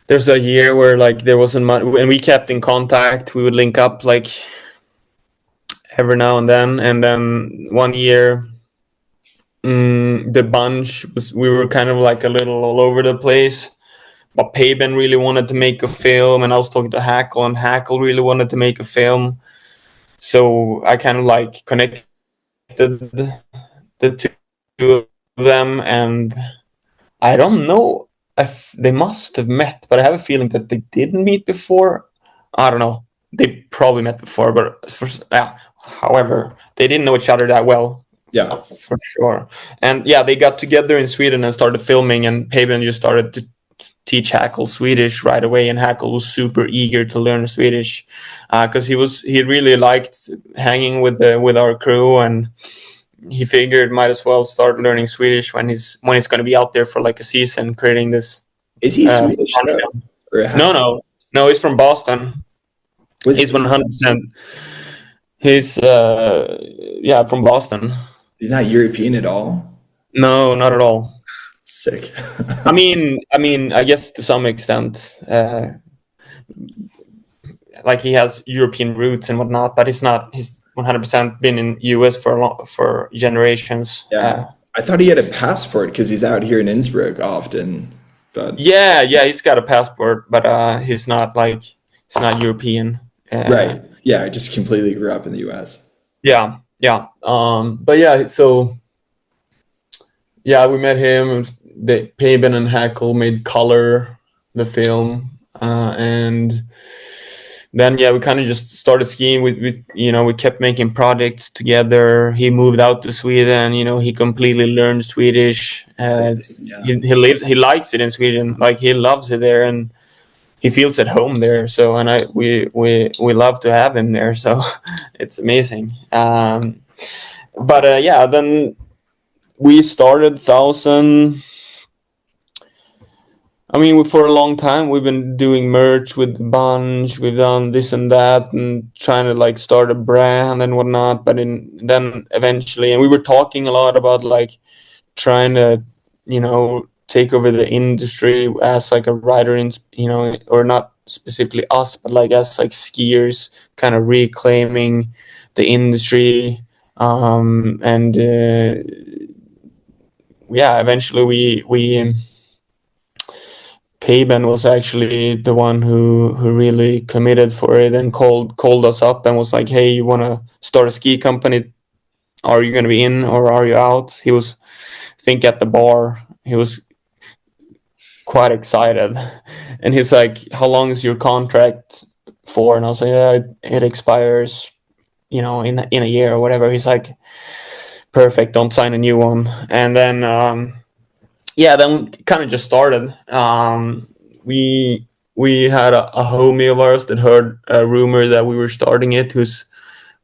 Speaker 3: there's a year where like there wasn't much, and we kept in contact. We would link up like every now and then one year, the bunch we were kind of like a little all over the place, but Paben really wanted to make a film, and I was talking to Hackle, and Hackle really wanted to make a film. So I kind of like connected the two of them, and I don't know if they must have met, but I have a feeling that they didn't meet before. I don't know. They probably met before, but however, they didn't know each other that well.
Speaker 2: Yeah.
Speaker 3: For sure. And yeah, they got together in Sweden and started filming, and Paben just started to teach Hackle Swedish right away, and Hackle was super eager to learn Swedish because he really liked hanging with our crew, and he figured might as well start learning Swedish when he's going to be out there for like a season creating this.
Speaker 2: Is he Swedish?
Speaker 3: No, he's from Boston. He's 100%. He's from Boston.
Speaker 2: He's not European at all?
Speaker 3: No, not at all.
Speaker 2: Sick.
Speaker 3: I mean, I guess to some extent, like he has European roots and whatnot, but he's 100% been in US for generations.
Speaker 2: Yeah. I thought he had a passport because he's out here in Innsbruck often. But
Speaker 3: yeah, he's got a passport, but he's not European.
Speaker 2: Right. Yeah, I just completely grew up in the US.
Speaker 3: Yeah. But yeah, so yeah, we met him. Paben and Hackle made Color, the film, and then we kind of just started skiing. We kept making projects together. He moved out to Sweden. He completely learned Swedish. He likes it in Sweden. Like, he loves it there, and he feels at home there. So, and we love to have him there. So it's amazing. Then we started 1,000. I mean, for a long time, we've been doing merch with the bunch. We've done this and that, and trying to like start a brand and whatnot. But then eventually, and we were talking a lot about like trying to, take over the industry as like a rider in, or not specifically us, but like as like skiers, kind of reclaiming the industry. Eventually we Paben was actually the one who really committed for it and called us up and was like, "Hey, you want to start a ski company? Are you going to be in or are you out?" He was, I think, at the bar. He was quite excited, and he's like, "How long is your contract for?" And I was like, "Yeah, it expires, in a year or whatever." He's like, "Perfect, don't sign a new one." And then then we kind of just started. We had a homie of ours that heard a rumor that we were starting it, who's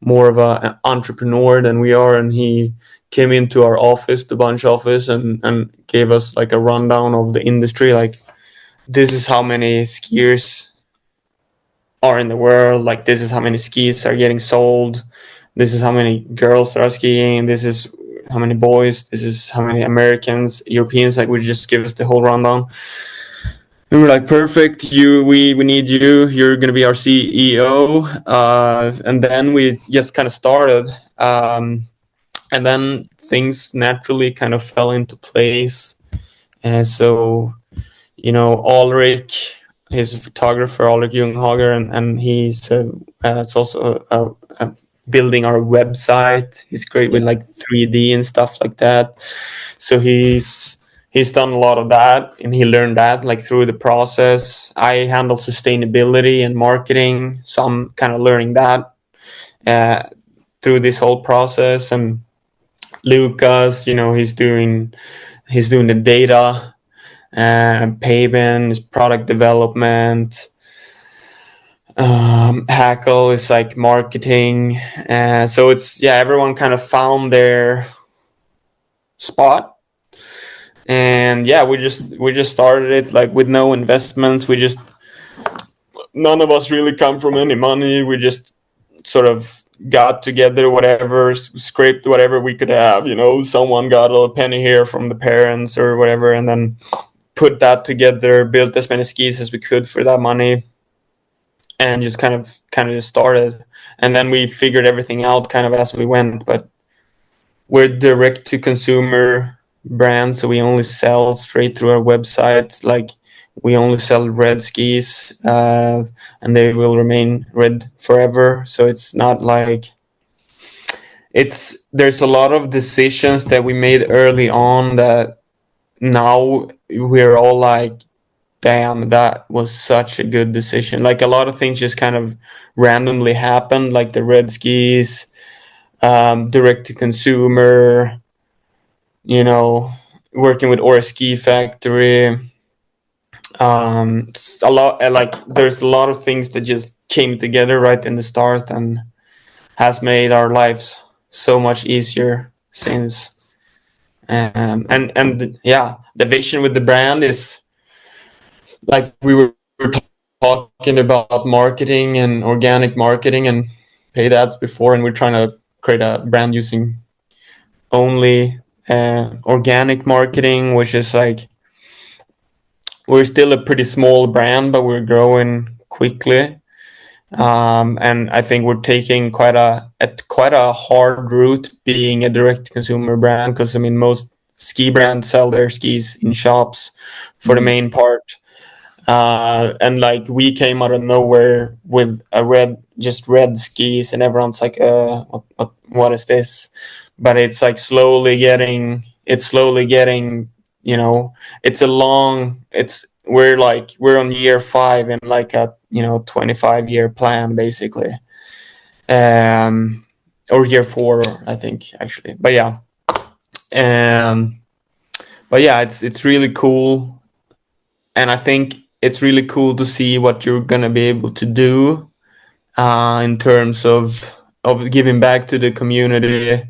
Speaker 3: more of an entrepreneur than we are, and he came into our office, the bunch office, and gave us like a rundown of the industry. Like, this is how many skiers are in the world. Like, this is how many skis are getting sold. This is how many girls are skiing. This is how many boys. This is how many Americans, Europeans. Like, would just give us the whole rundown. And we were like, perfect. We need you. You're gonna be our CEO. And then we just kind of started. And then things naturally kind of fell into place. And so, Ulrich, he's a photographer, Ulrich Junghager, and he's it's also building our website. He's great with like 3D and stuff like that. So he's done a lot of that, and he learned that like through the process. I handle sustainability and marketing, so I'm kind of learning that through this whole process. And Lucas, he's doing the data, Paven is product development. Hackle is like marketing. So it's everyone kind of found their spot, and we just started it like with no investments. None of us really come from any money. We just sort of got together whatever, scraped whatever we could have. Someone got a penny here from the parents or whatever, and then put that together, built as many skis as we could for that money, and just kind of just started. And then we figured everything out kind of as we went. But we're direct to consumer brand, so we only sell straight through our website. Like, we only sell red skis, and they will remain red forever. So it's not like there's a lot of decisions that we made early on that now we're all like, damn, that was such a good decision. Like, a lot of things just kind of randomly happened, like the red skis, direct to consumer, working with Aura Ski Factory. A lot, like, there's a lot of things that just came together right in the start and has made our lives so much easier since. The vision with the brand is like we were talking about marketing and organic marketing and paid ads before, and we're trying to create a brand using only organic marketing, which is like, we're still a pretty small brand, but we're growing quickly. And I think we're taking quite a hard route being a direct consumer brand, because I mean, most ski brands sell their skis in shops for the main part. And like, we came out of nowhere with red skis, and everyone's like, what is this? But it's like slowly getting, we're on year 5 in like a 25-year plan basically, or year 4 I think actually, but yeah. But yeah, it's really cool, and I think it's really cool to see what you're gonna be able to do in terms of giving back to the community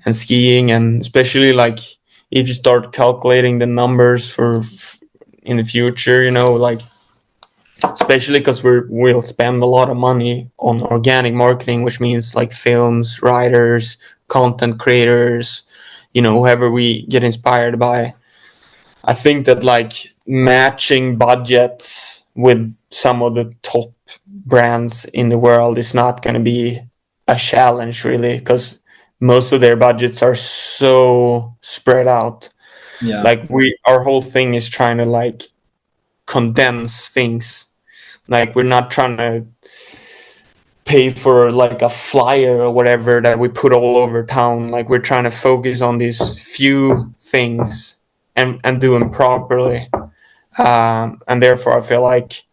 Speaker 3: and skiing, and especially like if you start calculating the numbers for in the future, like especially because we'll spend a lot of money on organic marketing, which means like films, writers, content creators, whoever we get inspired by. I think that like matching budgets with some of the top brands in the world is not going to be a challenge really, because most of their budgets are so spread out.
Speaker 2: Yeah.
Speaker 3: Like our whole thing is trying to like condense things. Like we're not trying to pay for like a flyer or whatever that we put all over town. Like we're trying to focus on these few things and do them properly. And therefore I feel like,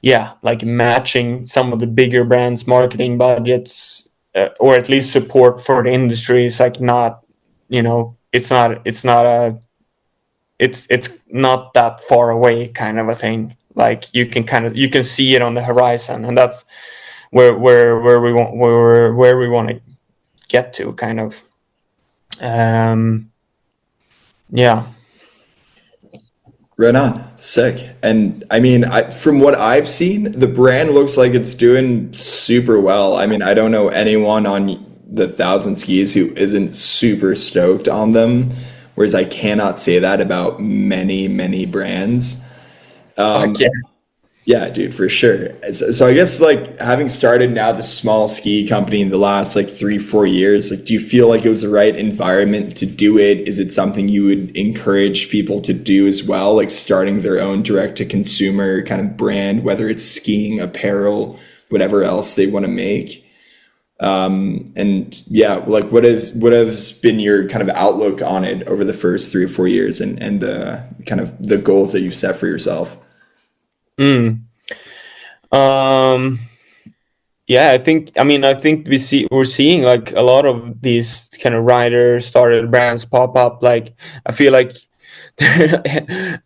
Speaker 3: yeah, like matching some of the bigger brands' marketing budgets, or at least support for the industry is like not, it's not that far away kind of a thing. Like you can see it on the horizon, and that's where we want to get to kind of. Yeah.
Speaker 2: Right on. Sick. And I mean, from what I've seen, the brand looks like it's doing super well. I mean, I don't know anyone on the 1,000 Skis who isn't super stoked on them, whereas I cannot say that about many, many brands.
Speaker 3: Fuck yeah.
Speaker 2: Yeah, dude, for sure. So I guess like having started now the small ski company in the last like 3-4 years, like do you feel like it was the right environment to do it? Is it something you would encourage people to do as well, like starting their own direct to consumer kind of brand, whether it's skiing, apparel, whatever else they want to make? And yeah, like what has been your kind of outlook on it over the first 3 or 4 years, and the kind of the goals that you've set for yourself?
Speaker 3: Yeah, I think we're seeing like a lot of these kind of rider started brands pop up. Like I feel like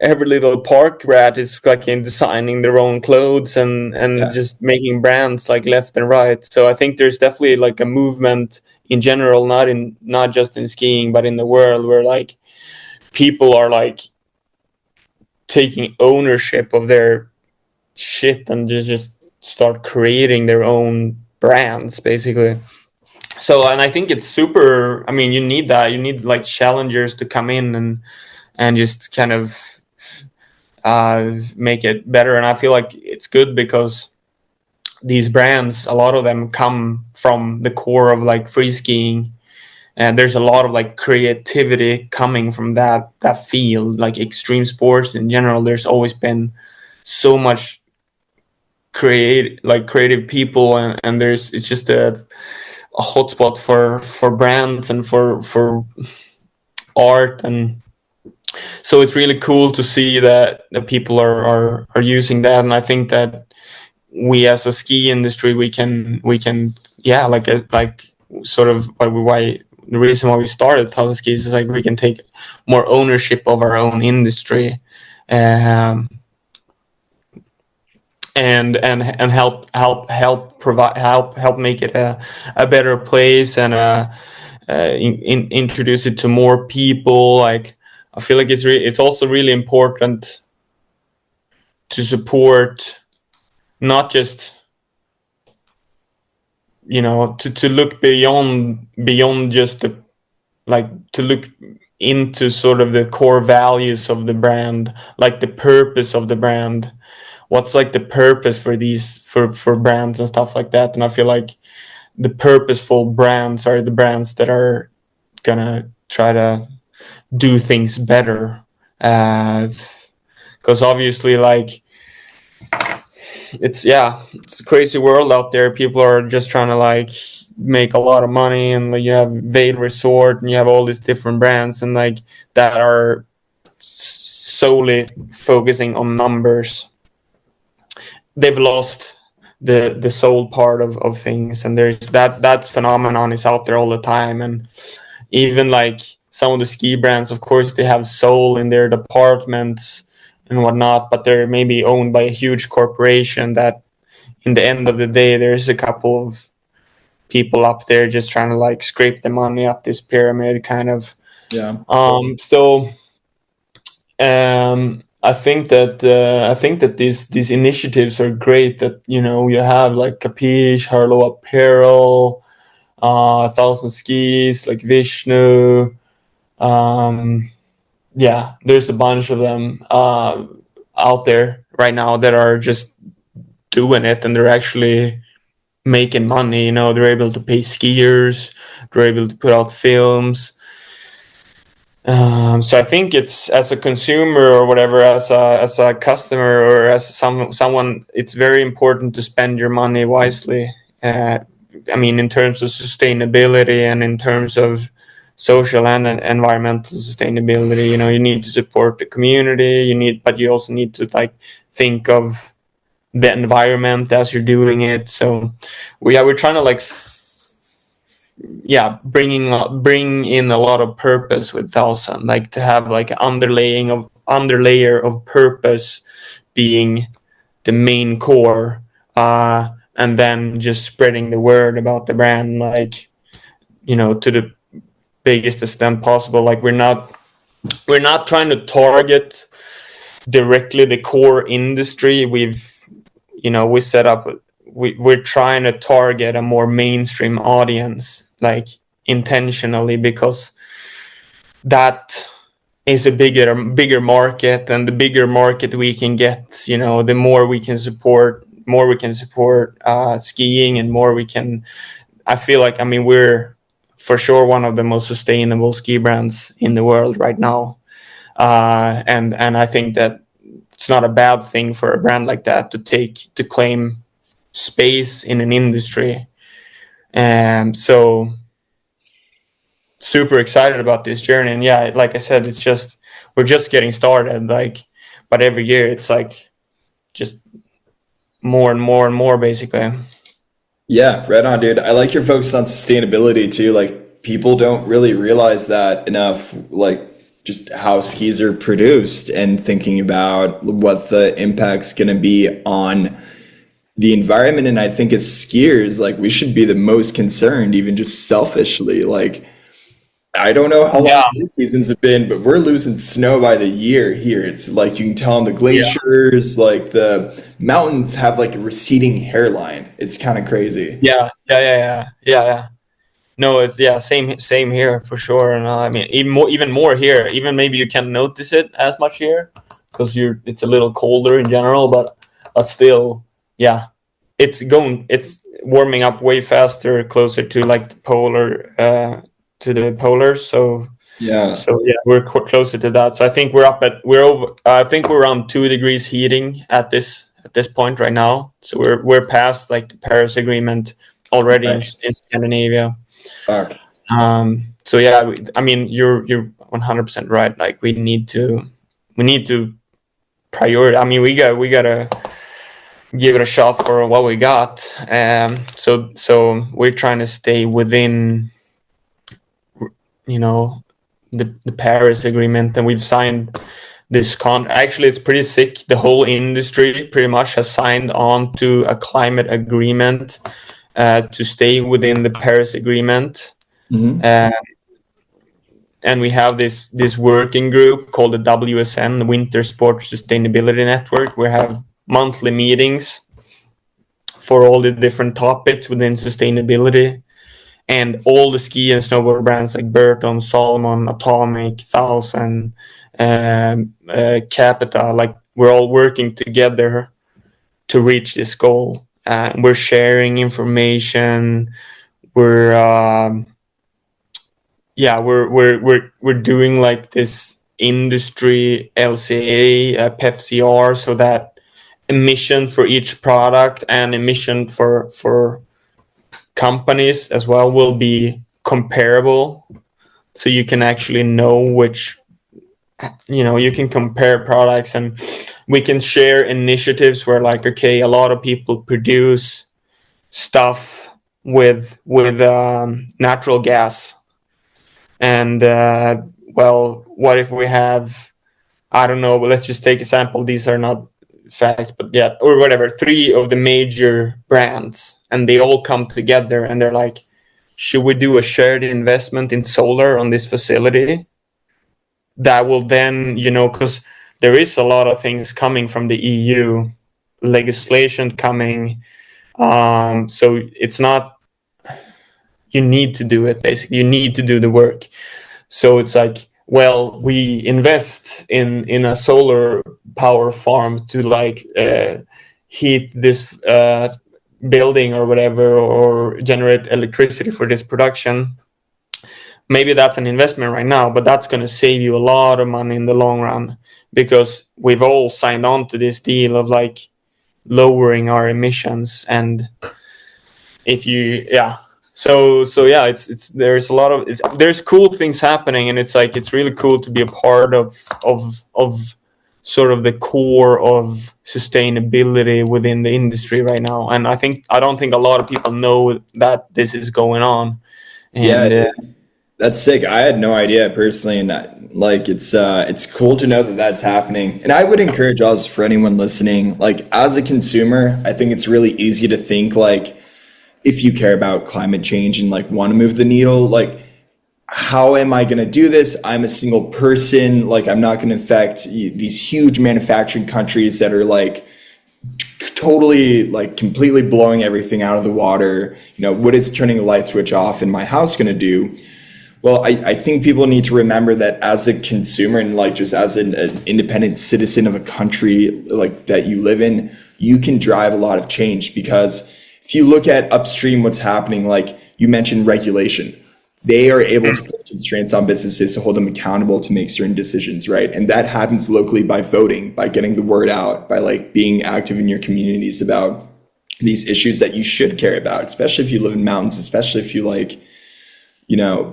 Speaker 3: every little park rat is fucking designing their own clothes and
Speaker 2: Yeah.
Speaker 3: just making brands like left and right. So I think there's definitely like a movement in general, not just in skiing, but in the world, where like people are like taking ownership of their shit and just start creating their own brands basically. So, and I think it's super, I mean, you need like challengers to come in and just kind of make it better. And I feel like it's good because these brands, a lot of them come from the core of like free skiing, and there's a lot of like creativity coming from that field, like extreme sports in general. There's always been so much creative people, and it's just a hotspot for brands and for art, and so it's really cool to see that the people are using that. And I think that we as a ski industry, we can yeah, like sort of why the reason why we started 1,000 Skis is like we can take more ownership of our own industry, and help make it a better place, and introduce it to more people. Like I feel like it's also really important to support, not just to look beyond just the, like, to look into sort of the core values of the brand, like the purpose of the brand. What's like the purpose for these for brands and stuff like that. And I feel like the purposeful brands are the brands that are gonna try to do things better, because obviously, like, it's a crazy world out there. People are just trying to like make a lot of money, and like, you have Vail Resort and you have all these different brands, and like that are solely focusing on numbers, they've lost the soul part of things. And there's that phenomenon is out there all the time. And even like some of the ski brands, of course, they have soul in their departments and whatnot, but they're maybe owned by a huge corporation that in the end of the day, there's a couple of people up there just trying to like scrape the money up this pyramid kind of.
Speaker 2: Yeah.
Speaker 3: I think that these initiatives are great. That you have like Capiche, Harlow Apparel, 1,000 Skis, like Vishnu. There's a bunch of them out there right now that are just doing it, and they're actually making money. They're able to pay skiers, they're able to put out films. So I think it's, as a consumer or whatever, as a customer or as someone, it's very important to spend your money wisely. In terms of sustainability and in terms of social and environmental sustainability, you need to support the community. But you also need to like think of the environment as you're doing it. So we're trying to like bring in a lot of purpose with 1,000, like to have like underlayer of purpose being the main core, and then just spreading the word about the brand, like to the biggest extent possible. Like we're not trying to target directly the core industry. We set up, we're trying to target a more mainstream audience, like intentionally, because that is a bigger market, and the bigger market we can get, the more we can support skiing, and more we can. I feel like, we're for sure one of the most sustainable ski brands in the world right now, and I think that it's not a bad thing for a brand like that to claim space in an industry. And so super excited about this journey. And yeah, like I said, we're just getting started, like, but every year it's like just more and more and more, basically.
Speaker 2: Yeah, right on, dude. I like your focus on sustainability too. Like people don't really realize that enough, like just how skis are produced and thinking about what the impact's going to be on the environment. And I think as skiers, like we should be the most concerned, even just selfishly. Like I don't know how long the seasons have been, but we're losing snow by the year here. It's like you can tell on the glaciers, like the mountains have like a receding hairline. It's kind of crazy.
Speaker 3: Yeah. No, it's same here for sure. And even more here. Even maybe you can't notice it as much here because it's a little colder in general, but still, yeah, it's warming up way faster, closer to like the polar, to the polars. So we're closer to that. So I think I think we're around 2 degrees heating at this point right now. So we're past like the Paris Agreement already in Scandinavia.
Speaker 2: Fuck.
Speaker 3: So yeah, you're 100% right. Like we need to prioritize. We gotta give it a shot for what we got. So we're trying to stay within, the Paris Agreement, and we've signed this Actually, it's pretty sick. The whole industry pretty much has signed on to a climate agreement to stay within the Paris Agreement.
Speaker 2: Mm-hmm.
Speaker 3: And we have this working group called the WSN, the Winter Sports Sustainability Network. We have monthly meetings for all the different topics within sustainability. And all the ski and snowboard brands like Burton, Salomon, Atomic, 1,000, Capita, like we're all working together to reach this goal. We're sharing information. We're doing like this industry LCA, PEFCR, so that emission for each product and emission for companies as well will be comparable, so you can actually know which you can compare products, and we can share initiatives where, like, okay, a lot of people produce stuff with natural gas, and well, what if we have, I don't know, but let's just take a sample. These are not facts, but yeah, or whatever, 3 of the major brands, and they all come together and they're like, should we do a shared investment in solar on this facility? That will then, because there is a lot of things coming from the EU, legislation coming. So it's not, you need to do it, basically. You need to do the work. So it's like, well, we invest in a solar power farm to like heat this building or whatever, or generate electricity for this production. Maybe that's an investment right now, but that's going to save you a lot of money in the long run, because we've all signed on to this deal of like lowering our emissions. And if you, yeah, so yeah, it's there's a lot of, there's cool things happening, and it's like, it's really cool to be a part of sort of the core of sustainability within the industry right now. And I don't think a lot of people know that this is going on. And
Speaker 2: Yeah, that's sick. I had no idea personally, and like it's cool to know that that's happening. And I would encourage us, for anyone listening, like as a consumer, I think it's really easy to think like, if you care about climate change and like want to move the needle, like how am I going to do this? I'm a single person. Like I'm not going to affect these huge manufacturing countries that are like totally like completely blowing everything out of the water. What is turning a light switch off in my house going to do? Well, I think people need to remember that as a consumer and like just as an independent citizen of a country like that you live in, you can drive a lot of change. Because if you look at upstream, what's happening, like you mentioned regulation, they are able to put constraints on businesses to hold them accountable to make certain decisions, right? And that happens locally by voting, by getting the word out, by like being active in your communities about these issues that you should care about, especially if you live in mountains, especially if you like,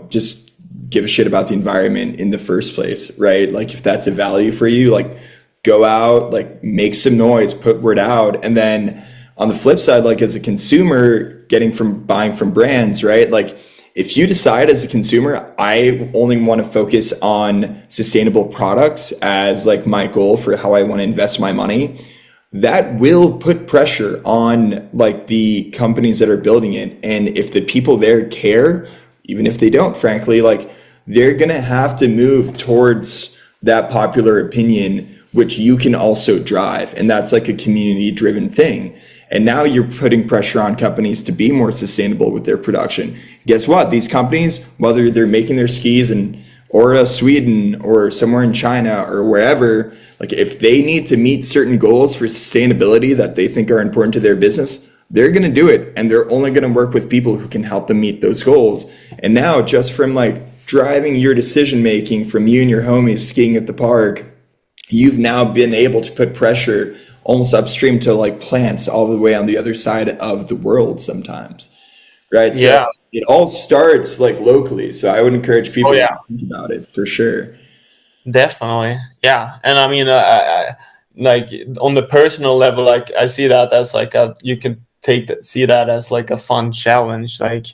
Speaker 2: just give a shit about the environment in the first place, right? Like if that's a value for you, like go out, like make some noise, put word out. And then on the flip side, like as a consumer buying from brands, right? Like if you decide as a consumer, I only want to focus on sustainable products as like my goal for how I want to invest my money, that will put pressure on like the companies that are building it. And if the people there care, even if they don't, frankly, like they're going to have to move towards that popular opinion, which you can also drive. And that's like a community driven thing. And now you're putting pressure on companies to be more sustainable with their production. Guess what? These companies, whether they're making their skis in or Sweden or somewhere in China or wherever, like if they need to meet certain goals for sustainability that they think are important to their business, they're going to do it. And they're only going to work with people who can help them meet those goals. And now just from like driving your decision making from you and your homies skiing at the park, you've now been able to put pressure almost upstream to like plants all the way on the other side of the world sometimes, right? So
Speaker 3: yeah,
Speaker 2: it all starts like locally. So I would encourage people
Speaker 3: oh yeah,
Speaker 2: to think about it for sure.
Speaker 3: definitely, yeah. And I mean, like on the personal level, like I see that as like you can see that as like a fun challenge. Like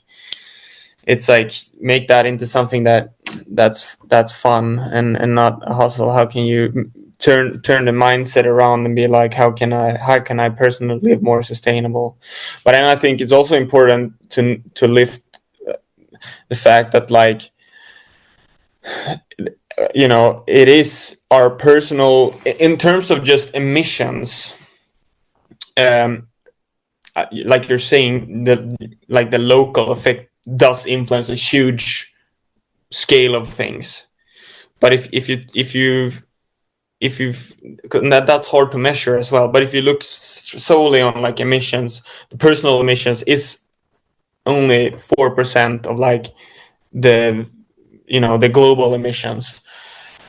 Speaker 3: it's like make that into something that's fun and not a hustle. How can you turn the mindset around and be like, how can I personally live more sustainable? But then I think it's also important to lift the fact that like it is our personal, in terms of just emissions, like you're saying, the local effect does influence a huge scale of things. But if you've that's hard to measure as well. But if you look solely on like emissions, the personal emissions is only 4% of like the the global emissions.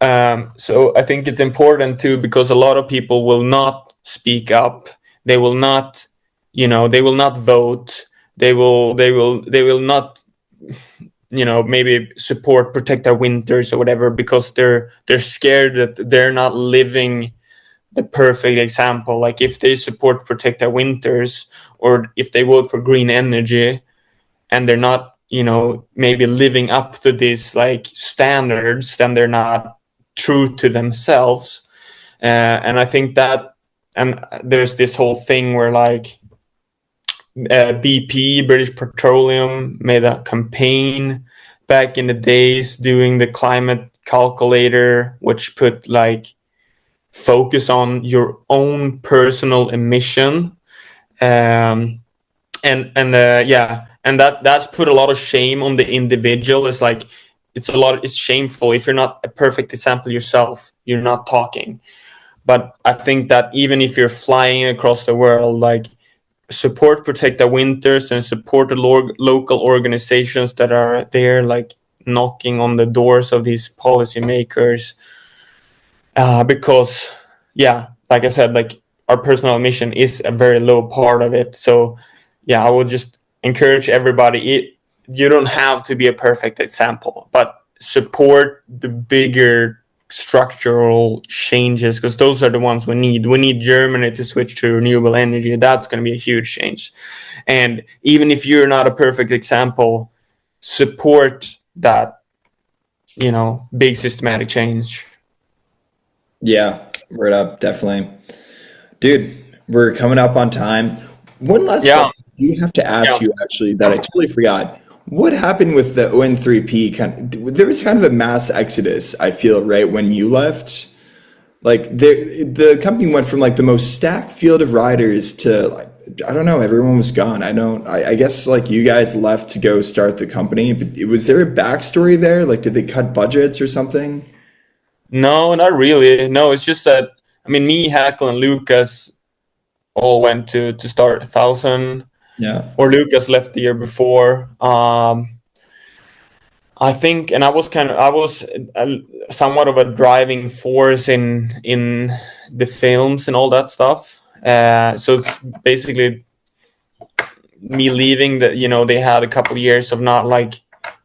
Speaker 3: So I think it's important too, because a lot of people will not speak up. They will not, they will not vote. They will not maybe support protect their winters or whatever, because they're scared that they're not living the perfect example. Like if they support protect their winters, or if they vote for green energy and they're not, maybe living up to these like standards, then they're not true to themselves. And I think that, and there's this whole thing where like BP, British Petroleum, made a campaign back in the days doing the climate calculator, which put like focus on your own personal emission. And that's put a lot of shame on the individual. It's like it's shameful if you're not a perfect example yourself, you're not talking. But I think that even if you're flying across the world, like support protect the winters and support the local organizations that are there, like knocking on the doors of these policymakers, because like I said, like our personal emission is a very low part of it. So I would just encourage everybody, you don't have to be a perfect example, but support the bigger structural changes, because those are the ones we need Germany to switch to renewable energy. That's going to be a huge change. And even if you're not a perfect example, support that big systematic change.
Speaker 2: Yeah, word up, definitely. Dude, we're coming up on time. One last question I do have to ask you, actually, that I totally forgot. What happened with the ON3P? There was kind of a mass exodus, I feel, right, when you left. Like the company went from like the most stacked field of riders to like, I don't know, everyone was gone. I guess like you guys left to go start the company, but was there a backstory there? Like, did they cut budgets or something?
Speaker 3: No, not really. No, it's just that, I mean, me, Hackle, and Lucas all went to start 1,000.
Speaker 2: Yeah.
Speaker 3: Or Lucas left the year before. I think, and I was somewhat of a driving force in the films and all that stuff. So it's basically me leaving that, they had a couple of years of not like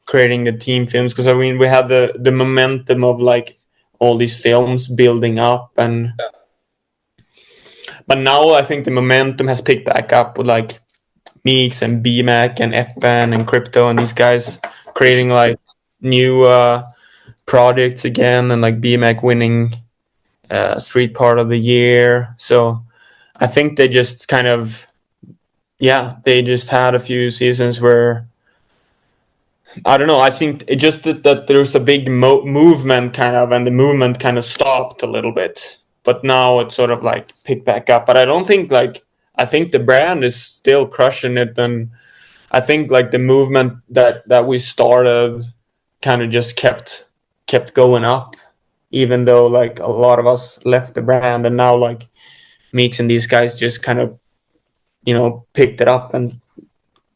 Speaker 3: creating the team films, because I mean we had the momentum of like all these films building up, and but now I think the momentum has picked back up with like Meeks and BMAC and Epan and Crypto and these guys creating like new projects again, and like BMAC winning Street Part of the Year. So I think they just kind of they just had a few seasons where I don't know. I think it just that there's a big movement kind of, and the movement kind of stopped a little bit. But now it's sort of like picked back up. But I don't think I think the brand is still crushing it. And I think like the movement that we started kind of just kept going up, even though like a lot of us left the brand, and now like Meeks and these guys just kind of, picked it up and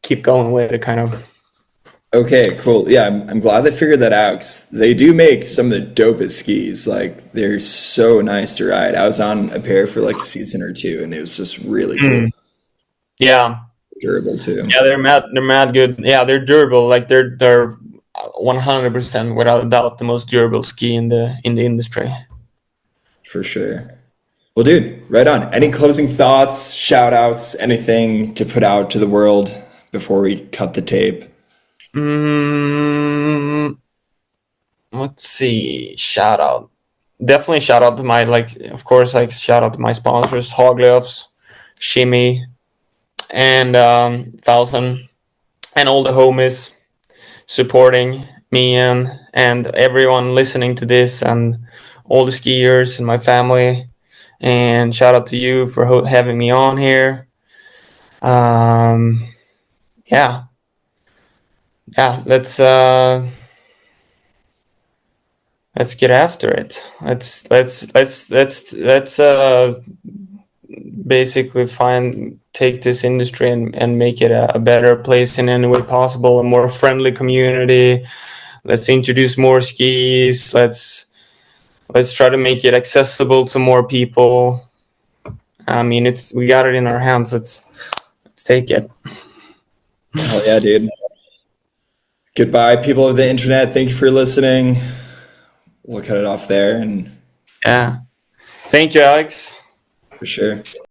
Speaker 3: keep going with it kind of.
Speaker 2: Okay, cool. Yeah, I'm glad they figured that out, 'cause they do make some of the dopest skis. Like, they're so nice to ride. I was on a pair for like a season or two, and it was just really cool.
Speaker 3: Yeah.
Speaker 2: Durable too.
Speaker 3: Yeah, they're mad good. Yeah, they're durable. Like they're 100% without a doubt the most durable ski in the industry.
Speaker 2: For sure. Well, dude, right on. Any closing thoughts, shout outs, anything to put out to the world before we cut the tape?
Speaker 3: Let's see. Shout out. Definitely shout out to my, of course, shout out to my sponsors, Hogleofs, Shimmy, and 1,000, and all the homies supporting me, and everyone listening to this, and all the skiers and my family. And shout out to you for having me on here. Let's get after it. Let's basically take this industry and make it a better place in any way possible, a more friendly community. Let's introduce more skis. Let's try to make it accessible to more people. I mean, we got it in our hands. Let's take it.
Speaker 2: Hell yeah, dude. Goodbye, people of the internet. Thank you for listening. We'll cut it off there, and
Speaker 3: Yeah. Thank you, Alex.
Speaker 2: for sure.